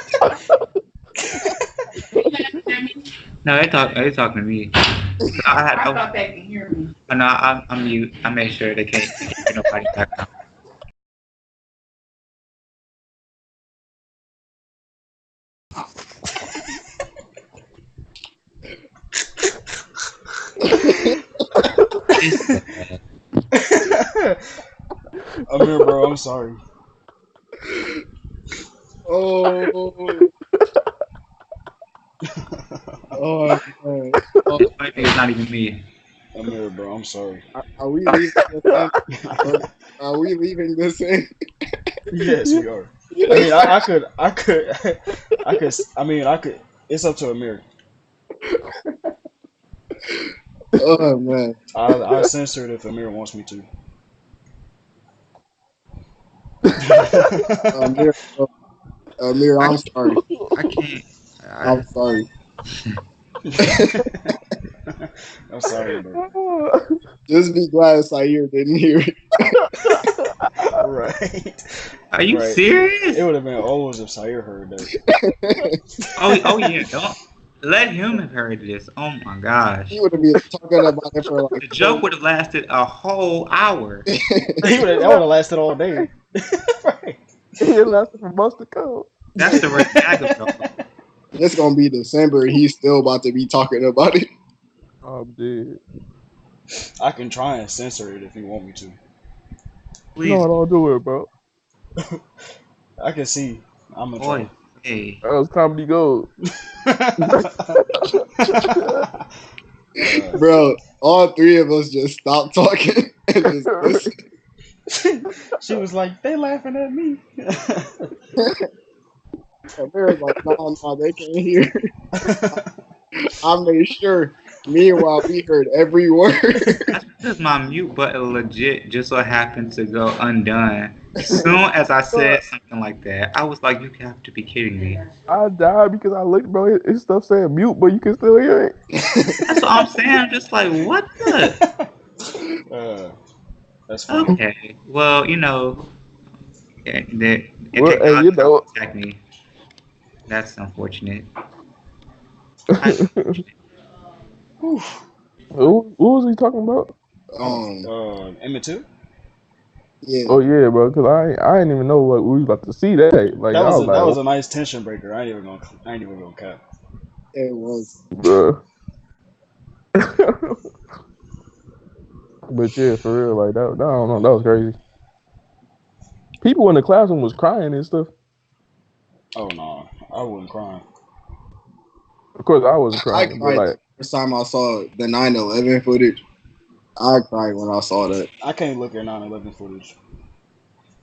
No, they talking to me. I thought they could hear me. No, I'm mute. I made sure they can't hear nobody background. Amir, bro, I'm sorry. Oh. Oh, man. Oh, This funny thing is not even me. Amir, bro, I'm sorry. are we leaving this in? Are we leaving this in? Yes, we are. I mean, I could. It's up to Amir. Oh man. I censor it if Amir wants me to. Amir, I'm sorry. I can't. I'm sorry. I'm sorry, bro. Just be glad Sayer didn't hear it. Right. Are you Right. serious? It would have been O's if Sayer heard that. Oh yeah. Don't let him have heard this. Oh my gosh. He would have been talking about it for like The joke would have lasted a whole hour. That would have lasted all day. Right. It lasted for months to come. That's the right gag of joke. It's gonna be December and he's still about to be talking about it. Oh, dude. I can try and censor it if you want me to. Please. No, don't do it, bro. I can see. I'm gonna Boy, try. hey. That was comedy gold. Bro, all three of us just stopped talking and just listened. She was like, "They laughing at me." Amir's like, no, they can't hear. I made sure. Meanwhile, we heard every word. That's because my mute button legit just so happened to go undone. As soon as I said something like that, I was like, you have to be kidding me. I died because I looked, bro. His stuff saying mute, but you can still hear it. That's what I'm saying. I'm just like, what the? That's funny. Okay. Well, you know, Hey, you know. attack me. That's unfortunate. Who was he talking about? Emmett too. Yeah. Oh yeah, bro. Cause I didn't even know what we was about to see that day. Like That I was that like, was a nice tension breaker. I ain't even gonna cap. It was. bro. But yeah, for real, like that. I don't know. That was crazy. People in the classroom was crying and stuff. Oh no, I wasn't crying. Of course, I wasn't I crying, but cried like the first time I saw the 9/11 footage. I cried when I saw that. I can't look at 9/11 footage.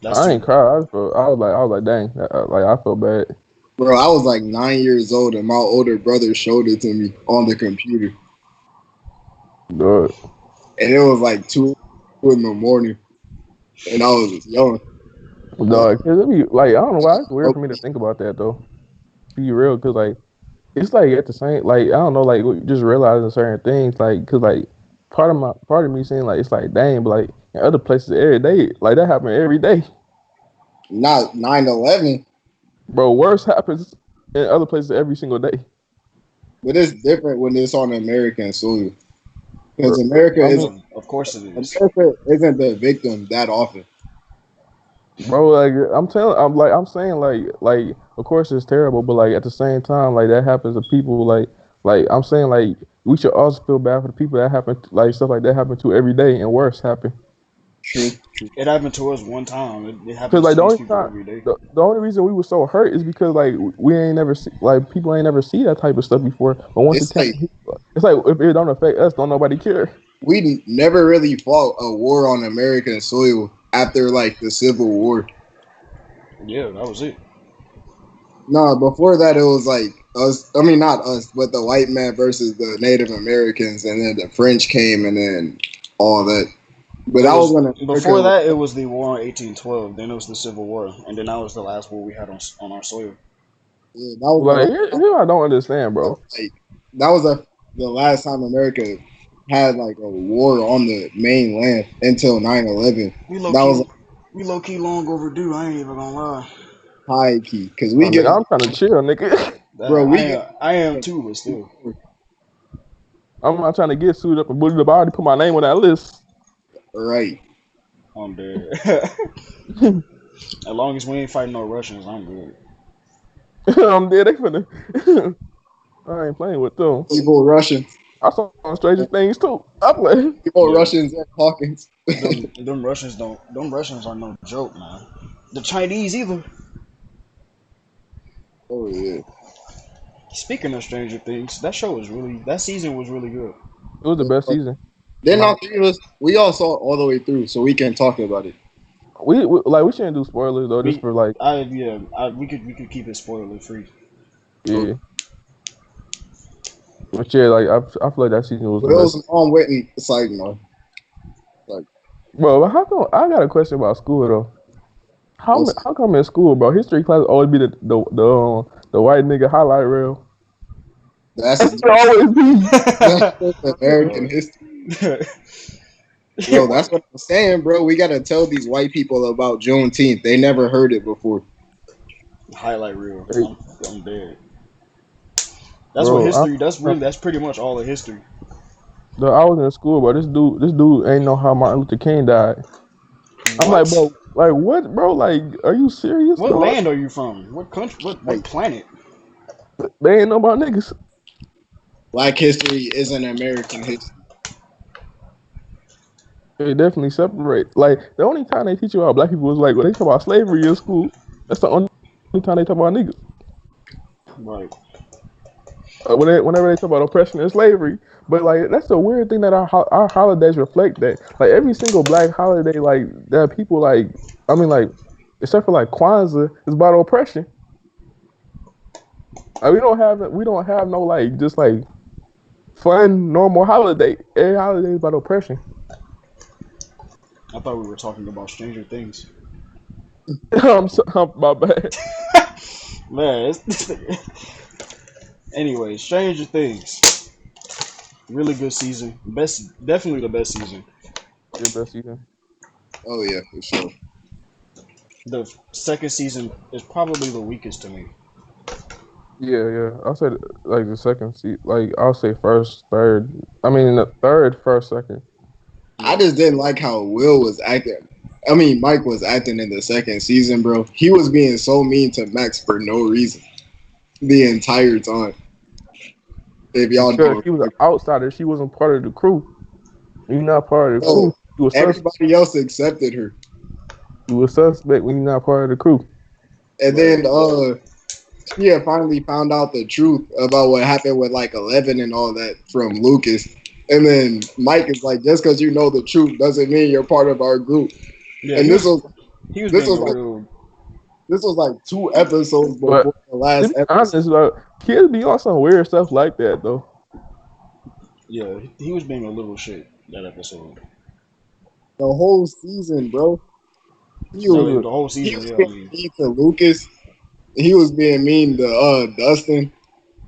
I ain't cry. I was like, dang, like I felt bad. Bro, I was like 9 years old and my older brother showed it to me on the computer. Good. And it was like 2 in the morning. And I was young. Dog, cause it be like I don't know why it's weird for me to think about that though. Be real, cause like it's like at the same like I don't know like just realizing certain things like cause like part of me saying like it's like dang, but like in other places every day like that happen every day, Not 9/11, bro. Worse happens in other places every single day. but it's different when it's on American soil because Bro, I mean, Of course it is. America isn't the victim that often. bro, like I'm saying like of course it's terrible, but like at the same time like that happens to people like I'm saying like we should also feel bad for the people that happen like stuff like that happen to every day and worse happen. True. It happened to us one time. It Cause happens like to these people every day. the only reason we were so hurt is because like we ain't never see like people ain't never see that type of stuff before. But once It's like it's like if it don't affect us, don't nobody care. we never really fought a war on American soil after like the Civil War. Yeah, that was it. No, before that it was like us. I mean, not us, but the white man versus the Native Americans, and then the French came, and then all that. But that was when Before America. that, it was the war in 1812. Then it was the Civil War, and then that was the last war we had on our soil. Yeah, that was the Like last. here I don't understand, bro. Like that was the last time America had like a war on the mainland until 9/11. That We low key long overdue. I ain't even gonna lie. was high key because Oh, we get nigga, I'm trying to chill, nigga. bro. We get I am too, but still. I'm not trying to get sued up and bullied up. I already put my name on that list. right. I'm dead. As long as we ain't fighting no Russians, I'm good. I'm dead. They finna. I ain't playing with them. Evil Russians. I saw Stranger Things too. I play. Evil Russians and Hawkins. Them Russians don't. Them Russians are no joke, man. The Chinese either. Oh yeah. Speaking of Stranger Things, that season was really good. It was the best season. Then all three of us, we all saw it all the way through, so we can talk about it. We shouldn't do spoilers though. Just for like We could keep it spoiler free. yeah. But yeah, like I feel like that season was the Will's best. mom went and it's like, no. Like, Bro, how come I got a question about school though? How come in school, bro, history class always be the white nigga highlight reel? that's always be. that's American history. Yo, that's what I'm saying, bro. We gotta tell these white people about Juneteenth. They never heard it before. Highlight reel. I'm dead. That's Bro, what history. That's pretty much all of history. Though I was in school, bro. This dude ain't know how Martin Luther King died. I'm like, bro, like what, bro? Like, are you serious? What land are you from? What country? What planet? They ain't know about niggas. Black history isn't American history. They definitely separate. Like the only time they teach you about black people is like when they talk about slavery in school. That's the only time they talk about niggas. Right. Whenever they talk about oppression and slavery, but like that's the weird thing that our holidays reflect that. Like every single black holiday, like that people like. I mean, like except for like Kwanzaa, is about oppression. Like, we don't have no like just like fun normal holiday. Every holiday is about oppression. I thought we were talking about Stranger Things. I'm my bad. Man, anyway, Stranger Things. Really good season. Definitely the best season. Your best season. Oh yeah, for sure. The second season is probably the weakest to me. Yeah. I'll say like the second season. Like I'll say first, third. I mean the third, first, second. I just didn't like how Will was acting. I mean, Mike was acting in the second season, bro. He was being so mean to Max for no reason the entire time. If y'all Because know, she was an outsider. She wasn't part of the crew. You're not part of the crew. Everybody else accepted her. You a suspect when you're not part of the crew. And then she had finally found out the truth about what happened with like 11 and all that from Lucas. And then Mike is like, just because you know the truth doesn't mean you're part of our group. Yeah, and this was like 2 episodes before the last episode. Honest, like, kids be on some weird stuff like that though. Yeah, he was being a little shit that episode. The whole season, bro. He was, The whole he season, was yeah. I being mean, mean to Lucas. He was being mean to Dustin.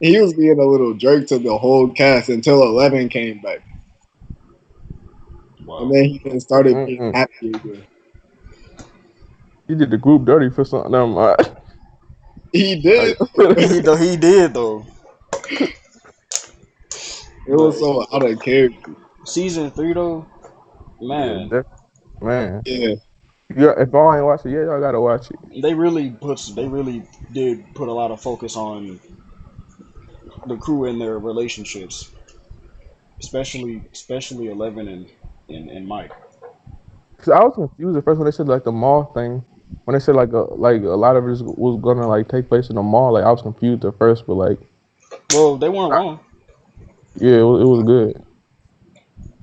He was being a little jerk to the whole cast until 11 came back. wow. And then he then started being happy again. He did the group dirty for something. Never mind. He did. He did though. It was so out of character. Season 3 though, man. Yeah, man. Yeah. Yeah, if I ain't watched it yet, y'all gotta watch it. They really did put a lot of focus on the crew and their relationships, especially 11 and Mike. Cause I was confused at first when they said like the mall thing. When they said like a lot of it was gonna like take place in the mall, like I was confused at first, but like, well, they weren't wrong. Yeah, it was good.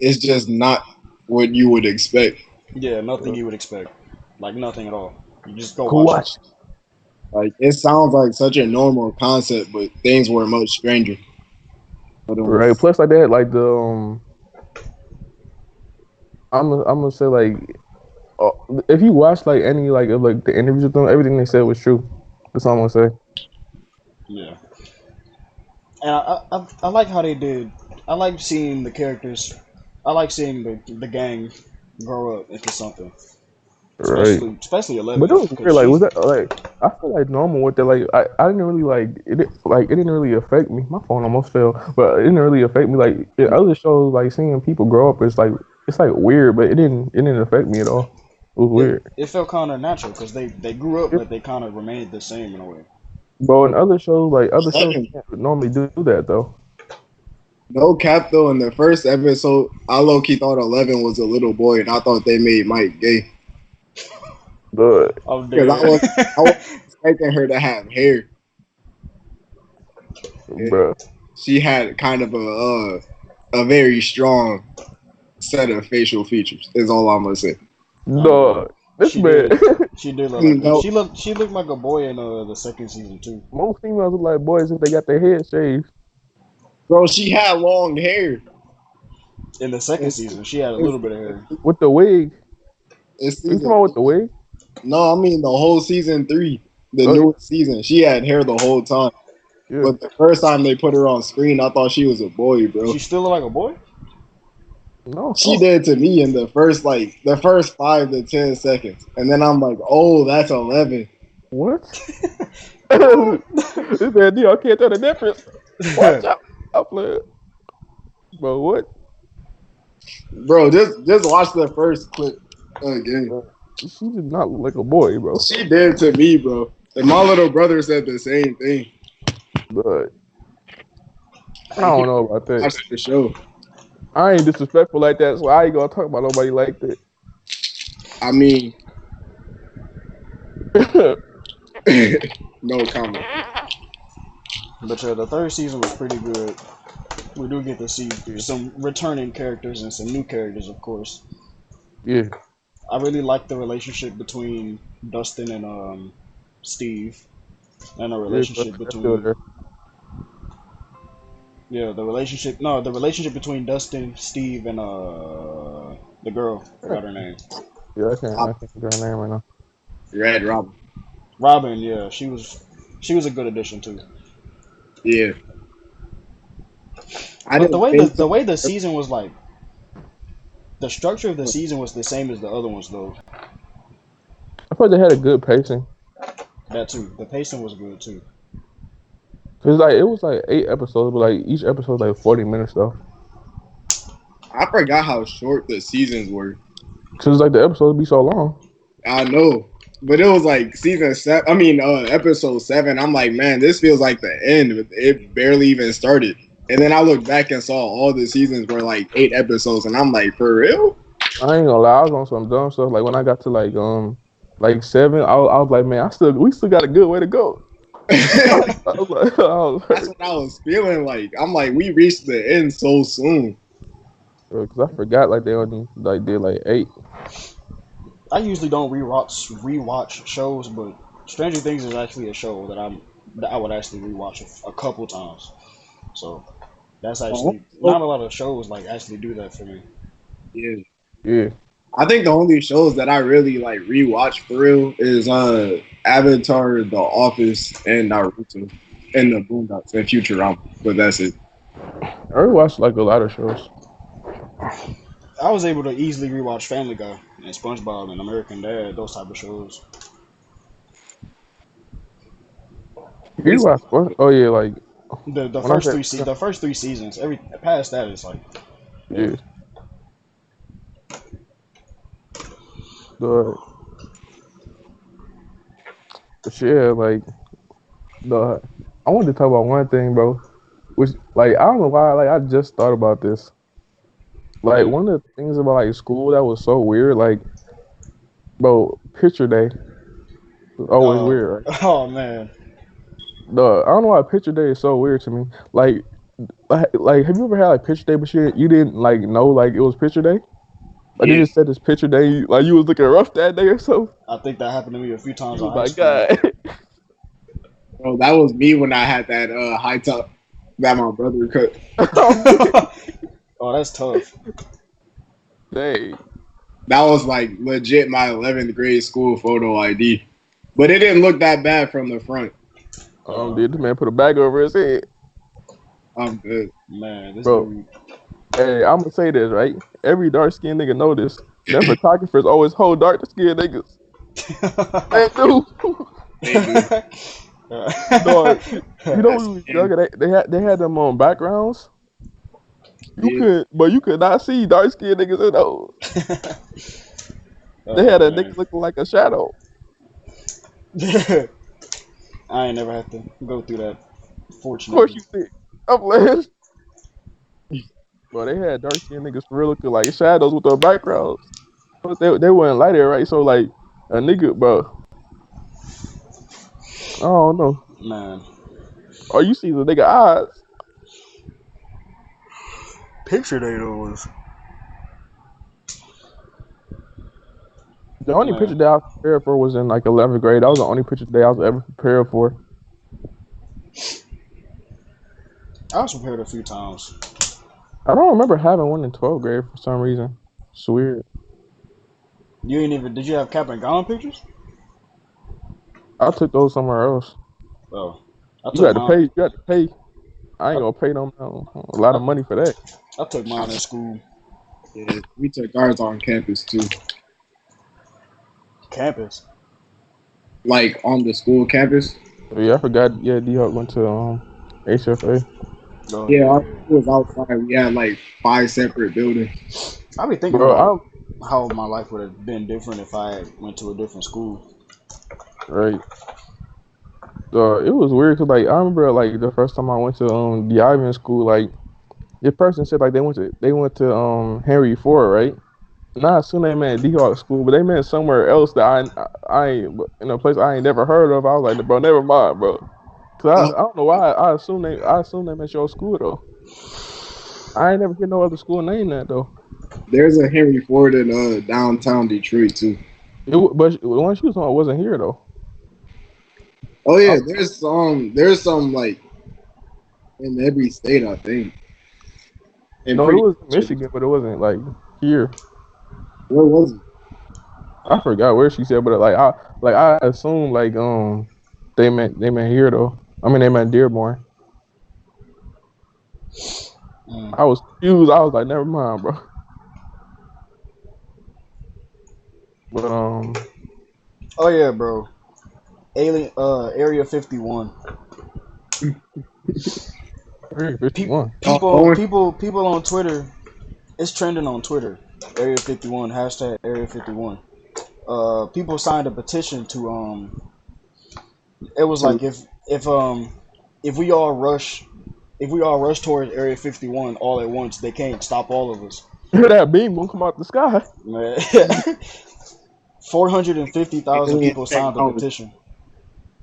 It's just not what you would expect. Yeah, nothing you would expect. Like nothing at all. You just go watch it. Like it sounds like such a normal concept, but things were much stranger. Right. Plus, like that, like the I'm gonna say like, if you watch like any like of like the interviews with them, everything they said was true. That's all I'm gonna say. Yeah. And I like how they did. I like seeing the characters. I like seeing the gang grow up into something. Especially 11. But it was weird. Like, was that like? I feel like normal with that. Like, I didn't really like it. Like, it didn't really affect me. My phone almost fell, but it didn't really affect me. Like in other shows, like seeing people grow up, it's like weird, but it didn't affect me at all. It was weird. It felt kind of natural because they grew up, but they kind of remained the same in a way. But in other shows, can't normally do that though. No cap though. In the first episode, I low key thought 11 was a little boy, and I thought they made Mike gay. But because I was expecting her to have hair. Bruh. She had kind of a very strong set of facial features. Is all I'm gonna say. No, this man. She did look like she looked like a boy in the second season too. Most females look like boys if they got their head shaved. Bro, she had long hair. In the second season, she had a little bit of hair. With the wig. You talking about with the wig? No, I mean the whole season 3, the newest season. She had hair the whole time. Yeah. But the first time they put her on screen, I thought she was a boy, bro. She still look like a boy? No. She did to me in the first 5 to 10 seconds. And then I'm like, oh, that's 11. What? This man, I can't tell the difference. Watch out. I'm playing. Bro, what? Bro, just watch the first clip again. She did not look like a boy, bro. She did to me, bro. And my little brother said the same thing. But I don't know about that. Watch the show. I ain't disrespectful like that, so I ain't gonna talk about nobody like that. I mean, no comment. But yeah, the third season was pretty good. We do get to see some returning characters and some new characters, of course. Yeah. I really like the relationship between Dustin and Steve, and the relationship between the relationship between Dustin, Steve, and the girl. I forgot her name. Yeah, I can't think of her name right now. Red Robin. Robin, yeah, she was a good addition too. Yeah. But the way the season was like, the structure of the season was the same as the other ones though. I thought they had a good pacing. That too. The pacing was good too. Cause it was 8 episodes, but each episode was 40 minutes though. I forgot how short the seasons were. Cause the episodes be so long. I know, but it was season 7. I mean, episode 7. I'm like, man, this feels like the end. But it barely even started. And then I looked back and saw all the seasons were 8 episodes, and I'm like, for real? I ain't gonna lie, I was on some dumb stuff. When I got to 7, I was like, man, we still got a good way to go. That's what I was feeling like. I'm like, we reached the end so soon. Because I forgot they only did 8. I usually don't rewatch shows, but Stranger Things is actually a show that I would actually rewatch a couple times. So that's actually not a lot of shows actually do that for me. Yeah. Yeah. I think the only shows that I really like rewatch for real is Avatar, The Office, and Naruto, and the Boondocks and Futurama. But that's it. I watched like a lot of shows. I was able to easily rewatch Family Guy and SpongeBob and American Dad, those type of shows. You watch what? Oh yeah, like The when I first said the first 3 seasons. Every past that is like yeah. The yeah, like the I wanted to talk about one thing, bro. Which like I don't know why, like I just thought about this. Like one of the things about like school that was so weird, like bro, picture day was always weird, right? Oh man. I don't know why picture day is so weird to me. Like have you ever had like picture day but you didn't like know like it was picture day? Like they just said this picture day, like you was looking rough that day or so. I think that happened to me a few times You in was high like, school. God. Bro, that was me when I had that high top that my brother cut. Oh, that's tough. Dang. That was like legit my 11th grade school photo ID. But it didn't look that bad from the front. Dude, this man put a bag over his head. I'm good. Man, this Bro. dude. Hey, I'm gonna say this, right? Every dark skinned nigga know this. Them photographers always hold dark skinned niggas. They do. Dog, you know when we was younger, they had them on backgrounds. You could not see dark skinned niggas in those. They had a nigga looking like a shadow. I ain't never had to go through that. Fortunately. Of course you did. I'm glad. Well, they had dark skinned niggas for real looking like shadows with their backgrounds. But they weren't light there, right? So like a nigga, bro. I don't know. Man. Or you see the nigga eyes. Picture day though was. The only picture that I was prepared for was in like 11th grade. That was the only picture day I was ever prepared for. I was prepared a few times. I don't remember having one in 12th grade for some reason. It's weird. You ain't even. Did you have cap and gown pictures? I took those somewhere else. Oh, You had to pay. You had to pay. I ain't gonna pay a lot of money for that. I took mine in school. Yeah, we took ours on campus too. Campus? Like on the school campus? Yeah, I forgot. Yeah, D-Hawk went to HFA. Oh, yeah, our school was outside. We had like 5 separate buildings. I be thinking about how my life would have been different if I went to a different school. Right. It was weird because like I remember like the first time I went to the Ivan school, like the person said like they went to Henry Ford, right? Not as soon they meant D-Hawk school, but they meant somewhere else that I ain't in a place I ain't never heard of. I was like, bro, never mind, bro. Cause I don't know why I assume they meant your school though. I ain't never hear no other school name that though. There's a Henry Ford in downtown Detroit too. But the one she was on wasn't here though. Oh yeah, there's some like in every state, I think. No, it was Michigan, but it wasn't like here. Where was it? I forgot where she said, but I assumed like they meant here though. I mean they meant Dearborn. I was confused. I was like, never mind, bro. But oh yeah, bro. Area 51. Area 51. People on Twitter. It's trending on Twitter. Area 51 hashtag Area 51. People signed a petition to It was like if we all rush towards Area 51 all at once, they can't stop all of us. That beam gonna come out the sky. Man. 450,000 people signed the petition.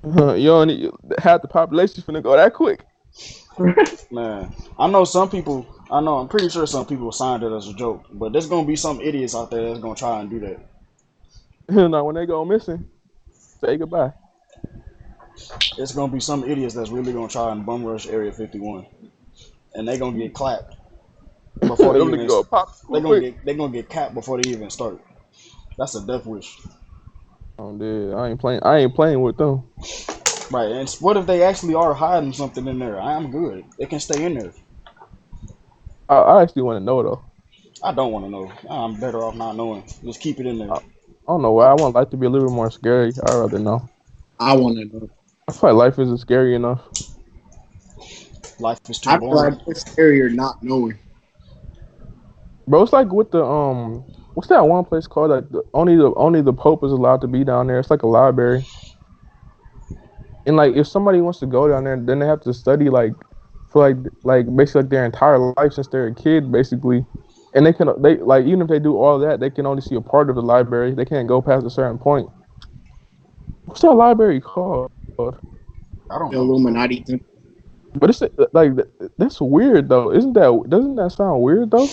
You only half the population finna go that quick. Man, I'm pretty sure some people signed it as a joke, but there's gonna be some idiots out there that's gonna try and do that. Now when they go missing, say goodbye. It's gonna be some idiots that's really gonna try and bum rush Area 51, and they gonna get clapped before they even. They're gonna get capped before they even start. That's a death wish. Oh, dude, I ain't playing with them. Right, and what if they actually are hiding something in there? I'm good. It can stay in there. I actually want to know though. I don't want to know. I'm better off not knowing. Just keep it in there. I don't know why. I want life to be a little bit more scary. I'd rather know. I want to know. I feel like life isn't scary enough. Life is too I feel boring. like it's scarier not knowing. Bro, it's like with the what's that one place called? Like only the Pope is allowed to be down there. It's like a library. And like if somebody wants to go down there, then they have to study like for like basically like their entire life since they're a kid, basically. And they like even if they do all that, they can only see a part of the library. They can't go past a certain point. What's that library called? I don't The know. Illuminati temple. But it's like that's weird though. Doesn't that sound weird though?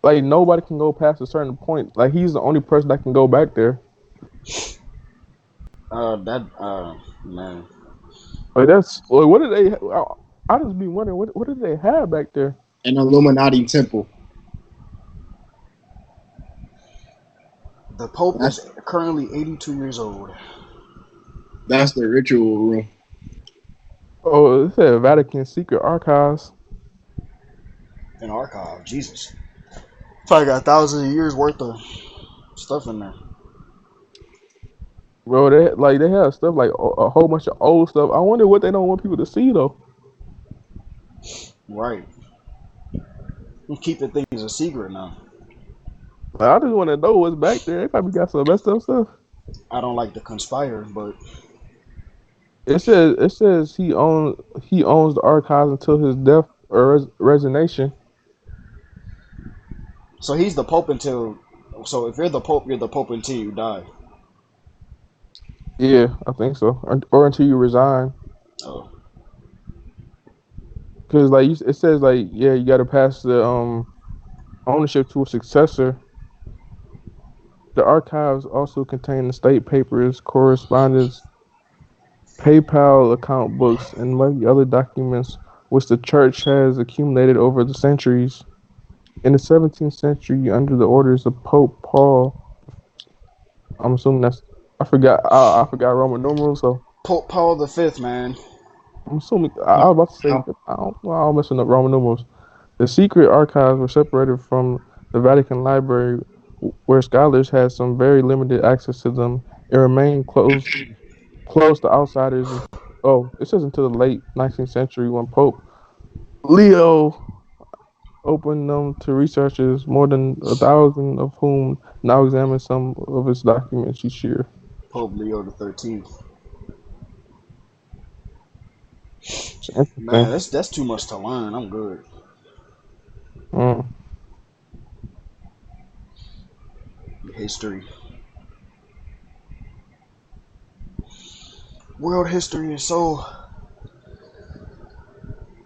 Like nobody can go past a certain point. Like he's the only person that can go back there. Man. Like that's like what do they? I just be wondering what did they have back there? An Illuminati temple. The Pope is currently 82 years old. That's the ritual room. Oh, it said Vatican Secret Archives. An archive, Jesus. Probably got thousands of years worth of stuff in there. Bro, they have stuff like a whole bunch of old stuff. I wonder what they don't want people to see though. Right. We keep the things a secret now. Like, I just want to know what's back there. They probably got some messed up stuff. I don't like to conspire, but It says he owns the archives until his death or resignation. so he's the Pope until. So if you're the Pope until you die. Yeah, I think so. Or until you resign. Oh. Because like it says like yeah, you got to pass the ownership to a successor. The archives also contain the state papers, correspondence, PayPal account books, and many other documents which the church has accumulated over the centuries. In the 17th century, under the orders of Pope Paul, I'm assuming that's I forgot Roman numerals, so Pope Paul V, man. I'm assuming I was about to say I'm messing up Roman numerals. The secret archives were separated from the Vatican Library, where scholars had some very limited access to them. It remained closed to outsiders. Oh, it says until the late 19th century when Pope Leo opened them to researchers, more than 1,000 of whom now examine some of its documents each year. Pope Leo the 13th. Man, that's too much to learn. I'm good. History. World history is so.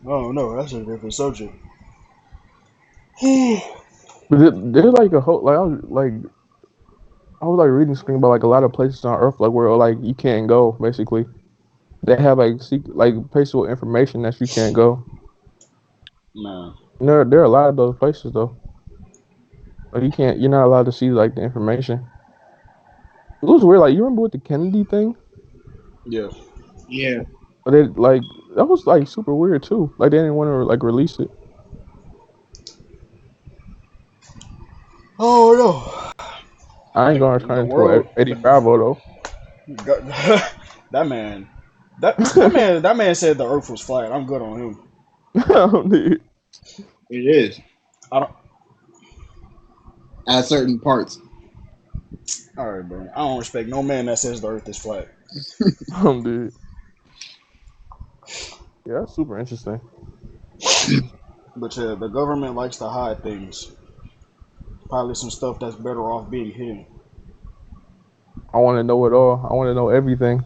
Oh no, that's a different subject. But there's like a whole I was like reading something about like a lot of places on Earth like where like you can't go basically. They have like places with information that you can't go. Man. There are a lot of those places though. Like you're not allowed to see like the information. It was weird. Like you remember with the Kennedy thing? Yeah. Yeah. But they like that was like super weird too. Like they didn't want to like release it. Oh no. I ain't gonna turn into Eddie Bravo though. That man said the Earth was flat. I'm good on him. It is. I don't. At certain parts. All right, bro. I don't respect no man that says the Earth is flat. Dude. Yeah, that's super interesting. But yeah, the government likes to hide things. Probably some stuff that's better off being hidden. I want to know it all. I want to know everything.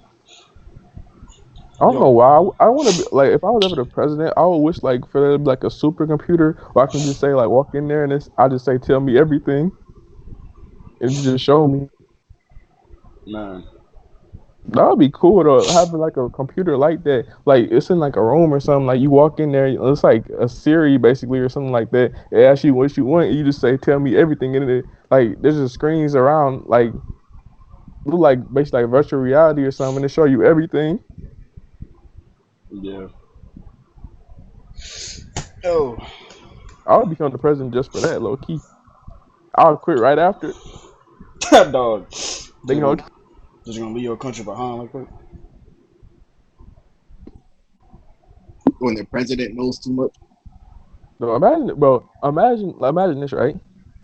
I don't know why. I want to be like, if I was ever the president, I would wish like for there to be like a supercomputer where I can just say like walk in there and I just say tell me everything, and just show me. Man, That would be cool to having like a computer like that. Like it's in like a room or something. Like you walk in there, it's like a Siri basically or something like that. It asks you what you want. You just say, "Tell me everything." In it, like there's just screens around, like look like basically like virtual reality or something. And they show you everything. Yeah. Oh. I would become the president just for that, low key. I would quit right after. Dog. They gonna Just gonna leave your country behind like that. When the president knows too much. no, imagine, bro. Imagine this, right?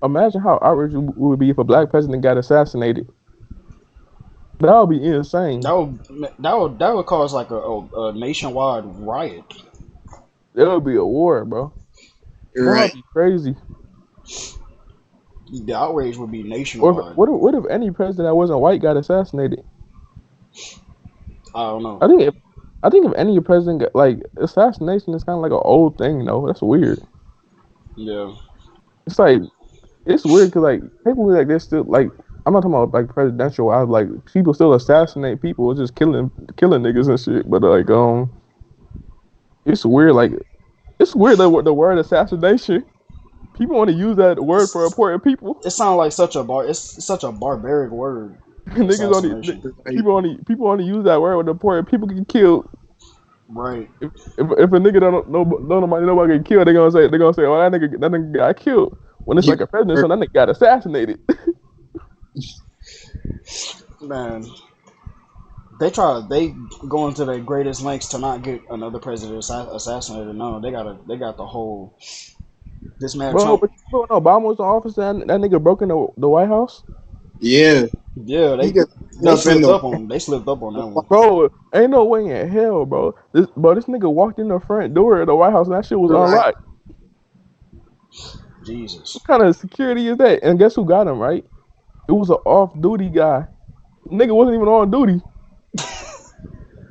Imagine how outraged it would be if a black president got assassinated. That would be insane. That would cause like a nationwide riot. That would be a war, bro. That Right. would be crazy. The outrage would be Or nationwide. what if any president that wasn't white got assassinated? I don't know. I think if any president got, like assassination is kind of like an old thing, though. That's weird. Yeah. It's like it's weird because like people like they're still like I'm not talking about like presidential. I like people still assassinate people. It's just killing niggas and shit. But like it's weird. Like it's weird that the word assassination. People want to use that word for important people. It sounds like it's such a barbaric word. Niggas Assassination. people only use that word when important people get killed. Right. If a nigga don't nobody get killed, they gonna say, oh that nigga got killed. When it's like a president, so that nigga got assassinated. Man. They go into their greatest lengths to not get another president assassinated. No, they got the whole this man Bro, Trump. but you know when Obama was in office and that nigga broke in the White House? Yeah. Yeah, they slipped up on that one. Bro, ain't no way in hell, bro. This nigga walked in the front door of the White House and that shit was unlocked. Jesus. What kind of security is that? And guess who got him, right? It was an off-duty guy. Nigga wasn't even on duty.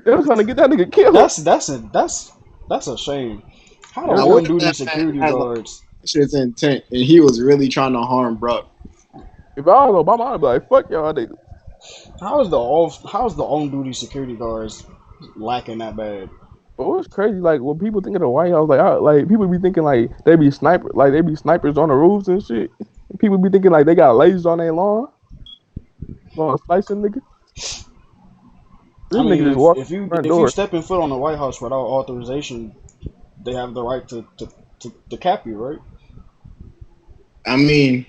They was trying to get that nigga killed. That's a shame. How do on-duty security guards? Shit's intent, and he was really trying to harm Brock. If I was Obama, I'd be like, fuck y'all niggas. How's the on-duty security guards lacking that bad? But what's crazy, like when people think of the White House, like people be thinking like they be snipers on the roofs and shit. People be thinking like they got lasers on their lawn, slicing niggas. I mean, if you stepping foot on the White House without authorization, they have the right to cap you, right? I mean,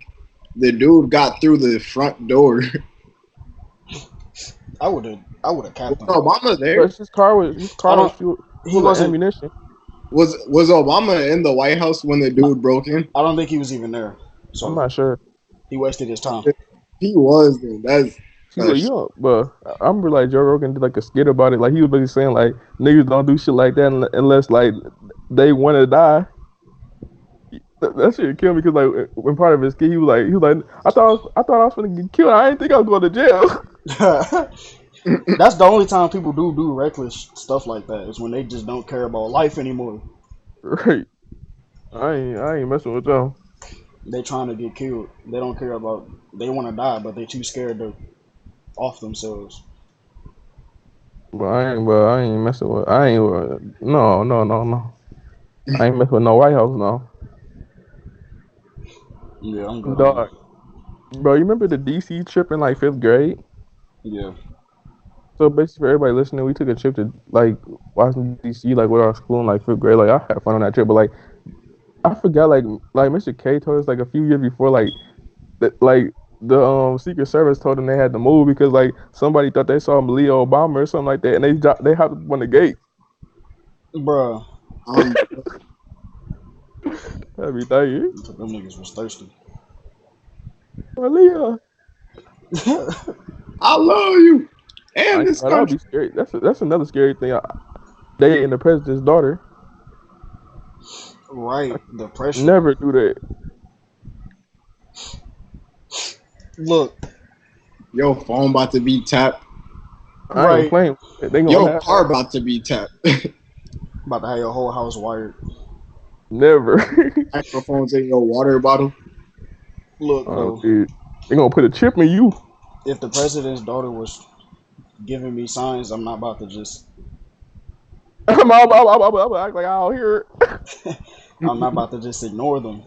the dude got through the front door. I would have capped him. Obama there? His car was full of ammunition. Was Obama in the White House when the dude broke in? I don't think he was even there. So I'm not sure. He wasted his time. He was, then. That's but I remember like Joe Rogan did like a skit about it. Like he was basically saying like niggas don't do shit like that unless like they want to die. That shit killed me because like when part of his skit he was like I thought I was gonna get killed. I didn't think I was going to jail. That's the only time people do reckless stuff like that is when they just don't care about life anymore. Right. I ain't messing with them. They trying to get killed. They don't care about. They want to die, but they too scared to off themselves. But I ain't messing with. No. I ain't messing with no White House, no. Yeah, I'm good. Dog. Bro, you remember the DC trip in like 5th grade? Yeah. So basically, for everybody listening, we took a trip to like Washington D.C. like with our school in like 5th grade. Like I had fun on that trip, but like I forgot like Mr. K told us like a few years before like the Secret Service told them they had to move because like somebody thought they saw Leo Obama or something like that, and they hopped up on the gate. Bruh. That'd be you. Them niggas was thirsty. Leo. I love you. And this that'd be scary. That's another scary thing. Dating the president's daughter. Right. The pressure. Never do that. Look. Your phone about to be tapped. I ain't playing. Your car about to be tapped. About to have your whole house wired. Never. Microphones in your water bottle. Look, bro. Dude. They're gonna put a chip in you. If the president's daughter was giving me signs, I'm not about to just. I'm act like I don't hear it. I'm not about to just ignore them.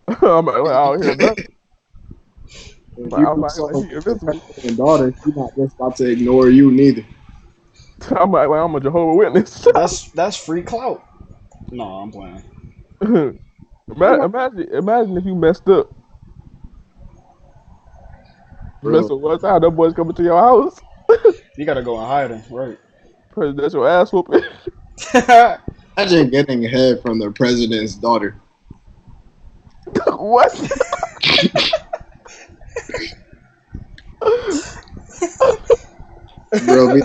I'm like, I don't hear nothing. If Like, you I'm do like, something he for the invisible. president daughter, she's not just about to ignore you neither. I'm like, I'm a Jehovah's Witness. That's free clout. No, I'm playing. Imagine if you messed up. Mess Bro, up one time, them boys coming to your house. You gotta go in hiding, right? Presidential ass whooping. imagine getting head from the president's daughter. What? Bro,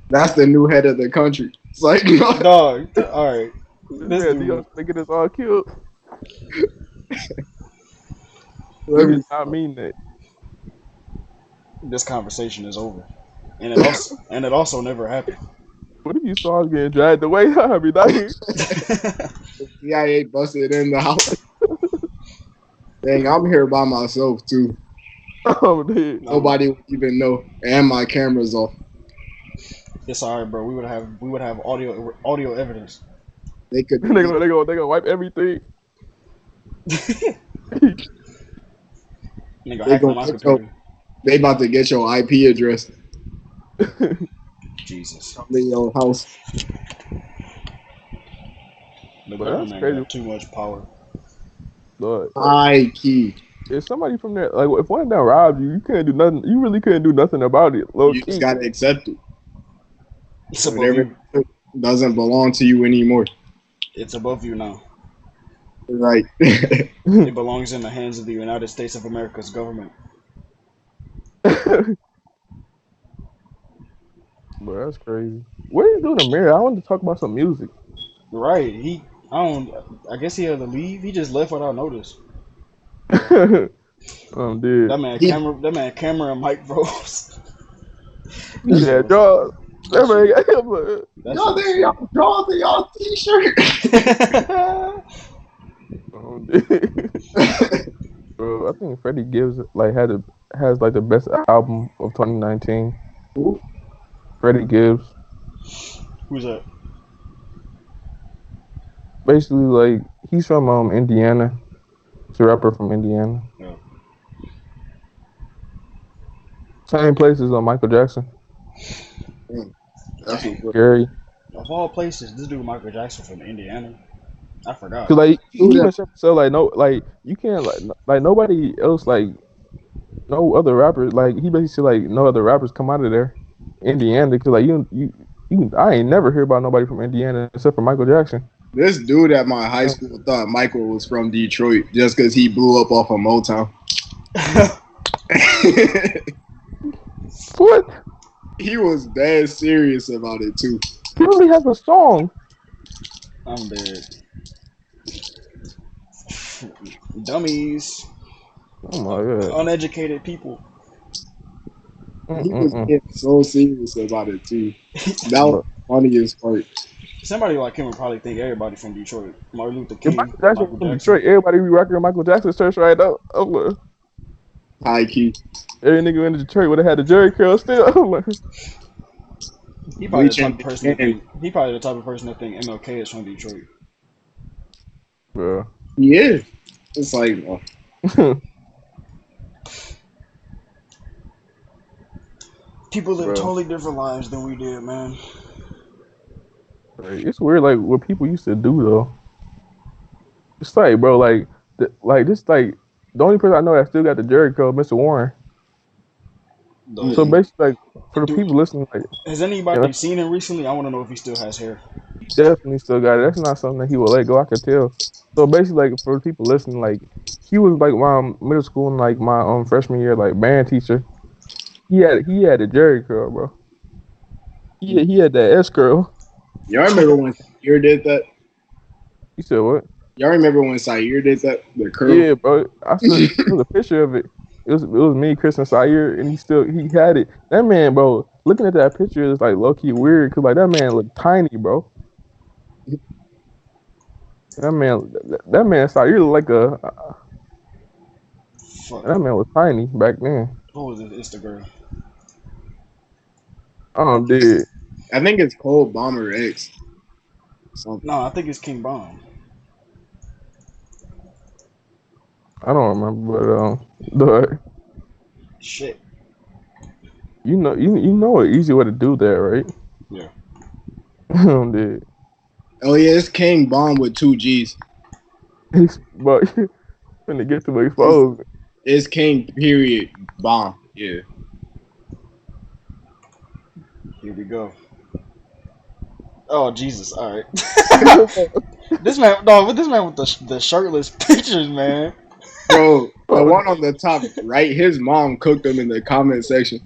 that's the new head of the country. It's like, no. Dog. All right. This Man, dude. they get us all killed. Let He me did not mean that. This conversation is over, and it also never happened. What if you saw us getting dragged away? I'd be dying. the CIA busted in the house. Dang, I'm here by myself too. Oh, dude. Nobody would even know, and my camera's off. It's alright, bro. We would have audio evidence. They could. They gonna wipe everything. Nigga They hack on gonna my get computer. They about to get your IP address. Jesus. Come in your house. The But that's government crazy. got too much power. Lord. High key. If somebody from there, like, if one of them robbed you, you couldn't do nothing. You really couldn't do nothing about it. Low You key. just gotta accept it. It's above Whatever you. doesn't belong to you anymore. It's above you now. Right. It belongs in the hands of the United States of America's government. Bro, that's crazy. What are you doing in the mirror? I wanted to talk about some music. Right. I guess he had to leave. He just left without notice. Dude. That man camera and mic froze. Yeah, dog. That man got him. Y'all there, y'all draw the y'all t-shirt. Oh, dude. Bro, I think Freddie Gibbs has like the best album of 2019. Who? Freddie Gibbs. Who's that? Basically, like, he's from Indiana. He's a rapper from Indiana. Yeah. Same place as Michael Jackson. That's what's Gary. Of all places, this dude Michael Jackson from Indiana. I forgot. Cause like he even said so, like, no, like you can't like nobody else, like no other rappers, like he basically said, like no other rappers come out of there, Indiana. Cause like you I ain't never hear about nobody from Indiana except for Michael Jackson. This dude at my high school thought Michael was from Detroit just because he blew up off of Motown. What? He was dead serious about it too. He only has a song. I'm dead. Dummies. Oh my god. Uneducated people. He was getting so serious about it too. That was the funniest part. Somebody like him would probably think everybody from Detroit. Martin Luther King, Michael Jackson Michael from Jackson. Detroit. Everybody be rocking Michael Jackson shirts right now. High key. Every nigga in Detroit would have had the Jerry curl still. He probably the type of person that think, he probably the type of person that think MLK is from Detroit. Bro. Yeah. It's like people live totally different lives than we did, man. It's weird, like what people used to do though. It's like, bro, like this, like the only person I know that still got the Jerry curl, Mr. Warren. So basically, like for the people listening, like, has anybody seen him recently? I want to know if he still has hair. Definitely still got it. That's not something that he will let go. I could tell. So basically, like for people listening, like he was like my middle school and like my freshman year, like band teacher. He had a Jerry curl, bro. He had that S curl. Y'all remember when Sayer did that? You said what? Y'all remember when Sayer did that? The curl? Yeah, bro. I still it was a picture of it. It was me, Chris, and Sayer, and he had it. That man, bro. Looking at that picture is like low key weird because like that man looked tiny, bro. That man Sayer looked like a. That man was tiny back then. What was his Instagram? Did. I think it's called Bomber X. Something. No, I think it's King Bomb. I don't remember, but Shit. you know an easy way to do that, right? Yeah. Did. Oh yeah, it's King Bomb with 2 G's. But finna get to exposed. It's King period Bomb. Yeah. Here we go. Oh Jesus! All right. This man with the shirtless pictures, man. Bro, the one on the top right, his mom cooked him in the comment section.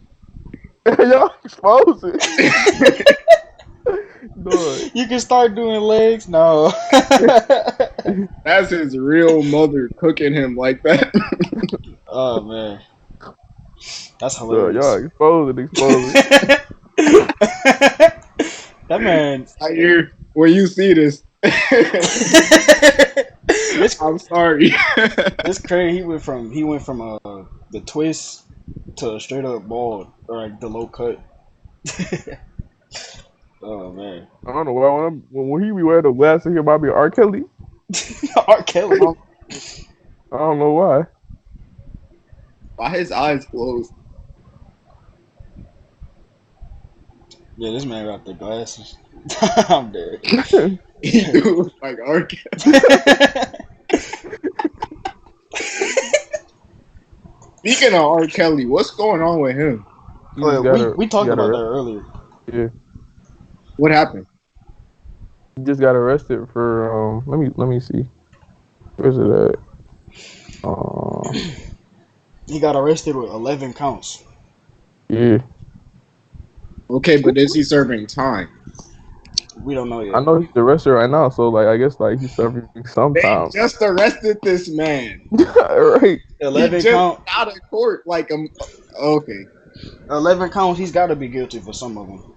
Y'all expose it. You can start doing legs. No. That's his real mother cooking him like that. Oh man, that's hilarious. Y'all expose it. That man. I hear when you see this. I'm sorry. It's crazy. He went from the twist to straight up bald, or like the low cut. Oh man. I don't know why when he be wearing the glasses, he might be R. Kelly. R. Kelly. I don't know why. Why his eyes closed? Yeah, this man got the glasses. I'm dead. He do like R. Kelly. Speaking of R. Kelly, what's going on with him? We talked about that earlier. Yeah. What happened? He just got arrested for let me see. Where's it at? He got arrested with 11 counts. Yeah. Okay, but is he serving time? We don't know yet. I know he's arrested right now, so like I guess like he's serving some time. They just arrested this man. Right. 11 he counts out of court like okay. 11 counts. He's got to be guilty for some of them.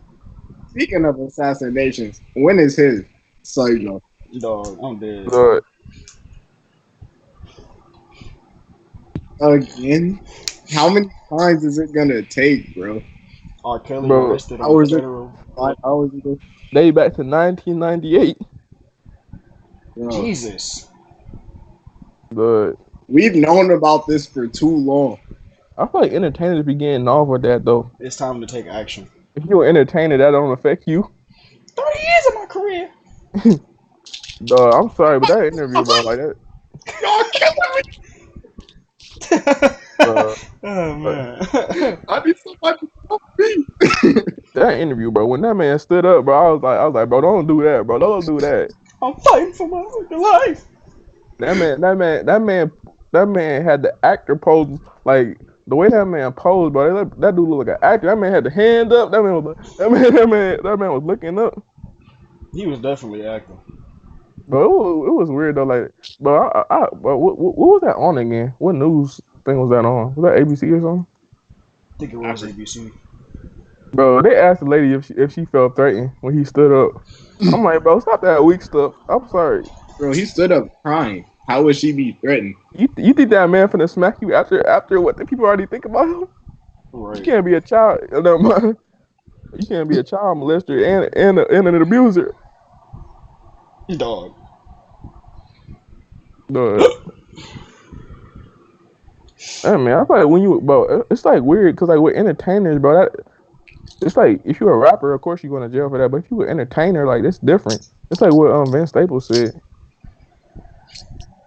Speaking of assassinations, when is his? So you know. Dog, I'm dead. But again, how many times is it gonna take, bro? R. Kelly arrested on federal. 5 hours ago. They back to 1998. Jesus. But we've known about this for too long. I feel like entertainers be getting off with that though. It's time to take action. If you're an entertainer, that don't affect you. 30 years of my career. I'm sorry, but that interview, bro, like that. Y'all killing me. Oh man. I need somebody to help me. That interview, bro. When that man stood up, bro, I was like, bro, don't do that, bro. Don't do that. I'm fighting for my fucking life. That man had the actor pose, like the way that man posed, bro. That dude looked like an actor. That man had the hand up. That man was looking up. He was definitely acting. But it was weird though. Like, but what was that on again? What news thing was that on? Was that ABC or something? I think it was ABC. Bro, they asked the lady if she felt threatened when he stood up. I'm like, bro, stop that weak stuff. I'm sorry. Bro, he stood up crying. How would she be threatened? You think that man finna smack you after what the people already think about him? Right. You can't be a child. You can't be a child molester and an abuser. Dog. Hey man, I feel like when bro, it's like weird because like with entertainers, bro, it's like if you're a rapper, of course you're going to jail for that. But if you're an entertainer, like it's different. It's like what Vince Staples said.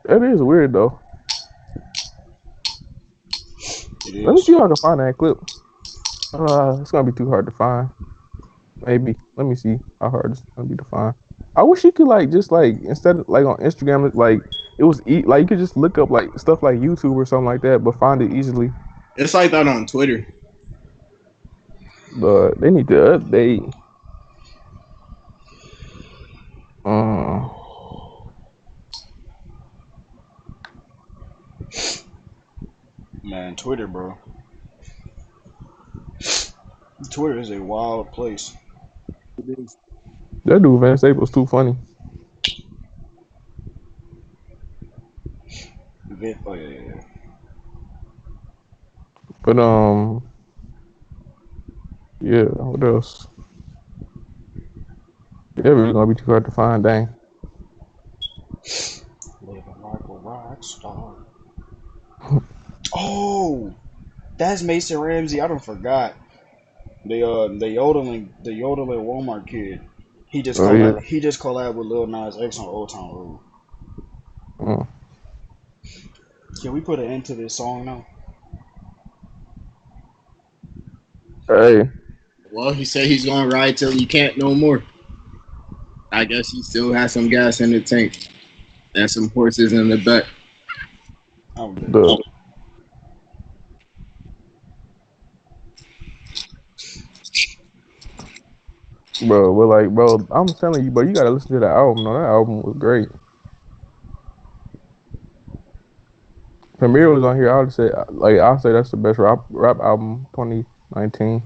That is weird though. Let me see if I can find that clip. It's gonna be too hard to find. Maybe. Let me see how hard it's gonna be to find. I wish you could like just like instead of like on Instagram, like it was like you could just look up like stuff like YouTube or something like that, but find it easily. It's like that on Twitter. But they need to update. Man, Twitter, bro. Twitter is a wild place. It is. That dude Vince Staples too funny. Oh yeah. But Yeah, what else? Yeah, really gonna be too hard to find. Dang. Living like a rock star. Oh, that's Mason Ramsey. I don't forgot. The yodeling Walmart kid. He just Oh yeah. collabed with Lil Nas X on Old Town Road. Mm. Can we put an end to this song now? Hey, Well, he said he's gonna ride till he can't no more. I guess he still has some gas in the tank and some horses in the back. I'm dead. the bro, but like, bro, I'm telling you, bro, you gotta listen to that album. No, that album was great. Premier was on here. I would say, like, I'll say that's the best rap album 2019.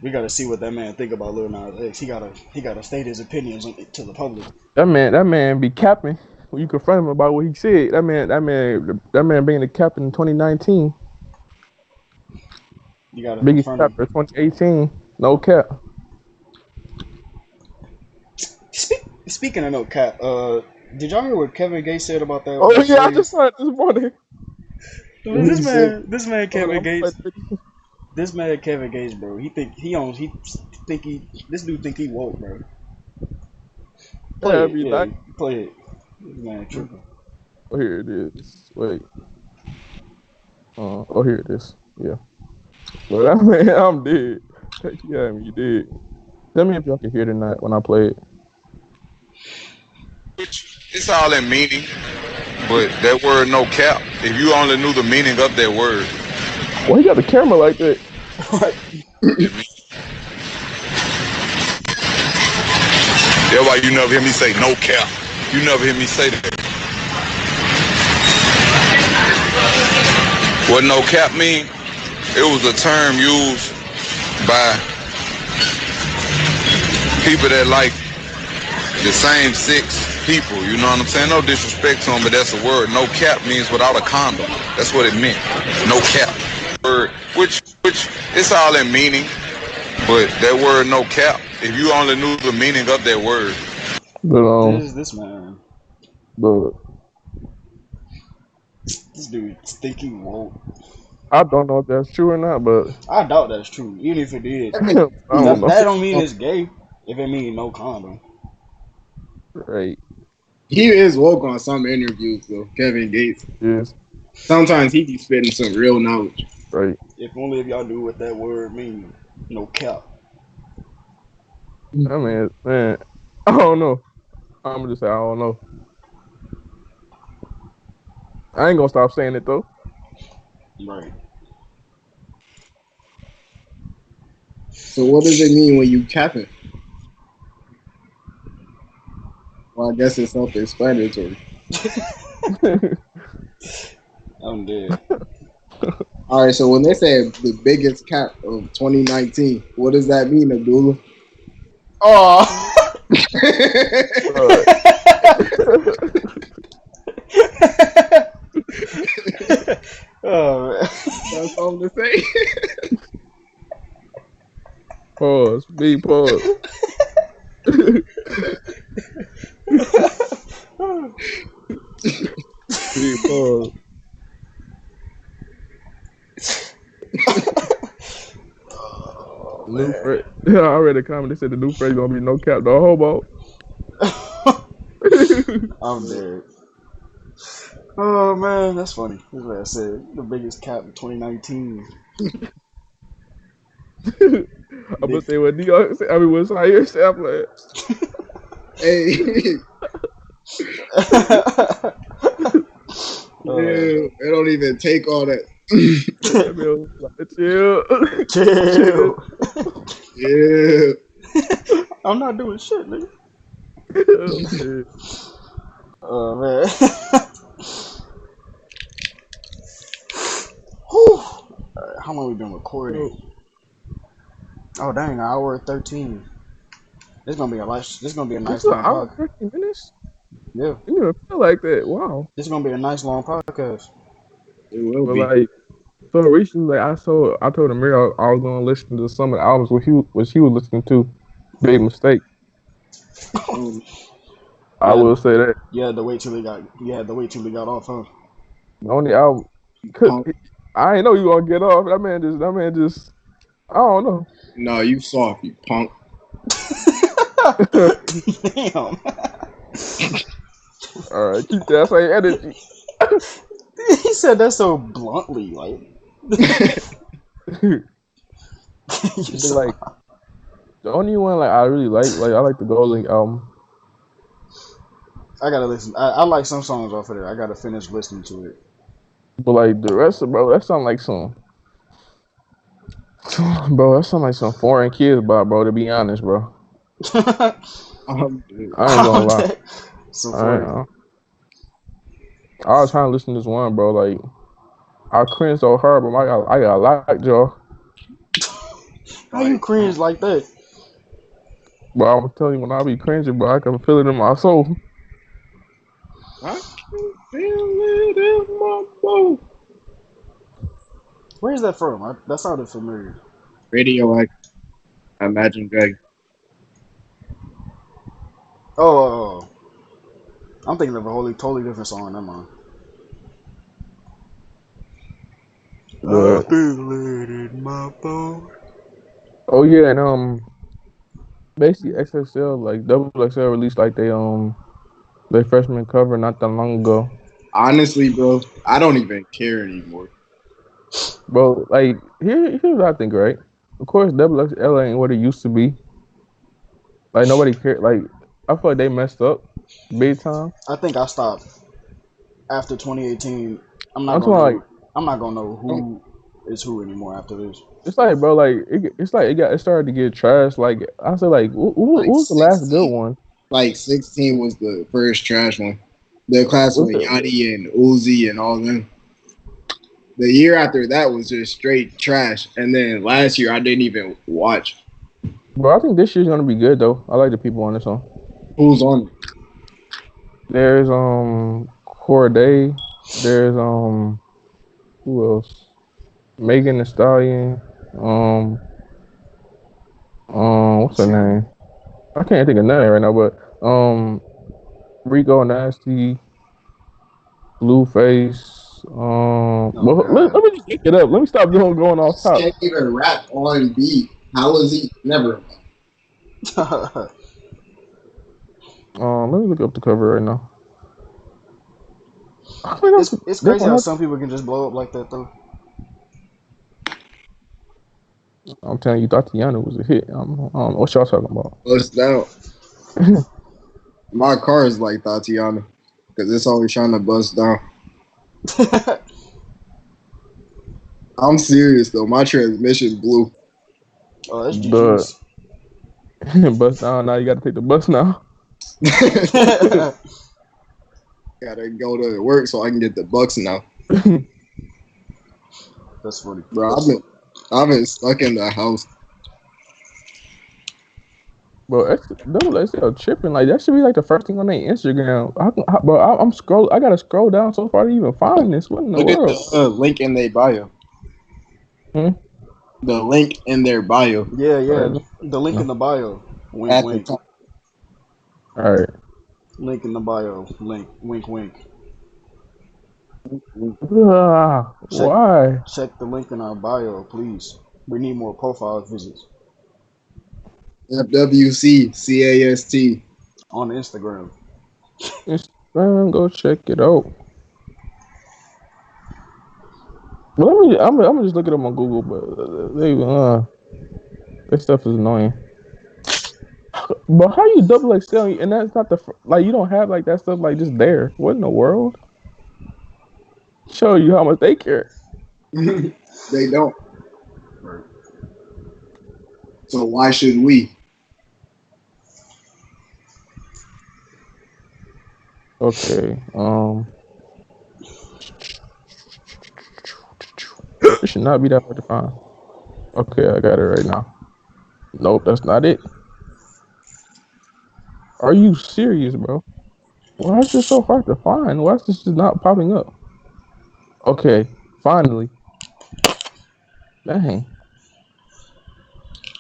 We gotta see what that man think about Lil Nas X. He gotta state his opinions to the public. That man be capping. When you confront him about what he said, that man being the captain in 2019. You gotta Biggest confront him. capper 2018. No cap. Speaking of no cap, did y'all hear what Kevin Gates said about that? Oh yeah, I just saw it this morning. What he said? This man Kevin Gates, bro. This dude think he woke, bro. Play it, Be yeah, like, play it. This man tripping. oh here it is. Wait. Oh here it is. Yeah. But that man, I'm dead. Yeah, you dead. Tell me if y'all can hear tonight when I play it. It's all in meaning, but that word no cap, if you only knew the meaning of that word. Why he got the camera like that? That's why you never hear me say no cap. You never hear me say that. What no cap mean? It was a term used by people that like the same sex people, you know what I'm saying? No disrespect to them, but that's a word. No cap means without a condom. That's what it meant. No cap. Word, which it's all in meaning, but that word no cap, if you only knew the meaning of that word. But This man, but this dude think he woke. I don't know if that's true or not, but I doubt that's true. Even if it is, I don't know. that don't mean it's gay. If it mean no condom. Right. He is woke on some interviews though, Kevin Gates. Yes. Sometimes he be spitting some real knowledge. Right. If only if y'all knew what that word means. No cap. I mean, man, I don't know. I'm gonna just say I don't know. I ain't gonna stop saying it though. Right. So what does it mean when you capping? Well, I guess it's self-explanatory. I'm dead. All right, so when they say the biggest cap of 2019, what does that mean, Abdullah? Oh. Oh man. That's all to say. Pause. Big pause. Big pause. New Fred. I read a comment. They said the new Fred's gonna be no cap, no hobo. I'm dead. Oh man, that's funny. That's what I said. The biggest cap in 2019. I'm gonna say what New York said. I mean, what's higher sample? Hey. Yeah, they don't even take all that. Chill. Yeah. I'm not doing shit, nigga. Oh man. How long we been recording? Oh dang, an hour 13. This gonna be a nice long podcast. 13 minutes? Yeah. You don't feel like that. Wow. This is gonna be a nice long podcast. It will But be. like, So recently, I told Amir I was gonna listen to some of the albums what he was listening to. Big mistake. I Yeah, will say that. you had to wait till he got off, huh? The only album, cause Punk. I ain't know you gonna get off. That man just, I don't know. No, you soft, you punk. Damn. All right, keep that same energy. He said that so bluntly, like. Like the only one like I really like I like the Golden album. I gotta listen. I like some songs off of there. I gotta finish listening to it. But like the rest of bro, that sound like some bro, that sound like some foreign kids, bro. To be honest, bro, I ain't gonna lie. So I funny. was trying to listen to this one, bro. Like I cringe so hard, but I got a lot, Joe. How you cringe like that? But I'm telling you, when I be cringing, bro, I can feel it in my soul. I can feel it in my bones. Where's that from? That sounded familiar. Radioactive. Imagine Dragon. Oh, I'm thinking of a totally different song. Never mind. I feel it in my bones. Oh yeah, and basically XXL like Double XL released like their freshman cover not that long ago. Honestly, bro, I don't even care anymore. Bro, like here's what I think, right? Of course, Double XL ain't what it used to be. Like nobody cared. Like I feel like they messed up big time. I think I stopped after 2018. I'm not I'm gonna talking know. I'm not gonna know like who is who anymore after this. it's like bro, like it started to get trashed. Like I said, like who Like was the last good 16. one? Like 16 was the first trash one. The class with What's it? Yachty and Uzi and all them. The year after that was just straight trash. And then last year I didn't even watch. Bro, I think this year's gonna be good though. I like the people on this one. Who's on it? There's Corday. There's who else? Megan Thee Stallion. What's her name? I can't think of name right now, but Rico Nasty, Blueface. Well, let me just pick it up. Let me stop going off top. Can't even rap on beat. How is he? Never. Let me look up the cover right now. It's crazy how some people can just blow up like that though. I'm telling you, Tatiana was a hit. I don't know what y'all talking about. Bust down. My car is like Tatiana because it's always trying to bust down. I'm serious though. My transmission blew. Oh, that's GG's. Bust down. Now you got to take the bus now. Gotta go to work so I can get the bucks now. That's funny, bro. I've been stuck in the house. Bro, Double XL tripping. Like that should be like the first thing on their Instagram. I'm scroll. I gotta scroll down so far to even find this. What in the Look world? at the link in their bio. The link in their bio. Yeah. The link in the bio. Wink, at wink. The top. All right. Link in the bio. Link. Wink, wink. Why? Check the link in our bio, please. We need more profile visits. FWC CAST on Instagram. Instagram, go check it out. Well, I'm gonna just look it up on Google, but this stuff is annoying. But how you double XL and that's not you don't have like that stuff like just there? What in the world? Show you how much they care. They don't. So why should we? Okay. It should not be that hard to find. Okay, I got it right now. Nope, that's not it. Are you serious, bro? Why is this so hard to find? Why is this just not popping up? Okay, finally. Dang.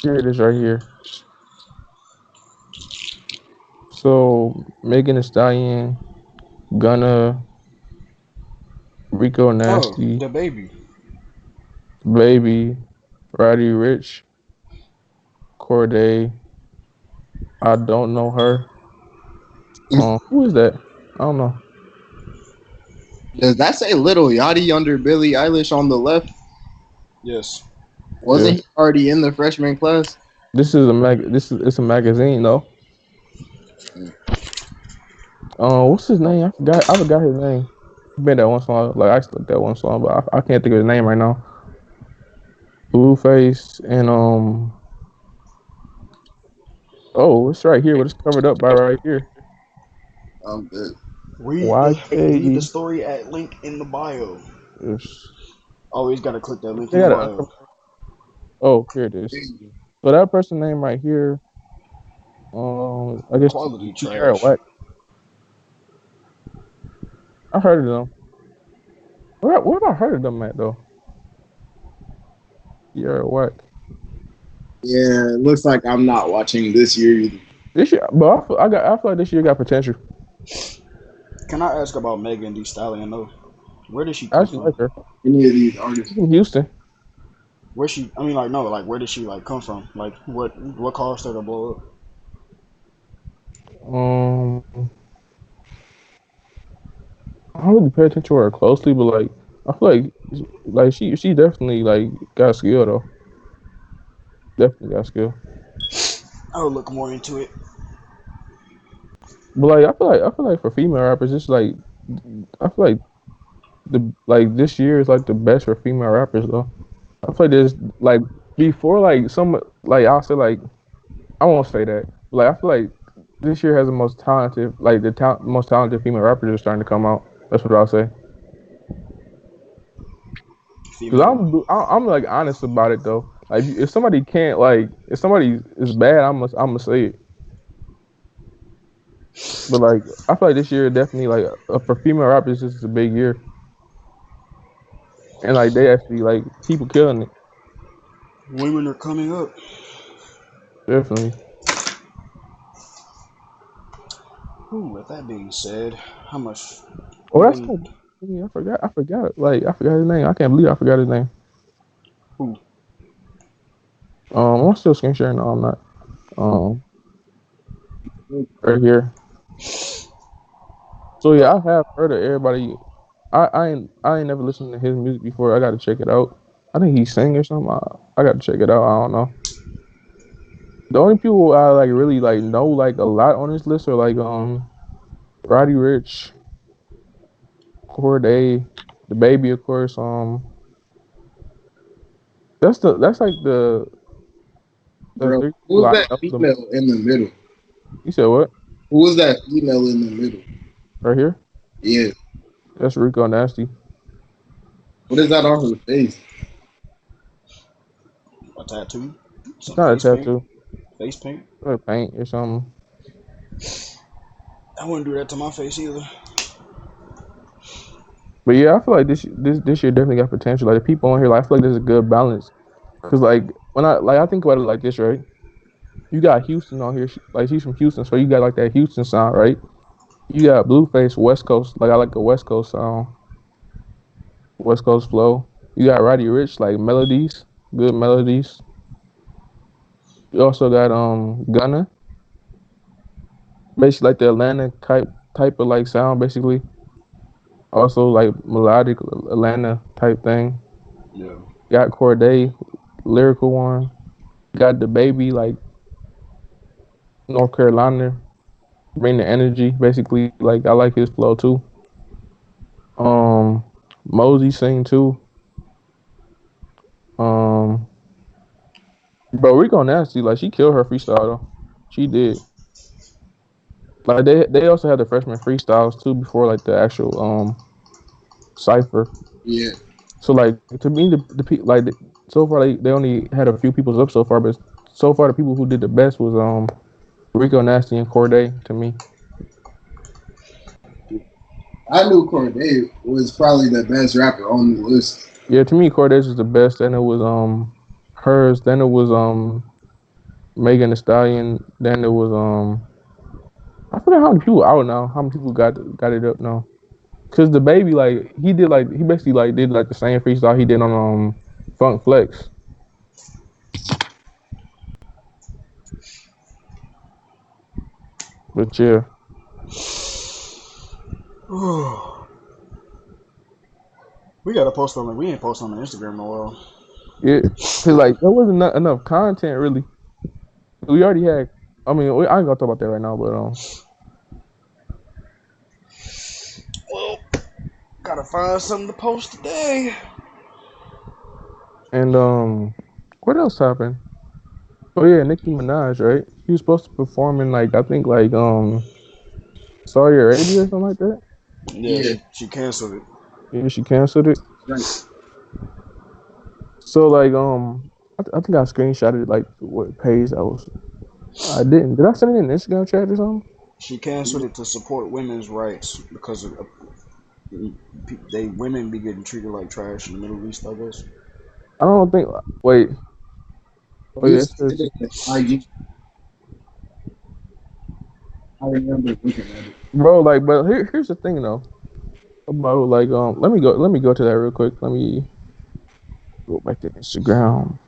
Here it is right here. So Megan Thee Stallion, Gunna, Rico Oh, Nasty, the baby. Baby, Roddy Rich, Corday. I don't know her. Who is that? I don't know. Does that say Little Yachty under Billie Eilish on the left? Yes. Wasn't he already in the freshman class? This is it's a magazine though. What's his name? I forgot his name. I made that one song. Like I used to like that one song, but I can't think of his name right now. Blueface and oh, it's right here, but it's covered up by right here. I'm good. Read the YK. story at link in the bio. Yes. Always gotta click that link They in the got bio. oh, here it is. So that person name right here, I guess Quality Tierra trash. Whack. I heard of them. Where have I heard of them at though? Tierra Whack. Yeah, it looks like I'm not watching this year either. This year, but I feel like this year got potential. Can I ask about Megan Thee Stallion though? Where did she I come actually from? like her. Any of these artists? She's from Houston. Where she? I mean, like no, like where did she like come from? Like what caused her to blow up? I don't really pay attention to her closely, but like I feel like she definitely like got skill though. Definitely got skill. I would look more into it. But like I feel like for female rappers, it's like I feel like this year is like the best for female rappers though. I feel like there's like before like some like I'll say like I won't say that. Like I feel like this year has the most talented like most talented female rappers are starting to come out. That's what I'll say. Cause Female. I'm like honest about it though. Like if somebody can't like if somebody is bad, I'm gonna say it. But like I feel like this year definitely like for female rappers this is a big year, and like they actually like people killing it. Women are coming up. Definitely. Ooh, with that being said, how much? Oh, that's my. I forgot. I forgot. Like I forgot his name. I can't believe I forgot his name. Who? I'm still screen sharing. No, I'm not. Right here. So yeah, I have heard of everybody. I ain't never listened to his music before. I got to check it out. I think he sang or something. I got to check it out. I don't know. The only people I like really like know like a lot on this list are like Roddy Rich, Corday, the baby of course. That's like the Bro, three people who's I that know. female in the middle? You said what? Who is that female in the middle? Right here? Yeah. That's Rico Nasty. What is that on her face? A tattoo? It's not a tattoo. Face paint? Or paint or something. I wouldn't do that to my face either. But yeah, I feel like this year definitely got potential. Like the people on here, like, I feel like there's a good balance. Cause like when I think about it like this, right? You got Houston on here, like she's from Houston, so you got like that Houston sound, right? You got Blueface, West Coast, like I like a West Coast sound, West Coast flow. You got Roddy Rich, like melodies, good melodies. You also got Gunna, basically like the Atlanta type of like sound, basically. Also like melodic Atlanta type thing. Yeah. Got Corday, lyrical one. Got the baby like North Carolina, bring the energy. Basically, like I like his flow too. Mosey sing too. Um, bro, Rico Nasty, like she killed her freestyle though. She did. Like they also had the freshman freestyles too before like the actual cipher. Yeah. So like to me the people like so far they only had a few people's up so far, but so far the people who did the best was Rico Nasty and Corday to me. I knew Corday was probably the best rapper on the list. Yeah, to me, Cortez is the best. Then it was hers. Then it was Megan Thee Stallion. Then it was I forget how many people out now. How many people got it up now? Cause the baby like he basically like did like the same freestyle he did on Funk Flex. But yeah, We gotta post on we ain't post on the Instagram in a while. yeah. Cause like there wasn't enough content really. We already had. I mean, I ain't gonna talk about that right now, but Well, gotta find something to post today. and what else happened? Oh yeah, Nicki Minaj, right? She was supposed to perform in like I think like Saudi Arabia or something like that. Yeah, she canceled it. Yeah, she canceled it. Right. So like I think I screenshotted like what page I was. I didn't. Did I send it in Instagram chat or something? She canceled it to support women's rights because of women be getting treated like trash in the Middle East, I guess. I don't think. Wait. Oh yeah, IG. I remember looking at it. bro. Like, but here's the thing though. About like let me go to that real quick. Let me go back to Instagram.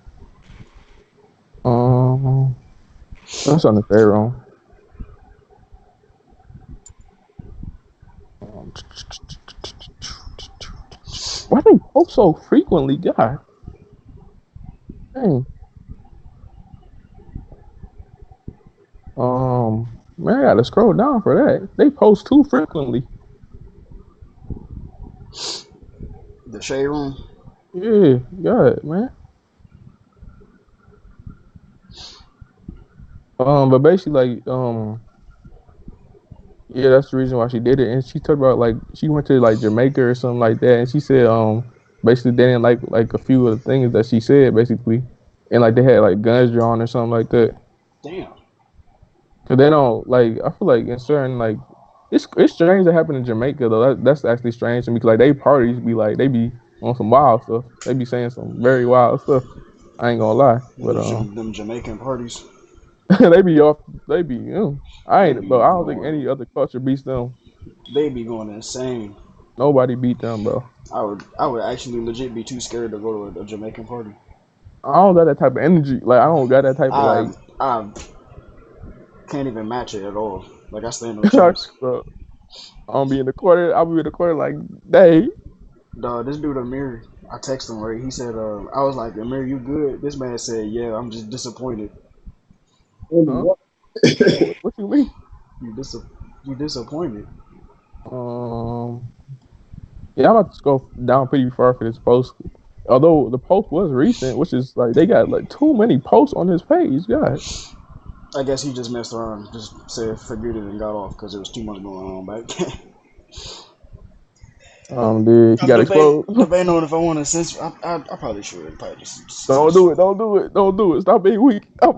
That's on the third room. Why they post so frequently? God dang. Man, I gotta scroll down for that. They post too frequently. The shade room. Yeah, God, man. But basically, like, yeah, that's the reason why she did it. And she talked about like she went to like Jamaica or something like that, and she said, basically they didn't like a few of the things that she said, basically, and like they had like guns drawn or something like that. Damn. Cause they don't like. I feel like in certain like, it's strange that happened in Jamaica though. That's actually strange to me. Cause like they parties be like they be on some wild stuff. They be saying some very wild stuff. I ain't gonna lie, but Them Jamaican parties. they be off. They be I They ain't. be But I don't think going. any other culture beats them. They be going insane. Nobody beat them, bro. I would actually legit be too scared to go to a Jamaican party. I don't got that type of energy. Like I don't got that type of like. I can't even match it at all. Like I stand no chance. Bro, I don't be in the corner. I'll be in the corner like, dang. Dog, this dude Amir, I texted him right. He said, I was like, Amir, you good? This man said, yeah, I'm just disappointed. Huh? What you mean? You disappointed. Yeah, I'm about to go down pretty far for this post. Although the post was recent, which is like they got like too many posts on his page. God. I guess he just messed around, just said forget it and got off because there was too much going on back then. Dude, he got exposed. Debating on if I want to censor. I probably should. Probably just Don't do it. Don't do it. Don't do it. Stop being weak. That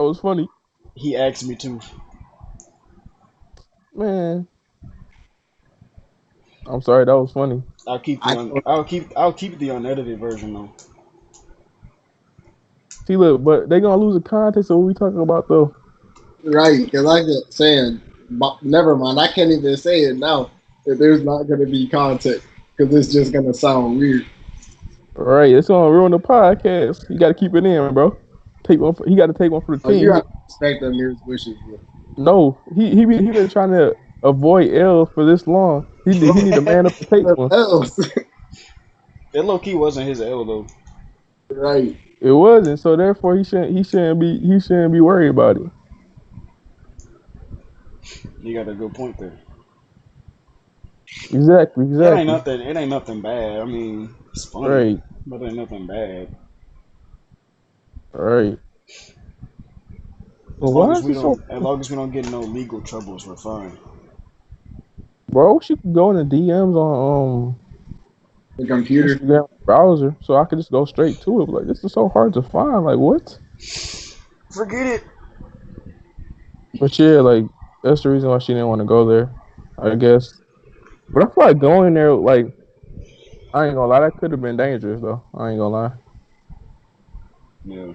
was funny. He asked me to. Man, I'm sorry. That was funny. I'll keep the unedited version though. See, look, but they gonna lose the context of what we talking about though. Right, because I kept saying, never mind. I can't even say it now if there's not going to be context because it's just going to sound weird. Right, it's gonna ruin the podcast. You got to keep it in, bro. He got to take one for the team. You have to respect Amir's wishes, bro. No, he been trying to avoid L for this long. He need a man up to take one. That low key wasn't his L though. Right. It wasn't, so therefore he shouldn't be worried about it. You got a good point there. Exactly. It ain't nothing bad. I mean, it's funny, right? But it ain't nothing bad. Right. As long as we don't get no legal troubles, we're fine. Bro, she could go in the DMs on the computer Instagram browser, so I could just go straight to it. Like, this is so hard to find. Like, what? Forget it. But yeah, like that's the reason why she didn't want to go there, I guess. But I feel like going there, like I ain't gonna lie, that could have been dangerous though. I ain't gonna lie. Yeah.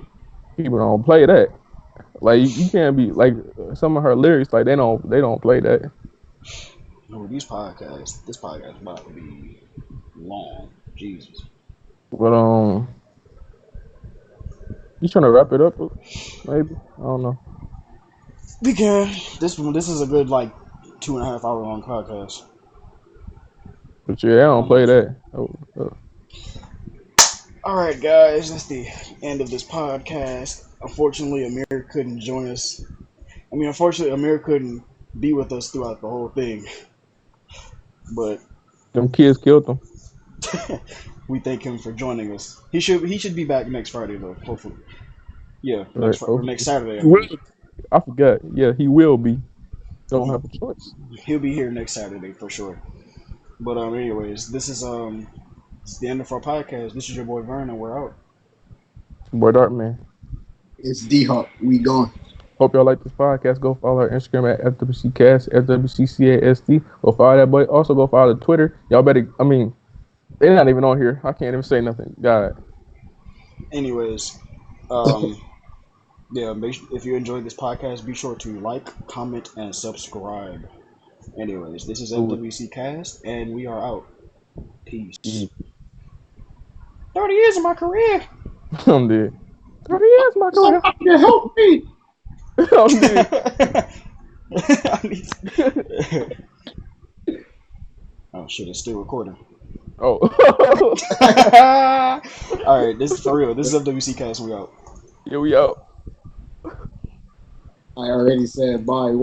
People don't play that. Like you can't be like some of her lyrics. Like they don't play that. No, this podcast is about to be long. Jesus. But you trying to wrap it up? Maybe I don't know. We can. This is a good like 2.5 hour long podcast. But yeah, I don't play that. All right, guys, that's the end of this podcast. Unfortunately, Amir couldn't join us. I mean, unfortunately, Amir couldn't be with us throughout the whole thing. But them kids killed them. we thank him for joining us. He should be back next Friday though. Hopefully, yeah, next Saturday. I forgot. Yeah, he will be. Don't have a choice. He'll be here next Saturday for sure. But anyways, this is it's the end of our podcast. This is your boy Vern, and we're out. Boy Darkman. It's D-Hawk. We gone. Hope y'all like this podcast. Go follow our Instagram at FWCcast, FWCCAST. Go follow that boy. Also go follow the Twitter. Y'all better. I mean, they're not even on here. I can't even say nothing. God. Anyways, yeah. If you enjoyed this podcast, be sure to like, comment, and subscribe. Anyways, this is FWC Cast, and we are out. Peace. 30 years of my career. I'm dead. 30 years of my career. Somebody help me. I'm dead. Oh shit! It's still recording. Oh. All right, this is for real. This is FWC Cast. We out. Yeah, we out. I already said bye.